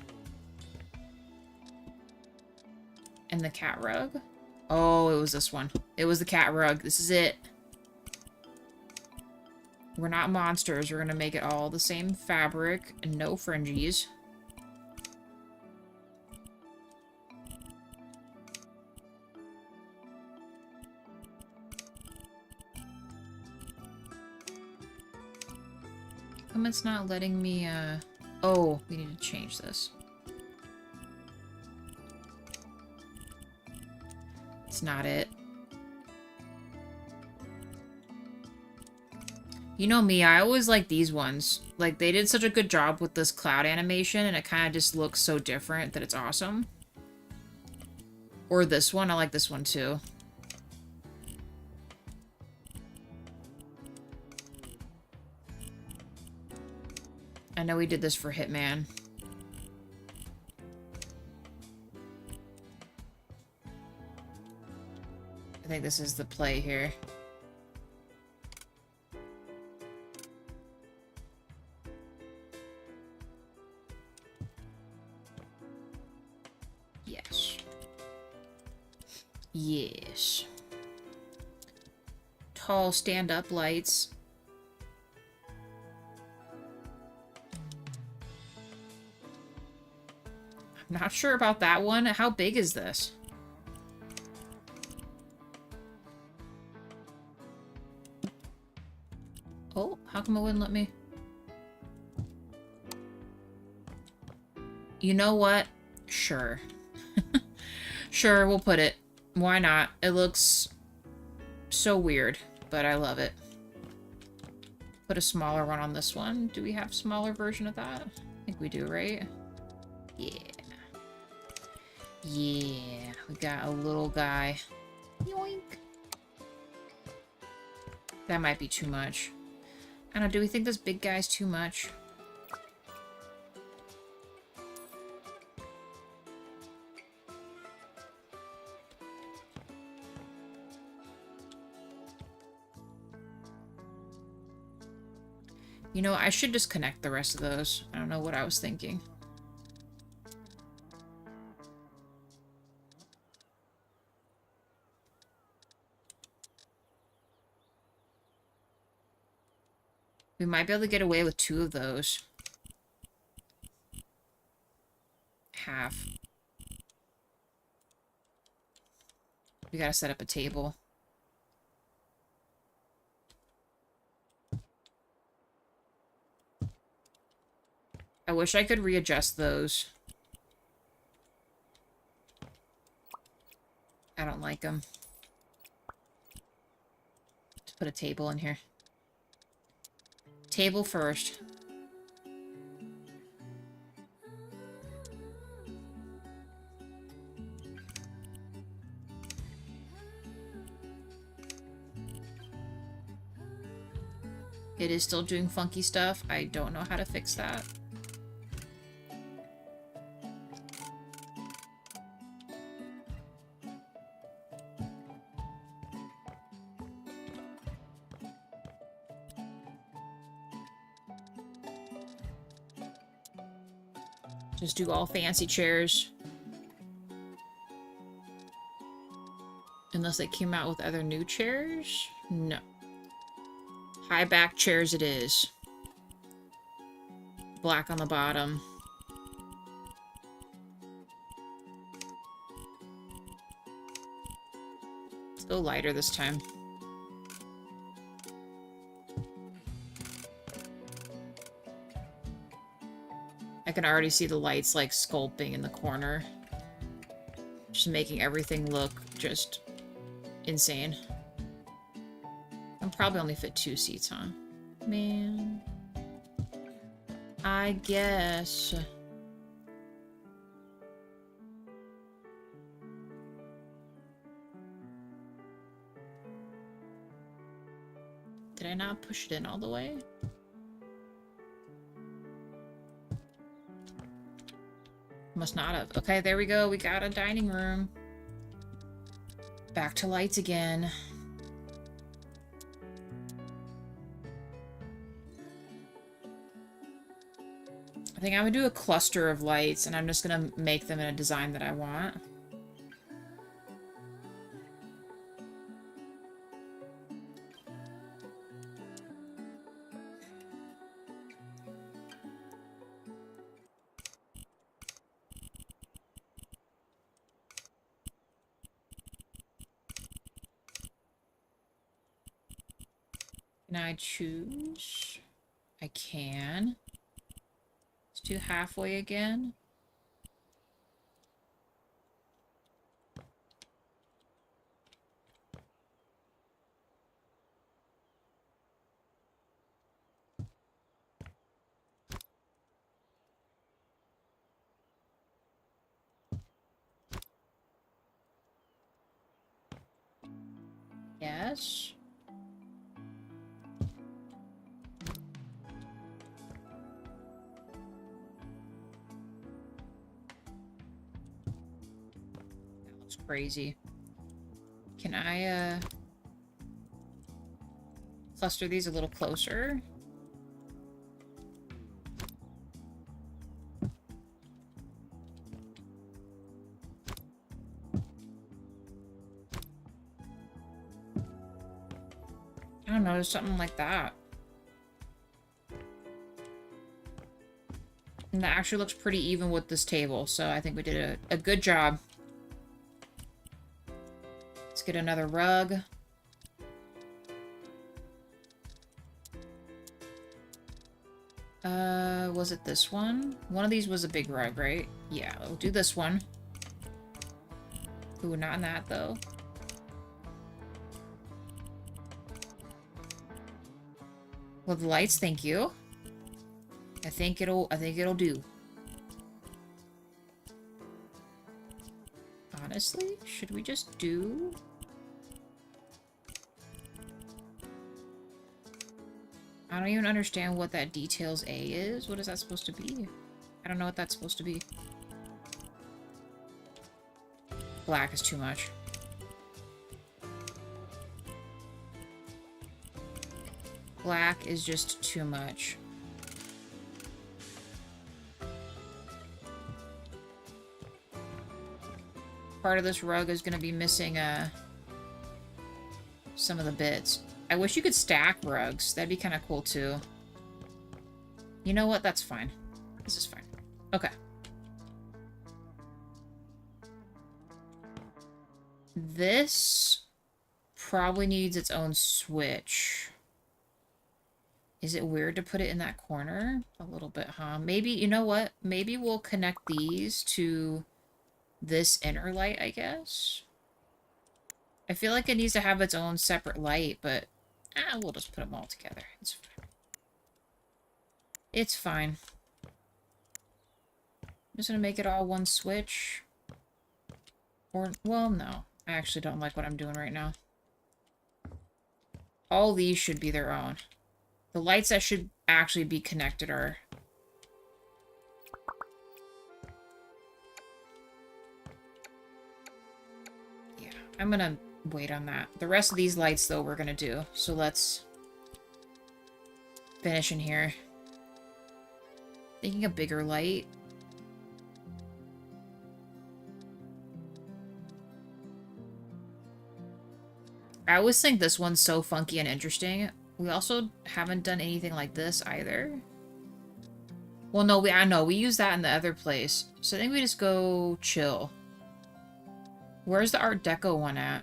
And the cat rug? Oh, it was this one. It was the cat rug. This is it. We're not monsters. We're gonna make it all the same fabric and no fringies. Come, it's not letting me, Oh, we need to change this. It's not it. You know me, I always like these ones. Like, they did such a good job with this cloud animation, and it kind of just looks so different that it's awesome. Or this one. I like this one, too. I know we did this for Hitman. I think this is the play here. Yes. Yes. Tall stand-up lights. I'm not sure about that one. How big is this? Oh, how come it wouldn't let me? You know what? Sure. Sure, we'll put it. Why not? It looks so weird, but I love it. Put a smaller one on this one. Do we have a smaller version of that? I think we do, right? Yeah. Yeah, we got a little guy. Yoink. That might be too much. I don't know, do we think this big guy's too much? You know, I should just connect the rest of those. I don't know what I was thinking. We might be able to get away with 2 of those. Half. We gotta set up a table. I wish I could readjust those. I don't like them. Let's put a table in here. Table first. It is still doing funky stuff. I don't know how to fix that. Just do all fancy chairs. Unless they came out with other new chairs? No. High back chairs it is. Black on the bottom. Let's go lighter this time. I can already see the lights like sculpting in the corner. Just making everything look just insane. I'll probably only fit 2 seats, huh? Man. I guess. Did I not push it in all the way? Must not have. Okay, there we go. We got a dining room. Back to lights again. I think I'm gonna do a cluster of lights, and I'm just gonna make them in a design that I want. Can I choose? I can. Let's do halfway again. Yes. Crazy. Can I cluster these a little closer? I don't know, something like that. And that actually looks pretty even with this table, so I think we did a good job. Let's get another rug. Was it this one? One of these was a big rug, right? Yeah, we'll do this one. Ooh, not in that, though. Well, the lights, thank you. I think it'll do. Honestly, should we just do... I don't even understand what that details A is. What is that supposed to be? I don't know what that's supposed to be. Black is too much. Black is just too much. Part of this rug is going to be missing some of the bits. I wish you could stack rugs. That'd be kind of cool too. You know what? That's fine. This is fine. Okay. This probably needs its own switch. Is it weird to put it in that corner? A little bit, huh? Maybe, you know what? Maybe we'll connect these to this inner light, I guess. I feel like it needs to have its own separate light, but we'll just put them all together. It's fine. It's fine. I'm just gonna make it all one switch. Or, well, no. I actually don't like what I'm doing right now. All these should be their own. The lights that should actually be connected are... Yeah, I'm gonna wait on that. The rest of these lights, though, we're gonna do. So let's finish in here. Thinking a bigger light. I always think this one's so funky and interesting. We also haven't done anything like this either. Well, no, I know. We use that in the other place. So I think we just go chill. Where's the Art Deco one at?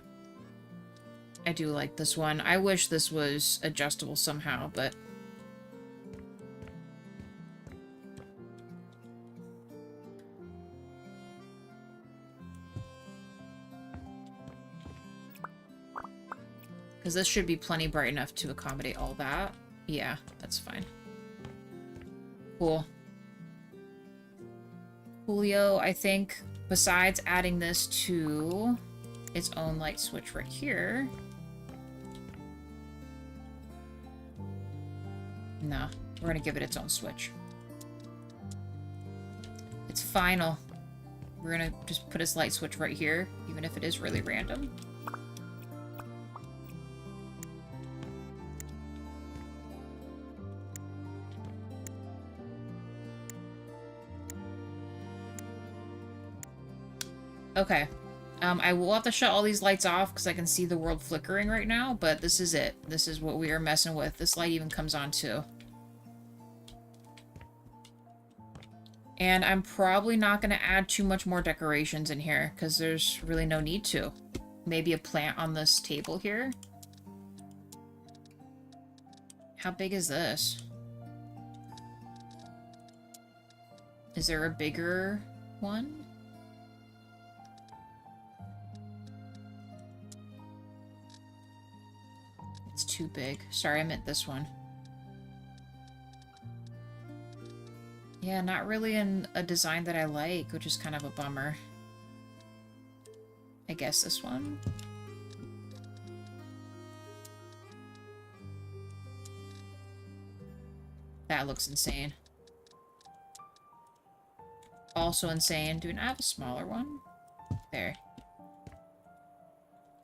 I do like this one. I wish this was adjustable somehow, but... Because this should be plenty bright enough to accommodate all that. Yeah, that's fine. Cool. Coolio, I think, besides adding this to its own light switch right here... No, we're gonna give it its own switch. It's final. We're gonna just put its light switch right here, even if it is really random. Okay. I will have to shut all these lights off because I can see the world flickering right now, but this is it. This is what we are messing with. This light even comes on too. And I'm probably not going to add too much more decorations in here because there's really no need to. Maybe a plant on this table here. How big is this? Is there a bigger one? It's too big. Sorry, I meant this one. Yeah, not really in a design that I like, which is kind of a bummer. I guess this one? That looks insane. Also insane. Do I have a smaller one? There.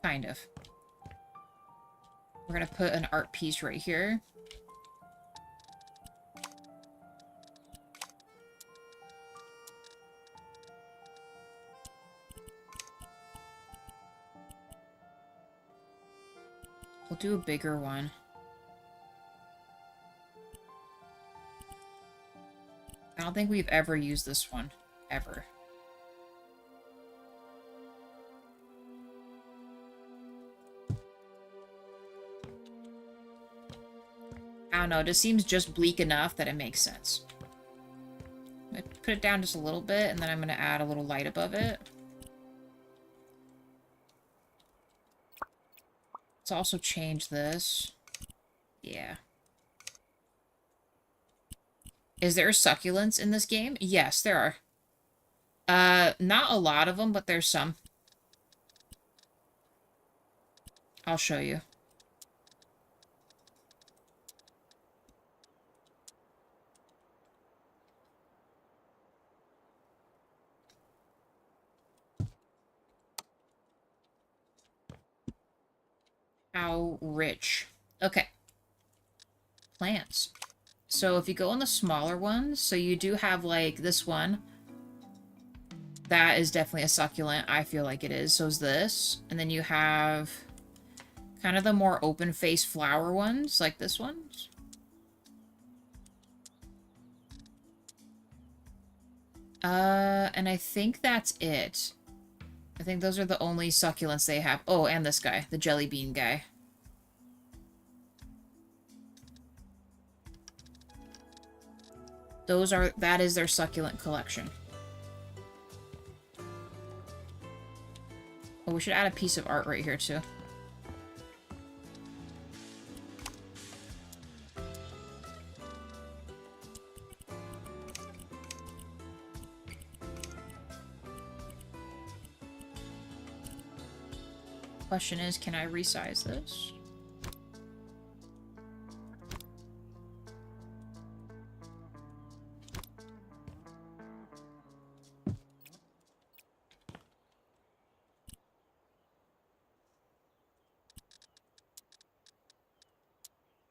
Kind of. We're gonna put an art piece right here. We'll do a bigger one. I don't think we've ever used this one. Ever. I don't know, it just seems just bleak enough that it makes sense. I'm gonna put it down just a little bit, and then I'm gonna add a little light above it. Let's also change this. Yeah. Is there succulents in this game? Yes, there are. Not a lot of them, but there's some. I'll show you. How rich. Okay. Plants. So if you go on the smaller ones, so you do have, like, this one. That is definitely a succulent. I feel like it is. So is this. And then you have kind of the more open-faced flower ones, like this one. And I think that's it. I think those are the only succulents they have. Oh, and this guy, the jelly bean guy. That is their succulent collection. Oh, we should add a piece of art right here too. Question is, can I resize this?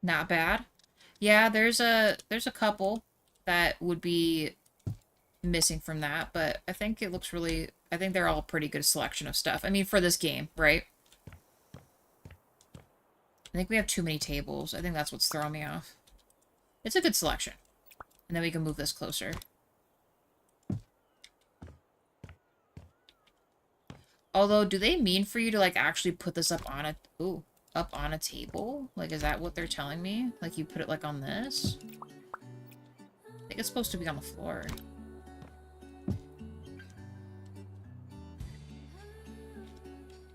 Not bad. Yeah, there's a couple that would be missing from that, but I think it looks really, I think they're all pretty good selection of stuff. I mean, for this game, right? I think we have too many tables. I think that's what's throwing me off. It's a good selection. And then we can move this closer. Although, do they mean for you to, like, actually put this up on a... Ooh. Up on a table? Like, is that what they're telling me? Like, you put it, like, on this? I think it's supposed to be on the floor.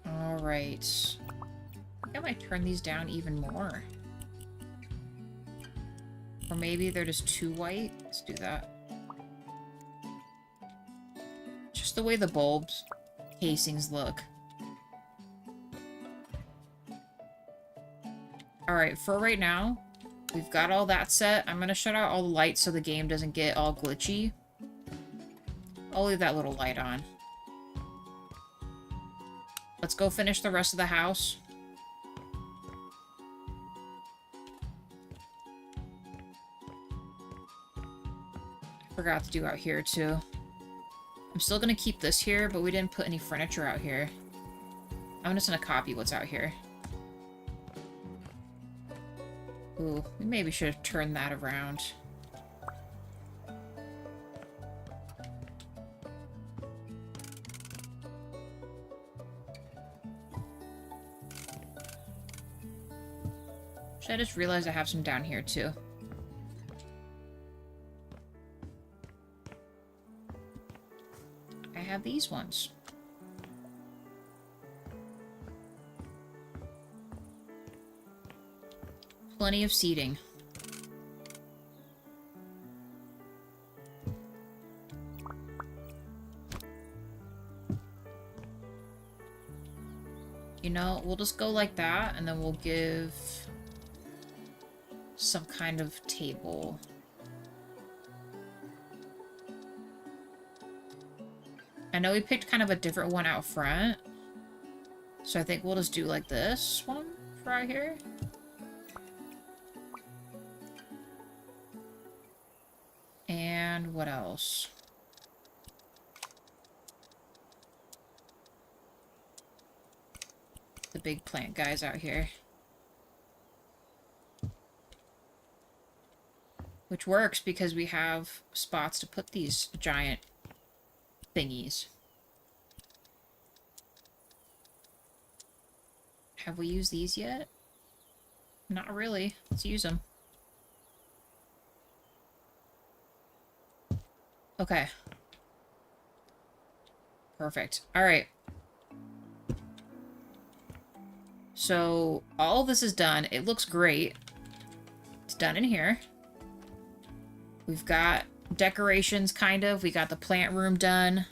Alright. I think I might turn these down even more. Or maybe they're just too white. Let's do that. Just the way the bulbs casings look. Alright, for right now, we've got all that set. I'm gonna shut out all the lights so the game doesn't get all glitchy. I'll leave that little light on. Let's go finish the rest of the house. I forgot to do out here, too. I'm still gonna keep this here, but we didn't put any furniture out here. I'm just gonna copy what's out here. Ooh, we maybe should have turned that around. I just realized I have some down here, too. I have these ones. Plenty of seating. You know, we'll just go like that, and then we'll give some kind of table. I know we picked kind of a different one out front, so I think we'll just do like this one right here. And what else? The big plant guys out here. Which works because we have spots to put these giant thingies. Have we used these yet? Not really. Let's use them. Okay. Perfect. Alright. So, all this is done. It looks great. It's done in here. We've got decorations, kind of. We got the plant room done.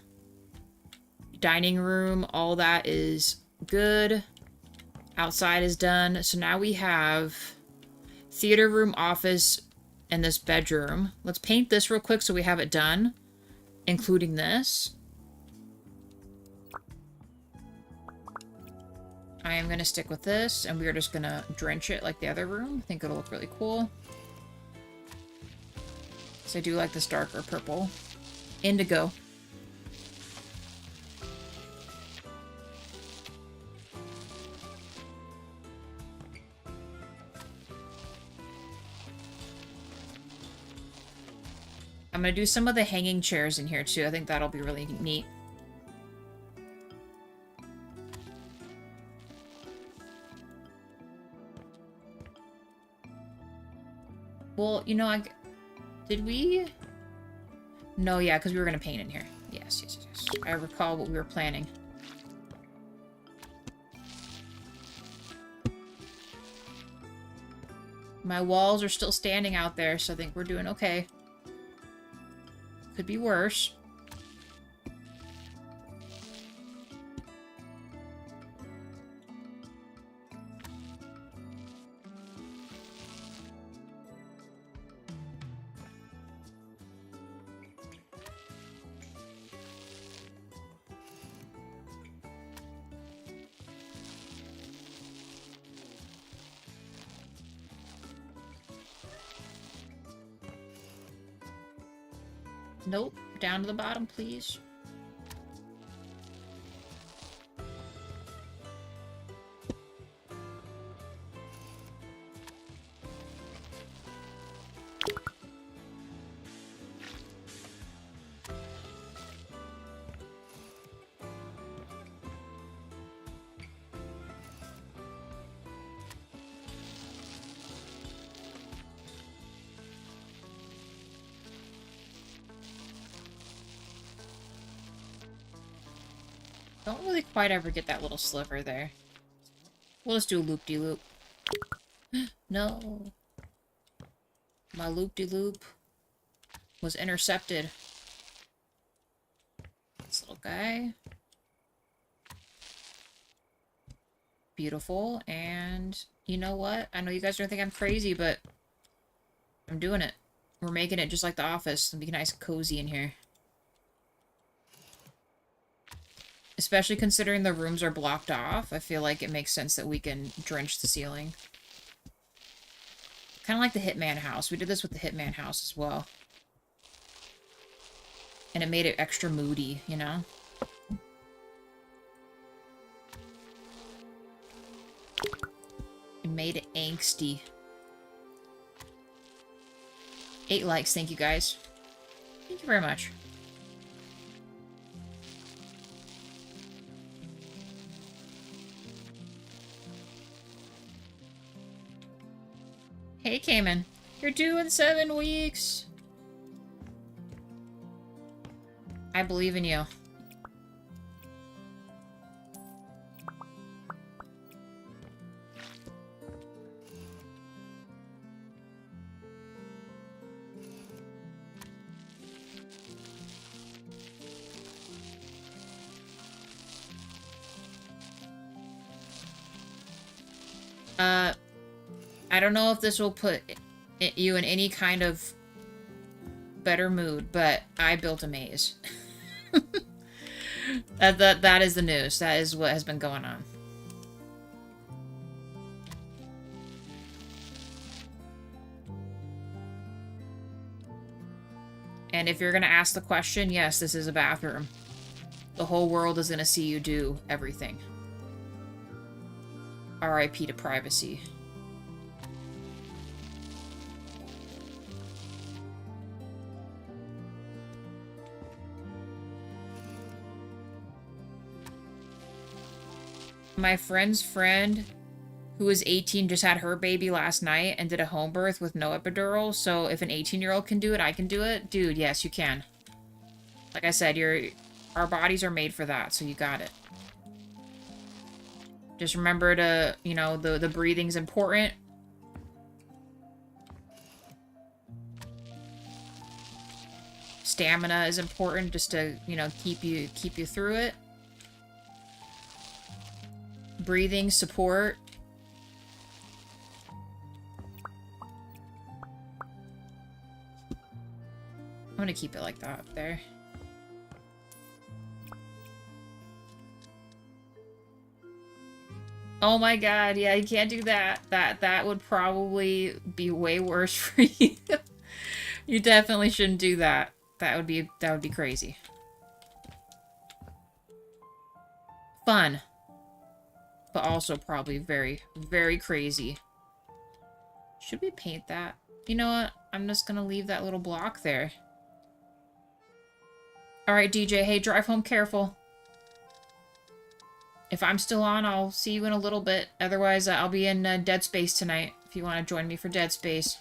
Dining room, all that is good. Outside is done. So now we have theater room, office, and this bedroom. Let's paint this real quick so we have it done, including this. I am going to stick with this, and we are just going to drench it like the other room. I think it'll look really cool. So I do like this darker purple. Indigo. I'm gonna do some of the hanging chairs in here too. I think that'll be really neat. Well, you know, did we? No, yeah, because we were gonna paint in here. Yes, yes, yes. I recall what we were planning. My walls are still standing out there, so I think we're doing okay. Could be worse. Nope. Down to the bottom, please. Don't really quite ever get that little sliver there. We'll just do a loop-de-loop. No. My loop-de-loop was intercepted. This little guy. Beautiful. And you know what? I know you guys are gonna think I'm crazy, but I'm doing it. We're making it just like The Office. It'll be nice and cozy in here. Especially considering the rooms are blocked off, I feel like it makes sense that we can drench the ceiling. Kind of like the Hitman house. We did this with the Hitman house as well. And it made it extra moody, you know? It made it angsty. 8 likes, thank you guys. Thank you very much. Hey, Cayman. You're due in 7 weeks. I believe in you. I don't know if this will put you in any kind of better mood, but I built a maze. That is the news. That is what has been going on. And if you're gonna ask the question, yes, this is a bathroom. The whole world is gonna see you do everything. RIP to privacy. My friend's friend, who was 18, just had her baby last night and did a home birth with no epidural. So if an 18-year-old can do it, I can do it. Dude, yes, you can. Like I said, our bodies are made for that, so you got it. Just remember to, you know, the breathing's important. Stamina is important just to, you know, keep you through it. Breathing, support. I'm gonna keep it like that up there. Oh my god, yeah, you can't do that. That would probably be way worse for you. You definitely shouldn't do that. That would be crazy. Fun. But also probably very, very crazy. Should we paint that? You know what? I'm just gonna leave that little block there. All right, DJ. Hey, drive home careful. If I'm still on, I'll see you in a little bit. Otherwise, I'll be in Dead Space tonight, if you want to join me for Dead Space.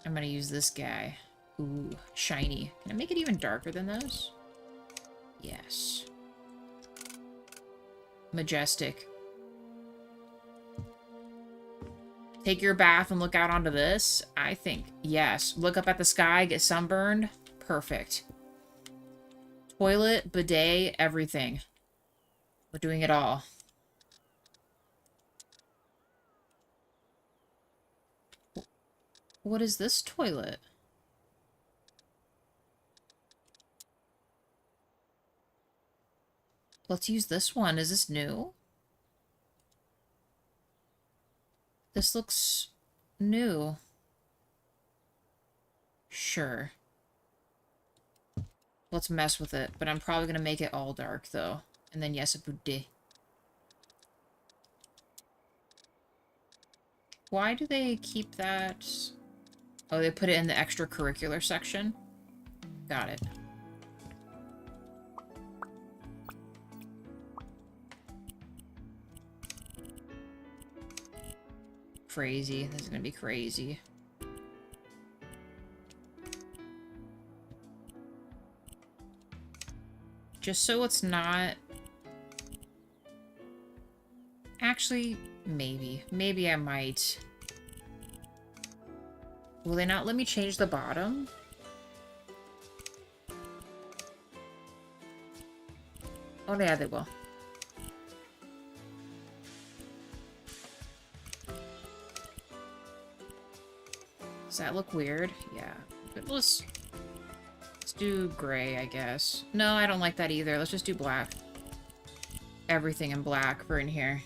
I'm gonna use this guy. Ooh, shiny. Can I make it even darker than those? Yes. Majestic. Take your bath and look out onto this? I think, yes. Look up at the sky, get sunburned. Perfect. Toilet, bidet, everything. We're doing it all. What is this toilet? Let's use this one. Is this new? This looks new. Sure. Let's mess with it, but I'm probably gonna make it all dark, though. And then, yes, a bidet. Why do they keep that? Oh, they put it in the extracurricular section? Got it. Crazy. This is gonna be crazy. Just so it's not... Actually, maybe. Maybe I might. Will they not let me change the bottom? Oh, yeah, they will. Does that look weird? Yeah. But let's do gray, I guess. No, I don't like that either. Let's just do black. Everything in black for in here.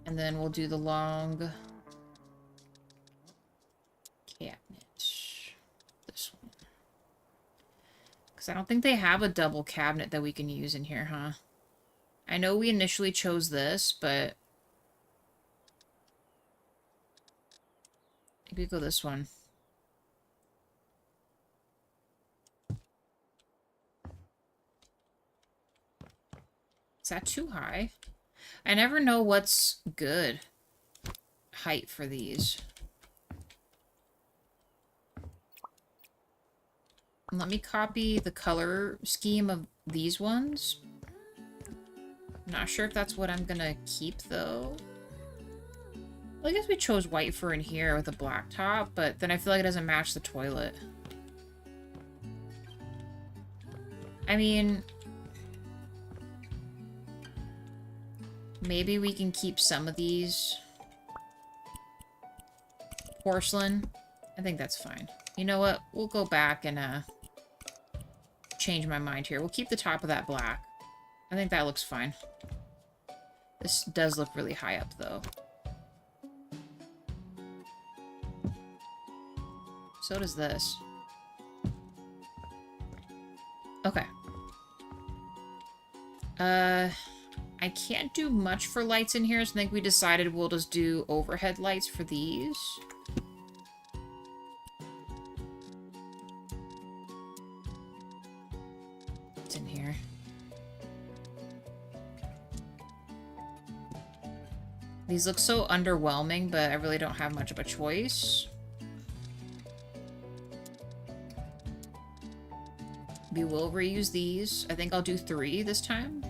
And then we'll do the long cabinet. This one. Because I don't think they have a double cabinet that we can use in here, huh? I know we initially chose this, but... maybe go this one. Is that too high? I never know what's good height for these. Let me copy the color scheme of these ones. I'm not sure if that's what I'm gonna keep, though. Well, I guess we chose white for in here with a black top, but then I feel like it doesn't match the toilet. I mean... maybe we can keep some of these. Porcelain. I think that's fine. You know what? We'll go back and change my mind here. We'll keep the top of that black. I think that looks fine. This does look really high up, though. So does this. Okay. I can't do much for lights in here, so I think we decided we'll just do overhead lights for these. What's in here? These look so underwhelming, but I really don't have much of a choice. We will reuse these. I think I'll do 3 this time.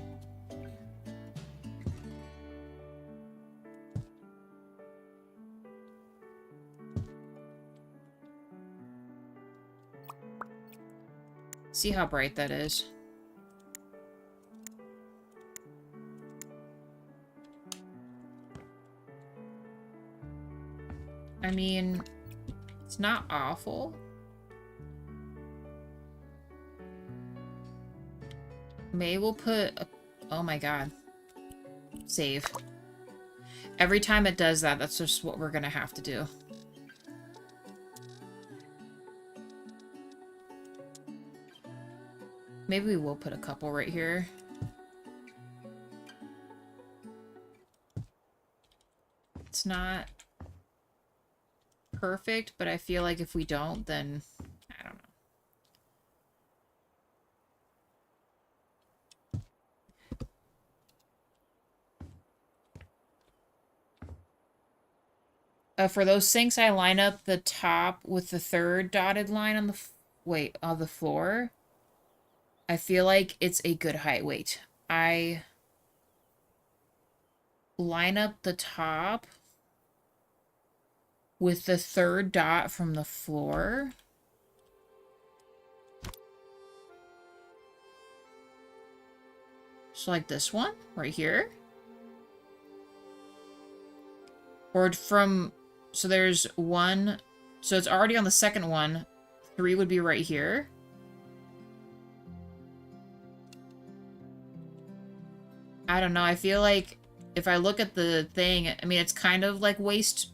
See how bright that is. I mean, it's not awful. May will put a... oh my god. Save. Every time it does that, that's just what we're gonna have to do. Maybe we will put a couple right here. It's not perfect, but I feel like if we don't, then I don't know. For those sinks, I line up the top with the third dotted line on the on the floor. I feel like it's a good height. Wait, I line up the top with the third dot from the floor. So like this one right here. Or from, so there's one, so it's already on the second one. 3 would be right here. I don't know, I feel like if I look at the thing, I mean, it's kind of like waist,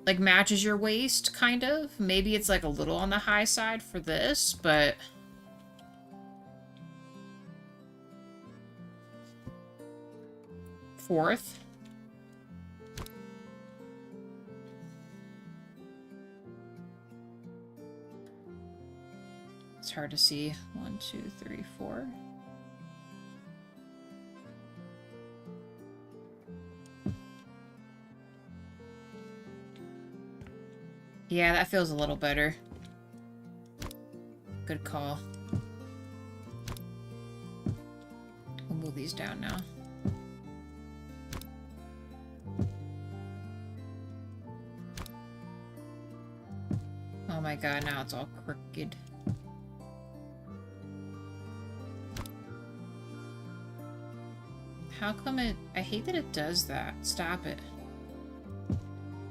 like matches your waist, kind of. Maybe it's like a little on the high side for this, but... Fourth. It's hard to see. 1, 2, 3, 4. Yeah, that feels a little better. Good call. We'll move these down now. Oh my god, now it's all crooked. How come it... I hate that it does that. Stop it.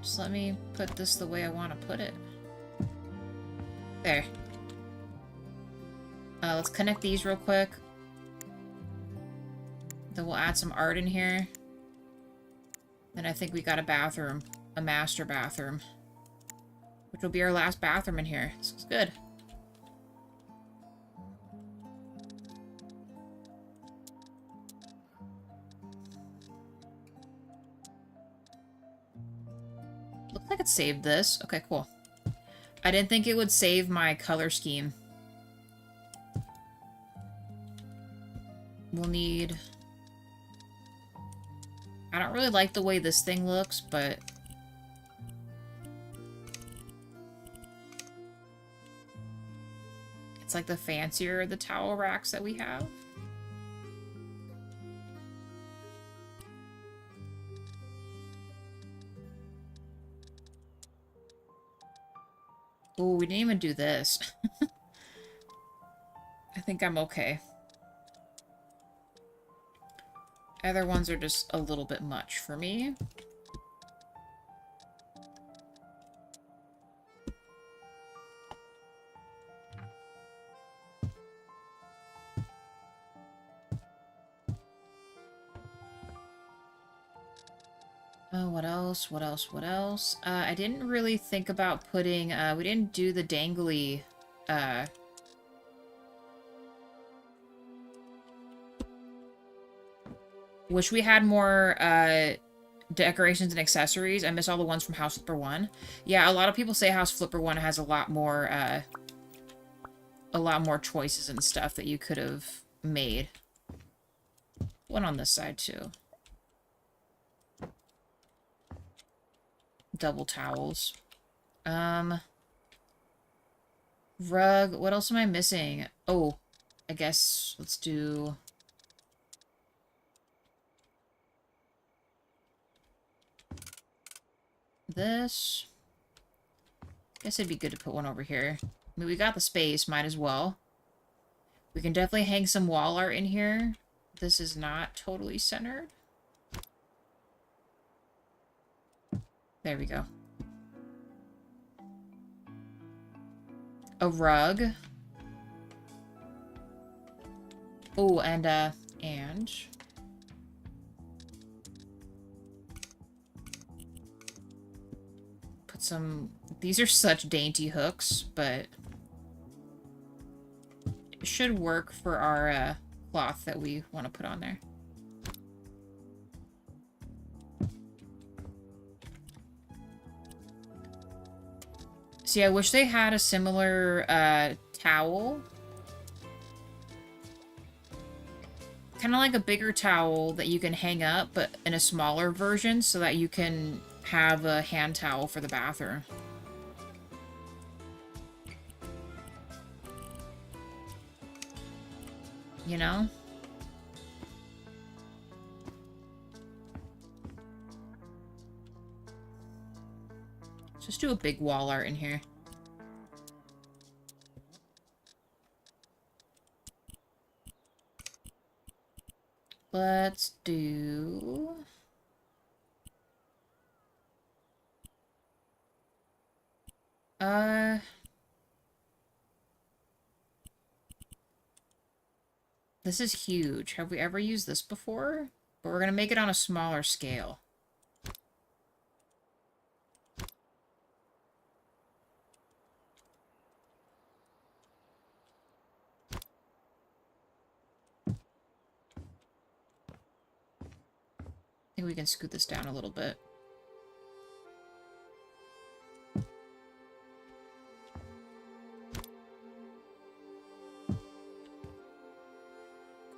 Just let me put this the way I want to put it. There. Let's connect these real quick. Then we'll add some art in here. Then I think we got a bathroom. A master bathroom. Which will be our last bathroom in here. This is good. Looks like it saved this. Okay, cool. I didn't think it would save my color scheme. We'll need... I don't really like the way this thing looks, but... It's like the fancier the towel racks that we have. Oh, we didn't even do this. I think I'm okay. Other ones are just a little bit much for me. What else? What else? What else? I didn't really think about putting, we didn't do the dangly, wish we had more, decorations and accessories. I miss all the ones from House Flipper 1. Yeah, a lot of people say House Flipper 1 has a lot more choices and stuff that you could have made. One on this side, too. Double towels. Rug. What else am I missing? Oh, I guess let's do... this. Guess it'd be good to put one over here. I mean, we got the space, might as well. We can definitely hang some wall art in here. This is not totally centered. There we go. A rug. Oh, and put some... These are such dainty hooks, but it should work for our cloth that we want to put on there. See, I wish they had a similar towel. Kind of like a bigger towel that you can hang up, but in a smaller version so that you can have a hand towel for the bathroom. You know? Let's just do a big wall art in here. Let's do... This is huge. Have we ever used this before? But we're gonna make it on a smaller scale. I think we can scoot this down a little bit.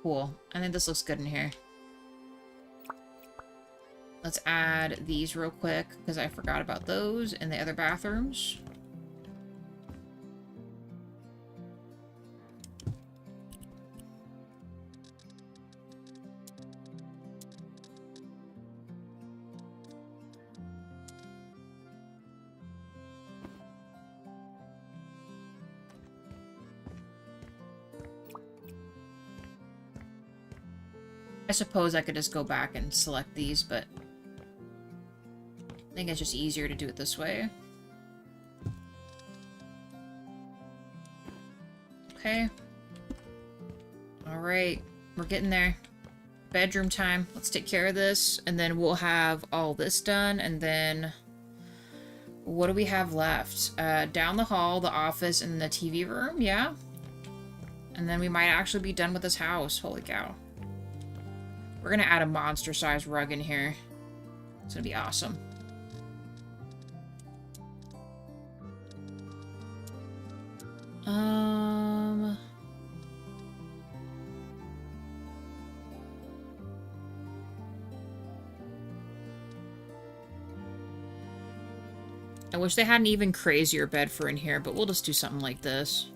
Cool. I think this looks good in here. Let's add these real quick, because I forgot about those in the other bathrooms. I suppose I could just go back and select these, but I think it's just easier to do it this way. Okay. Alright, we're getting there. Bedroom time. Let's take care of this, and then we'll have all this done, and then... What do we have left? Down the hall, the office, and the TV room, yeah? And then we might actually be done with this house. Holy cow. We're gonna add a monster-sized rug in here. It's gonna be awesome. I wish they had an even crazier bed for in here, but we'll just do something like this.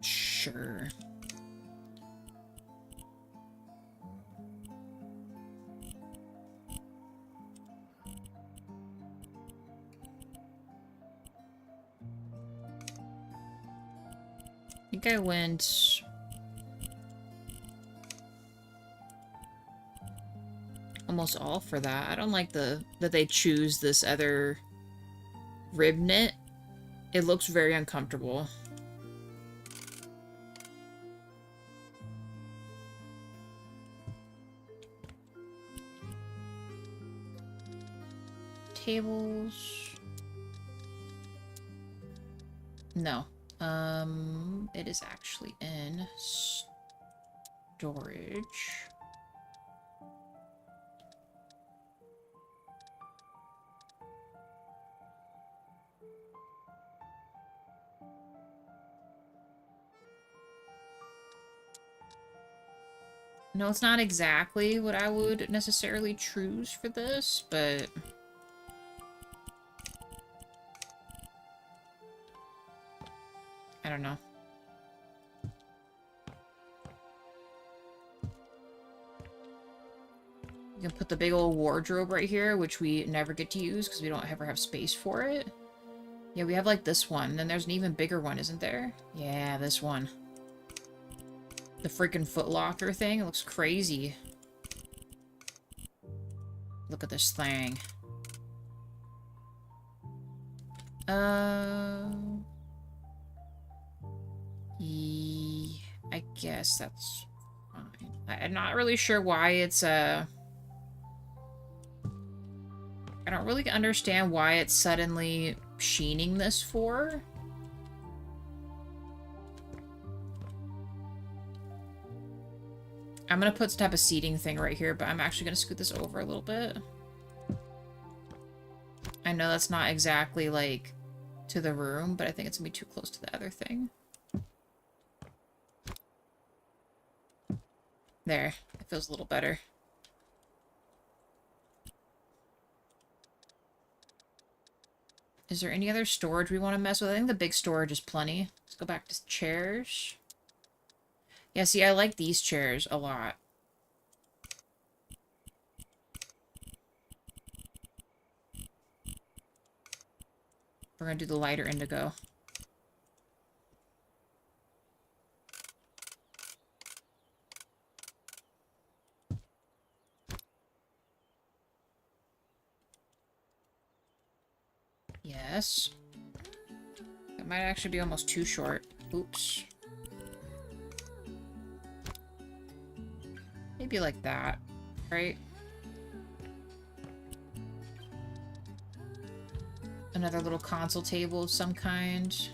Sure. I think I went... almost all for that. I don't like that they choose this other rib knit. It looks very uncomfortable. Tables. No. It is actually in storage. No, it's not exactly what I would necessarily choose for this, but... I don't know. You can put the big old wardrobe right here, which we never get to use because we don't ever have space for it. Yeah, we have like this one. Then there's an even bigger one, isn't there? Yeah, this one. The freaking Foot Locker thing. It looks crazy. Look at this thing. I guess that's fine. I'm not really sure why it's, I don't really understand why it's suddenly sheening this for. I'm gonna put some type of seating thing right here, but I'm actually gonna scoot this over a little bit. I know that's not exactly, like, to the room, but I think it's gonna be too close to the other thing. There. It feels a little better. Is there any other storage we want to mess with? I think the big storage is plenty. Let's go back to chairs. Yeah, see, I like these chairs a lot. We're gonna do the lighter indigo. Yes. It might actually be almost too short. Oops. Maybe like that, right? Another little console table of some kind.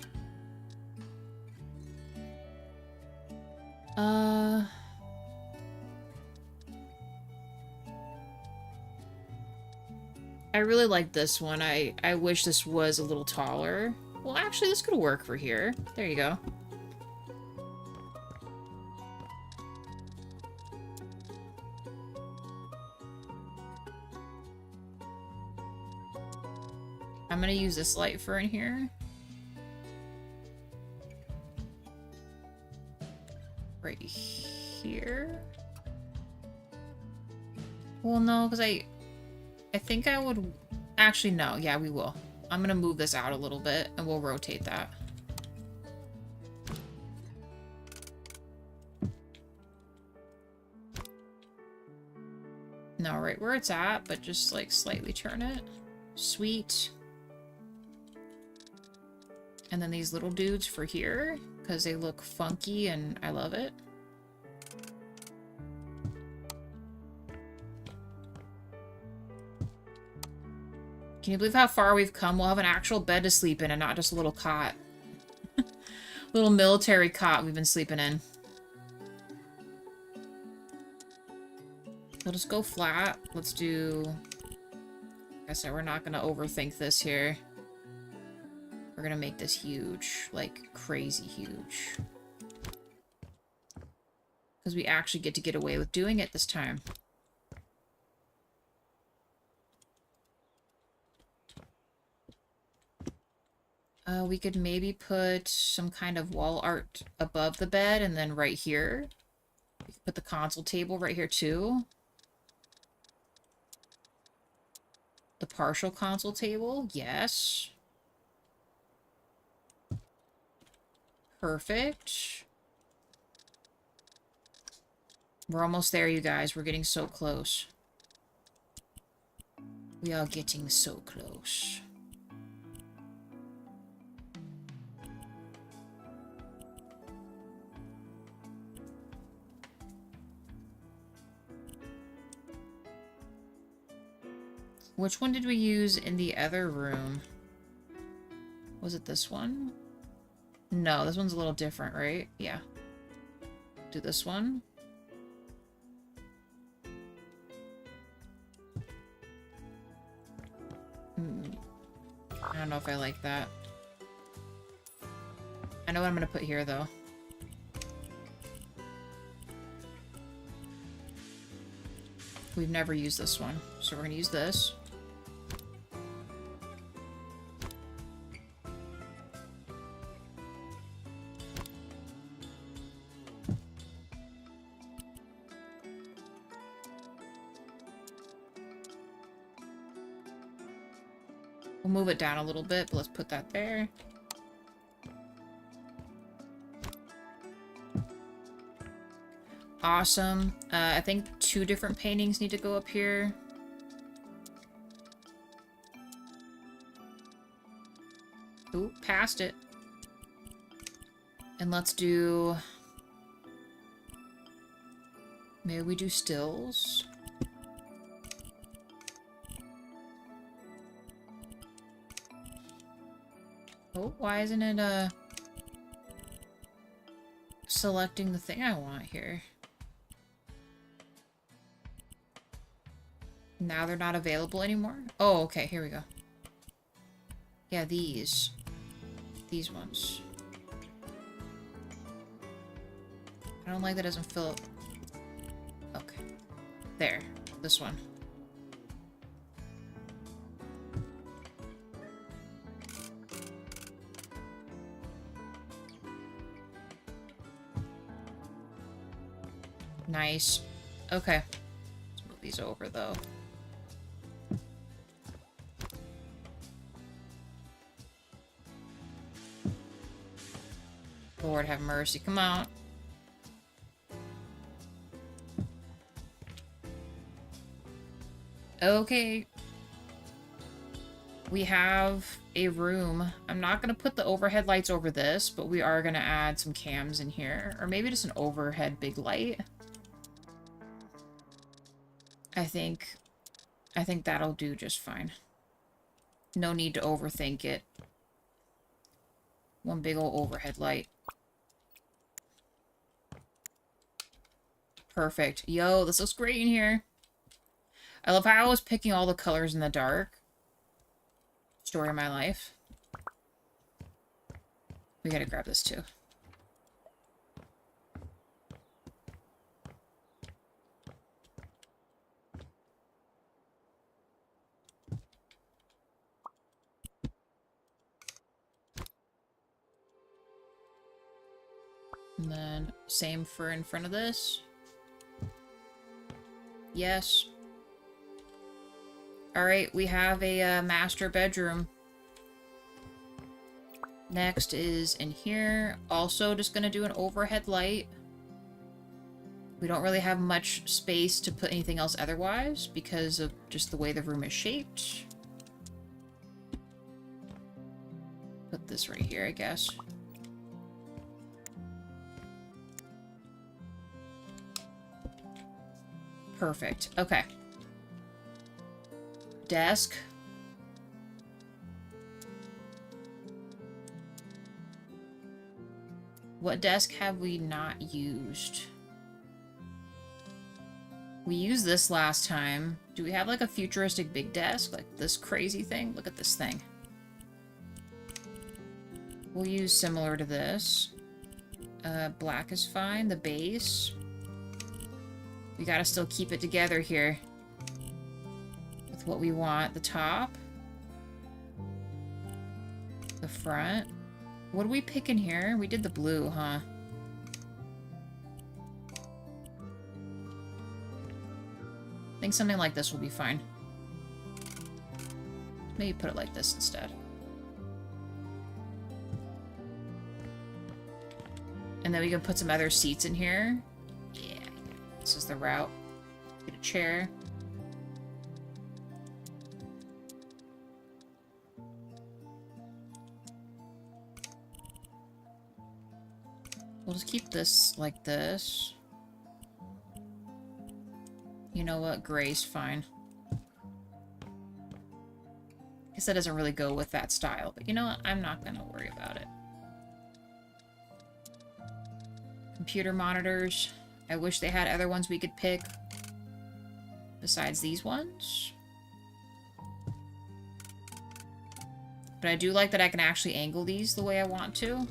I really like this one. I wish this was a little taller. Well, actually, this could work for here. There you go. I'm gonna use this light for in here. Right here. Well, no, because I think I would... Actually, no. Yeah, we will. I'm gonna move this out a little bit, and we'll rotate that. No, right where it's at, but just, like, slightly turn it. Sweet. And then these little dudes for here, because they look funky, and I love it. Can you believe how far we've come? We'll have an actual bed to sleep in and not just a little cot. Little military cot we've been sleeping in. We'll just go flat. Let's do... Like I said, we're not going to overthink this here. We're going to make this huge. Like, crazy huge. Because we actually get away with doing it this time. We could maybe put some kind of wall art above the bed, and then right here. We could put the console table right here, too. The partial console table, yes. Perfect. We're almost there, you guys. We're getting so close. We are getting so close. Which one did we use in the other room? Was it this one? No, this one's a little different, right? Yeah. Do this one. I don't know if I like that. I know what I'm gonna put here, though. We've never used this one, so we're gonna use this. We'll move it down a little bit, but let's put that there. Awesome. I think 2 different paintings need to go up here. Ooh, passed it. And let's do... Maybe we do stills? Oh, why isn't it, selecting the thing I want here? Now they're not available anymore? Oh, okay, here we go. Yeah, these. These ones. I don't like that it doesn't fill up. Okay. There. This one. Nice. Okay. Let's move these over, though. Lord have mercy. Come on. Okay. We have a room. I'm not going to put the overhead lights over this, but we are going to add some cams in here. Or maybe just an overhead big light. I think that'll do just fine. No need to overthink it. One big old overhead light. Perfect. Yo, this looks great in here. I love how I was picking all the colors in the dark. Story of my life. We gotta grab this too. And then same for in front of this. Yes. Alright, we have a master bedroom. Next is in here. Also just gonna do an overhead light. We don't really have much space to put anything else otherwise because of just the way the room is shaped. Put this right here, I guess. Perfect. Okay. Desk. What desk have we not used? We used this last time. Do we have like a futuristic big desk? Like this crazy thing? Look at this thing. We'll use similar to this. Black is fine. The base. We gotta still keep it together here. With what we want. The top. The front. What do we pick in here? We did the blue, huh? I think something like this will be fine. Maybe put it like this instead. And then we can put some other seats in here. Yeah. This is the route. Get a chair. We'll just keep this like this. You know what? Gray's fine. Guess that doesn't really go with that style, but you know what? I'm not gonna worry about it. Computer monitors. I wish they had other ones we could pick besides these ones. But I do like that I can actually angle these the way I want to.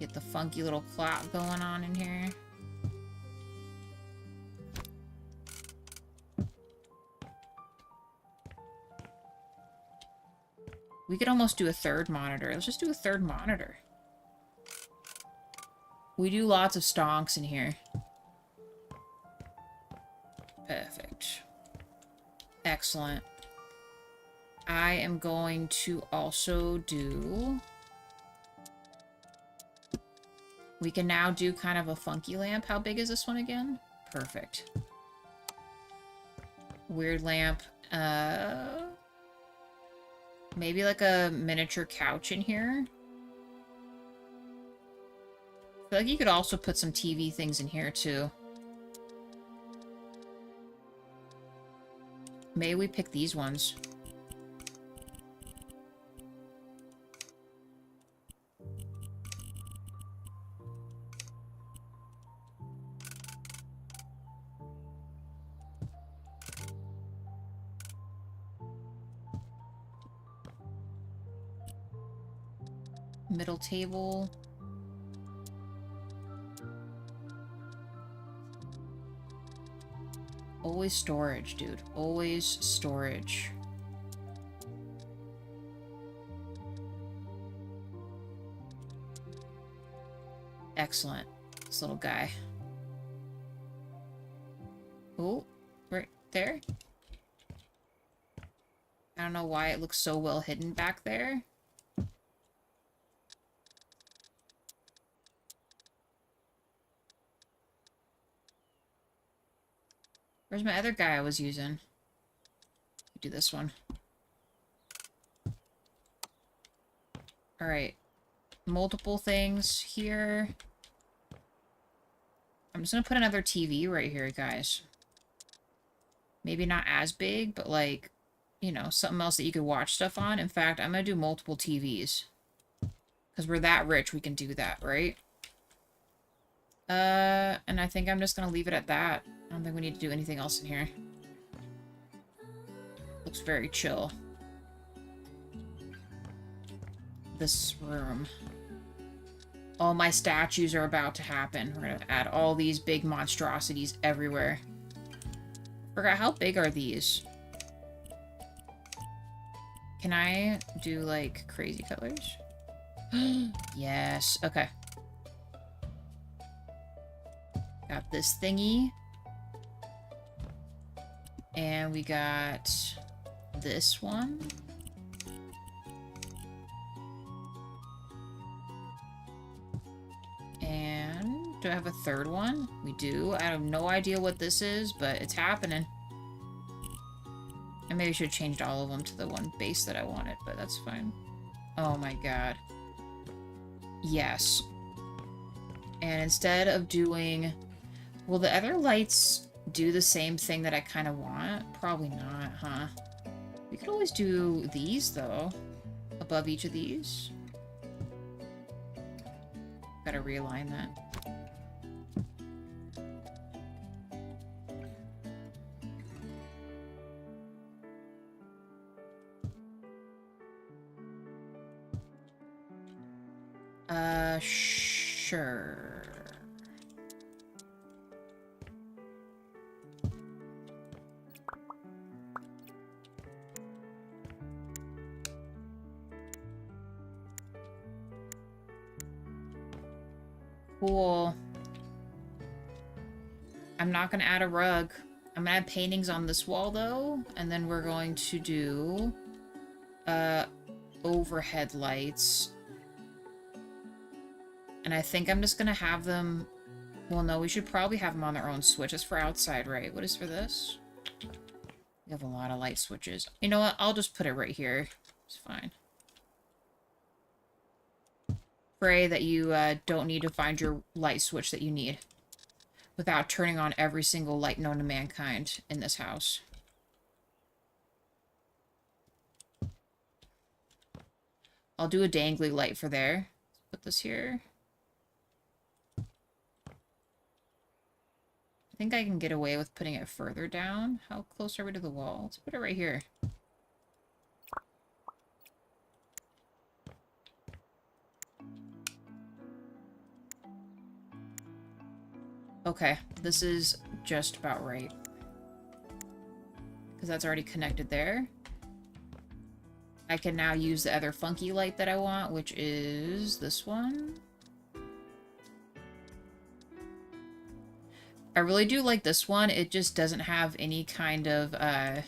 Get the funky little clock going on in here. We could almost do a third monitor. Let's just do a third monitor. We do lots of stonks in here. Perfect. Excellent. I am going to also do... We can now do kind of a funky lamp. How big is this one again? Perfect. Weird lamp. Maybe like a miniature couch in here. I feel like you could also put some TV things in here too. Maybe we pick these ones. Middle table. Always storage, dude. Always storage. Excellent. This little guy. Oh, right there. I don't know why it looks so well hidden back there. Where's my other guy I was using? Do this one. Alright. Multiple things here. I'm just gonna put another TV right here, guys. Maybe not as big, but like, you know, something else that you could watch stuff on. In fact, I'm gonna do multiple TVs. Because we're that rich, we can do that, right? And I think I'm just gonna leave it at that. I don't think we need to do anything else in here. Looks very chill. This room. All my statues are about to happen. We're gonna add all these big monstrosities everywhere. Forgot, how big are these? Can I do, like, crazy colors? Yes. Okay. Got this thingy. And we got this one. And do I have a third one? We do. I have no idea what this is, but it's happening. I maybe should have changed all of them to the one base that I wanted, but that's fine. Oh my god. Yes. And instead of doing... Will the other lights do the same thing that I kind of want? Probably not, huh? We could always do these, though. Above each of these. Gotta realign that. Sure. Cool. I'm not gonna add a rug. I'm gonna add paintings on this wall, though, and then we're going to do, overhead lights. And I think I'm just gonna have them... Well, no, we should probably have them on their own switch. It's for outside, right? What is for this? We have a lot of light switches. You know what? I'll just put it right here. It's fine. Pray that you don't need to find your light switch that you need without turning on every single light known to mankind in this house. I'll do a dangly light for there. Put this here. I think I can get away with putting it further down. How close are we to the wall? Let's put it right here. Okay, this is just about right. Because that's already connected there. I can now use the other funky light that I want, which is this one. I really do like this one. It just doesn't have any kind of, I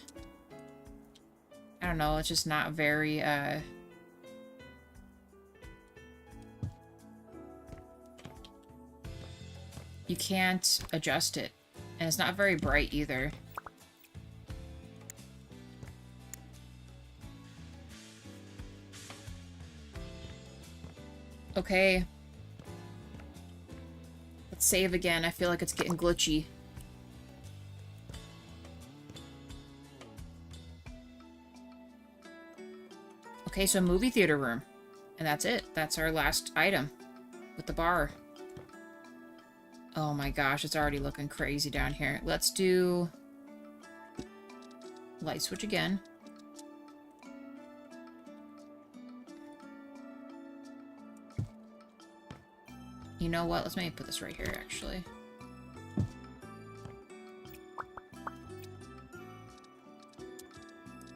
don't know, it's just not very, you can't adjust it. And it's not very bright either. Okay. Let's save again. I feel like it's getting glitchy. Okay, so movie theater room. And that's it. That's our last item with the bar. Oh my gosh, it's already looking crazy down here. Let's do light switch again. You know what? Let's maybe put this right here, actually.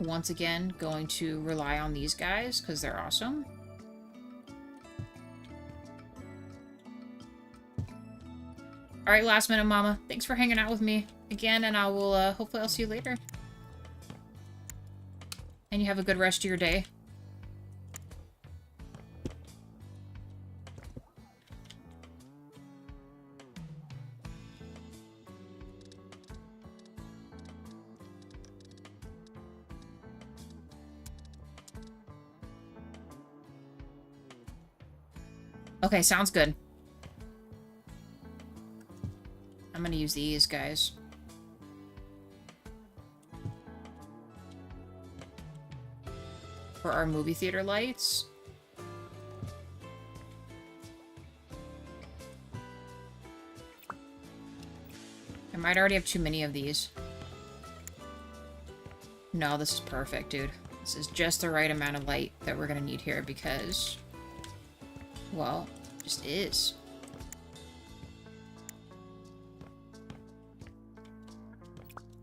Once again, going to rely on these guys because they're awesome. Alright, last minute mama. Thanks for hanging out with me again, and I will, hopefully I'll see you later. And you have a good rest of your day. Okay, sounds good. I'm gonna use these guys. For our movie theater lights. I might already have too many of these. No, this is perfect, dude. This is just the right amount of light that we're gonna need here because... well, it just is.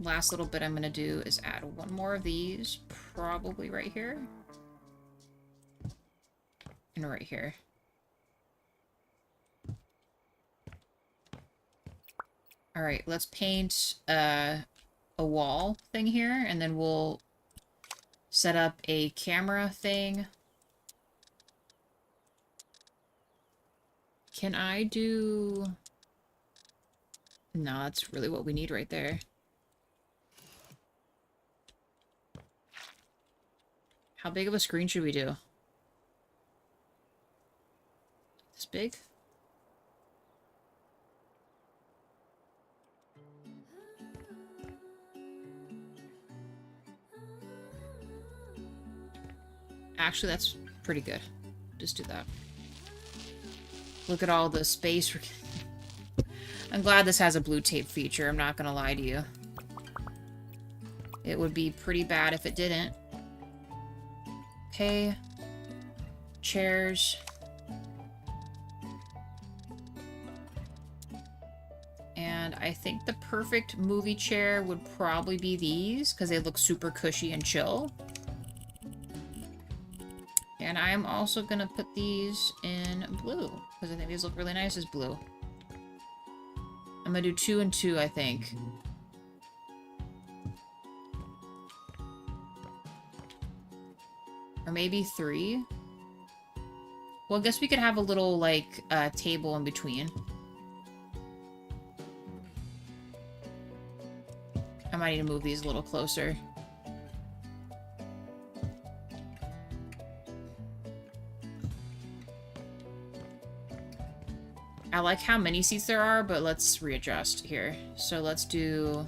Last little bit I'm gonna do is add one more of these, probably right here. And right here. Alright, let's paint a wall thing here, and then we'll set up a camera thing. Can I do... no, that's really what we need right there. How big of a screen should we do? This big? Actually, that's pretty good. Just do that. Look at all the space. I'm glad this has a blue tape feature, I'm not gonna lie to you. It would be pretty bad if it didn't. Okay. Chairs. And I think the perfect movie chair would probably be these, because they look super cushy and chill. And I'm also gonna put these in blue, because I think these look really nice as blue. I'm gonna do 2 and 2, I think. Or maybe 3. Well, I guess we could have a little, like, table in between. I might need to move these a little closer. I like how many seats there are, but let's readjust here. So let's do...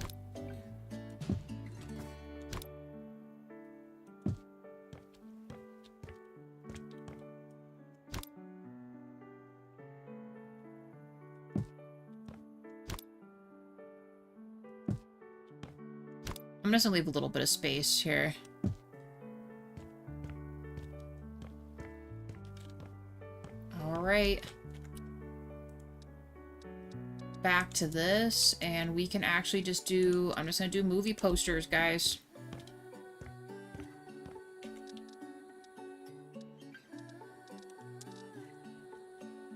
I'm just gonna leave a little bit of space here. Alright. Back to this, and we can actually just do... I'm just gonna do movie posters, guys.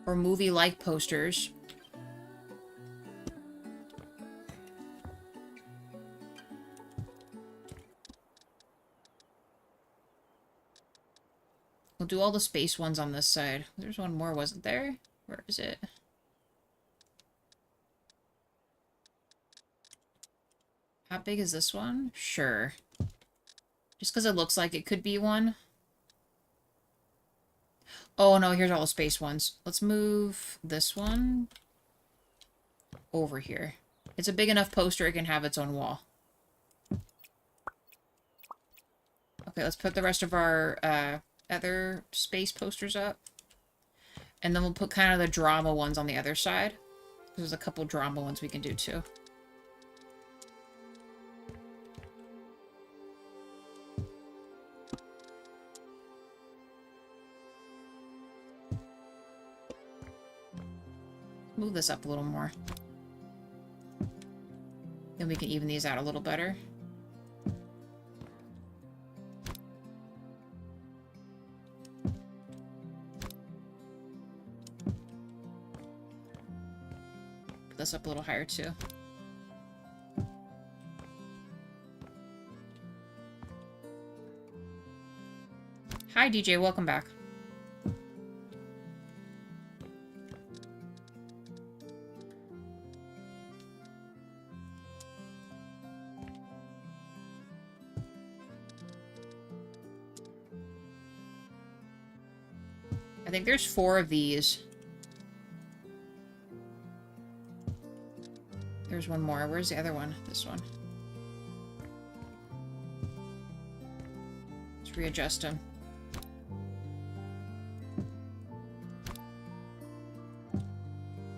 Or movie-like posters. We'll do all the space ones on this side. There's one more, wasn't there? Where is it? How big is this one? Sure. Just because it looks like it could be one. Oh no, here's all the space ones. Let's move this one over here. It's a big enough poster it can have its own wall. Okay, let's put the rest of our other space posters up. And then we'll put kind of the drama ones on the other side. There's a couple drama ones we can do too. Move this up a little more. Then we can even these out a little better. Put this up a little higher too. Hi DJ, welcome back. I think there's 4 of these. There's one more. Where's the other one? This one. Let's readjust them.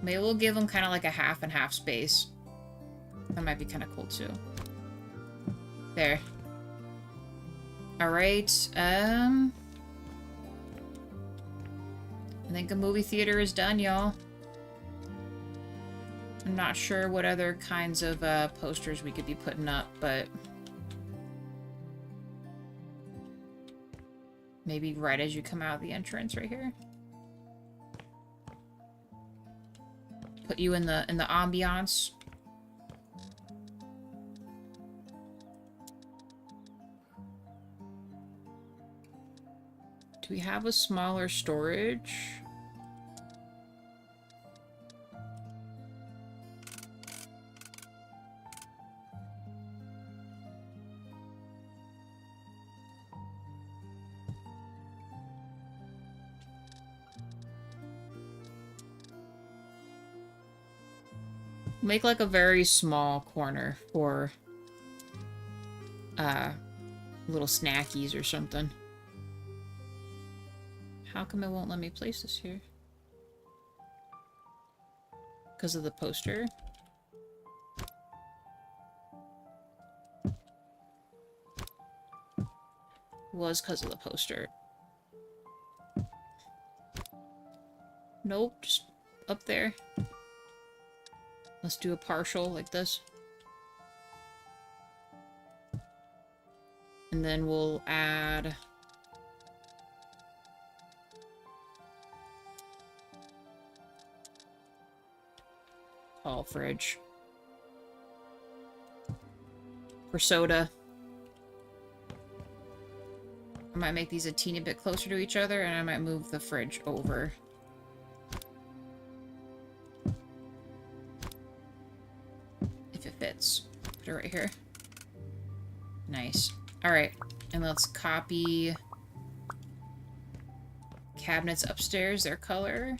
Maybe we'll give them kind of like a half and half space. That might be kind of cool too. There. Alright, I think a movie theater is done, y'all. I'm not sure what other kinds of posters we could be putting up, but maybe right as you come out of the entrance right here. Put you in the ambiance. Do we have a smaller storage? Make like a very small corner for little snackies or something. How come it won't let me place this here? Because of the poster? Was because of the poster. Nope, just up there. Let's do a partial like this. And then we'll add... Hall fridge. For soda. I might make these a teeny bit closer to each other, and I might move the fridge over. If it fits. Put it right here. Nice. Alright, and let's copy cabinets upstairs, their color.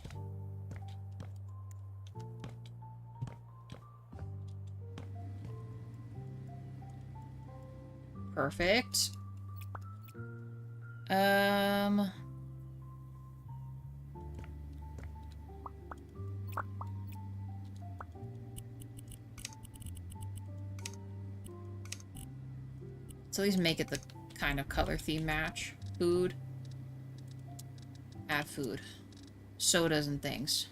Perfect. So these make it the kind of color theme match. Food. Add food. Sodas and things.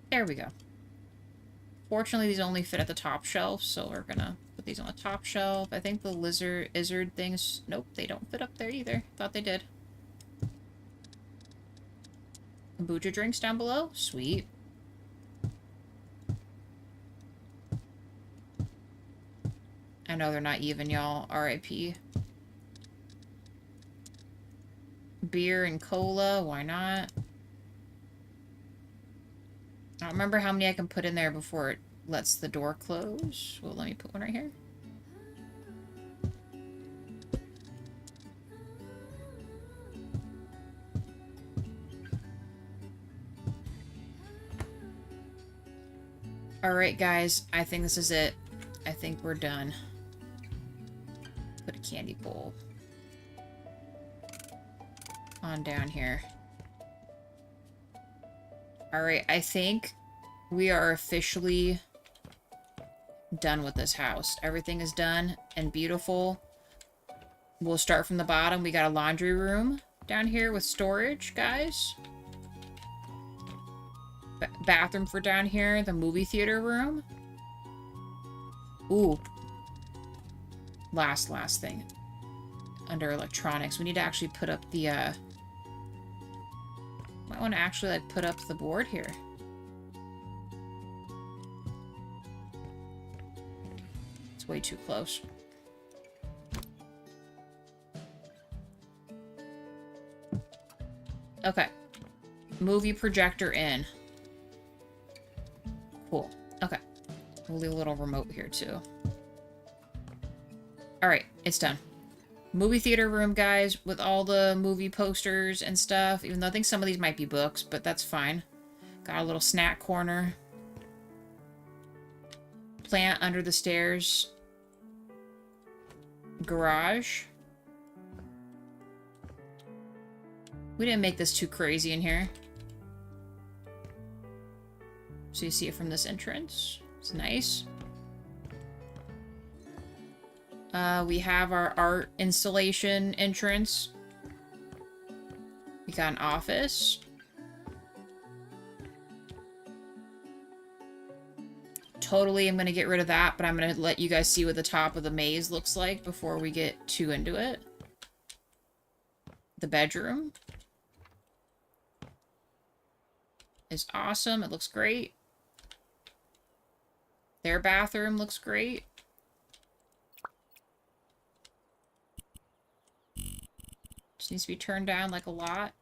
There we go. Fortunately, these only fit at the top shelf, so we're gonna put these on the top shelf. I think the lizard things... Nope, they don't fit up there either. Thought they did. Kombucha drinks down below? Sweet. I know they're not even, y'all. R.I.P. Beer and cola, why not? I don't remember how many I can put in there before it lets the door close. Well, let me put one right here. Alright, guys. I think this is it. I think we're done. Put a candy bowl on down here. Alright, I think we are officially done with this house. Everything is done and beautiful. We'll start from the bottom. We got a laundry room down here with storage, guys. Bathroom for down here. The movie theater room. Ooh. Last thing. Under electronics. We need to actually put up the, might want to actually, like, put up the board here. It's way too close. Okay. Movie projector in. Cool. Okay. We'll leave a little remote here, too. Alright, it's done. Movie theater room, guys, with all the movie posters and stuff. Even though I think some of these might be books, but that's fine. Got a little snack corner. Plant under the stairs. Garage. We didn't make this too crazy in here. So you see it from this entrance. It's nice. We have our art installation entrance. We got an office. Totally, I'm going to get rid of that, but I'm going to let you guys see what the top of the maze looks like before we get too into it. The bedroom is awesome. It looks great. Their bathroom looks great. Just needs to be turned down like a lot.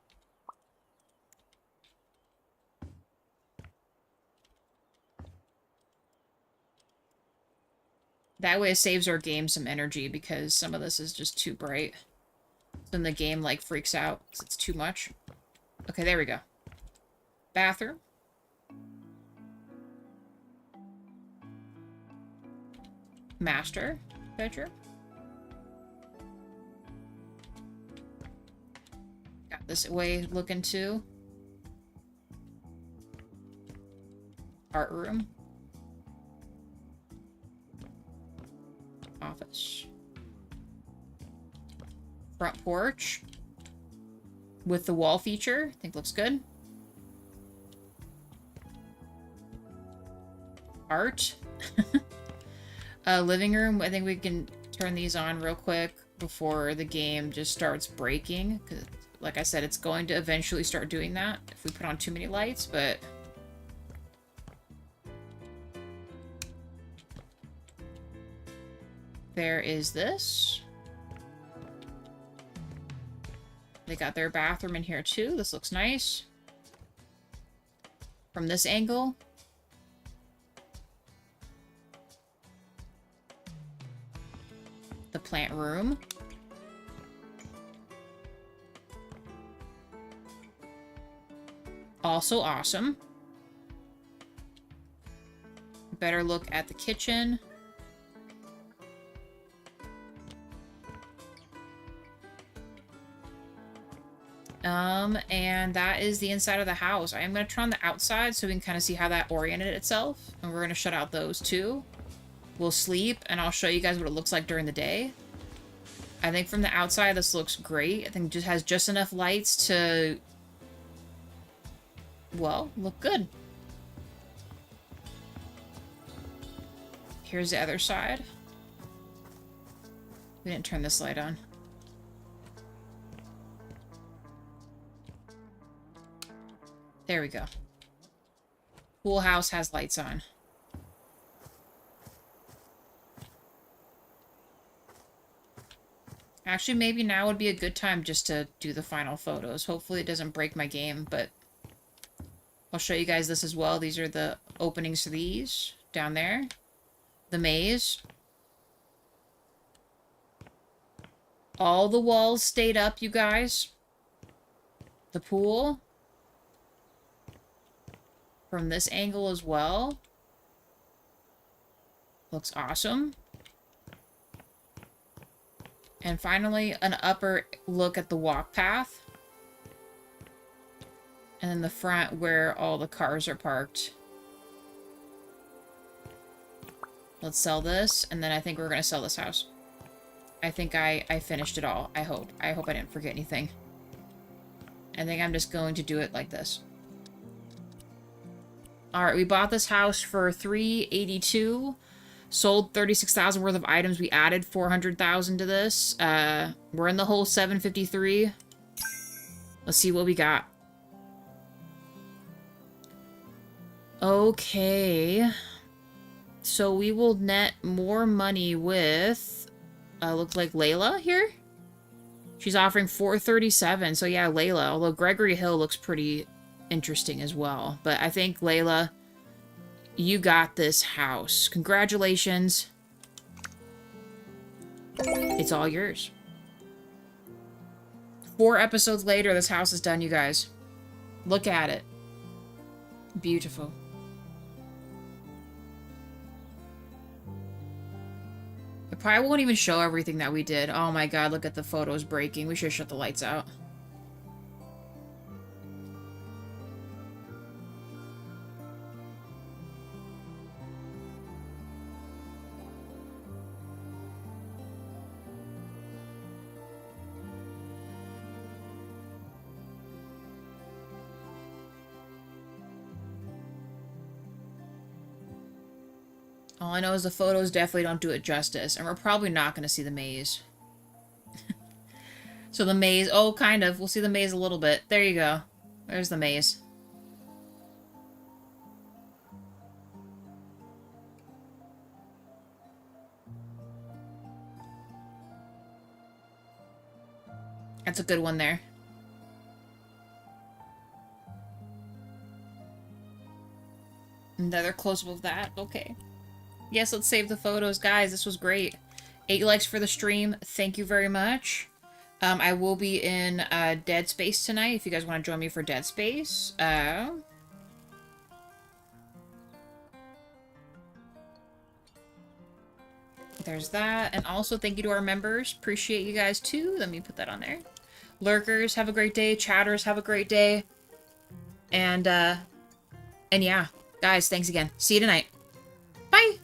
That way it saves our game some energy because some of this is just too bright. Then the game like freaks out because it's too much. Okay, there we go. Bathroom. Master bedroom. Got this way looking too. Art room. Office. Front porch. With the wall feature. I think looks good. Art. Living room. I think we can turn these on real quick before the game just starts breaking. Because, like I said, it's going to eventually start doing that if we put on too many lights, but... There is this. They got their bathroom in here too. This looks nice. From this angle. The plant room. Also awesome. Better look at the kitchen. And that is the inside of the house. I am going to turn on the outside so we can kind of see how that oriented itself. And we're going to shut out those too. We'll sleep, and I'll show you guys what it looks like during the day. I think from the outside, this looks great. I think it just has just enough lights to, well, look good. Here's the other side. We didn't turn this light on. There we go. Pool house has lights on. Actually, maybe now would be a good time just to do the final photos. Hopefully it doesn't break my game, but I'll show you guys this as well. These are the openings to these down there. The maze. All the walls stayed up, you guys. The pool. From this angle as well. Looks awesome. And finally, an upper look at the walk path. And then the front where all the cars are parked. Let's sell this, and then I think we're going to sell this house. I think I finished it all. I hope. I hope I didn't forget anything. I think I'm just going to do it like this. Alright, we bought this house for $382. Sold 36,000 worth of items. We added 400,000 to this. We're in the hole 753. Let's see what we got. Okay. So we will net more money with, looks like Layla here. She's offering 437. So yeah, Layla. Although Gregory Hill looks pretty interesting as well. But I think Layla, you got this house. Congratulations. It's all yours. 4 episodes later, this house is done, you guys. Look at it. Beautiful. It probably won't even show everything that we did. Oh my god, look at the photos breaking. We should shut the lights out. All I know is the photos definitely don't do it justice, and we're probably not going to see the maze. So the maze, oh, kind of. We'll see the maze a little bit. There you go. There's the maze. That's a good one there. Another close-up of that. Okay. Yes, let's save the photos. Guys, this was great. 8 likes for the stream. Thank you very much. I will be in Dead Space tonight if you guys want to join me for Dead Space. There's that. And also thank you to our members. Appreciate you guys too. Let me put that on there. Lurkers, have a great day. Chatters, have a great day. And yeah. Guys, thanks again. See you tonight. Bye!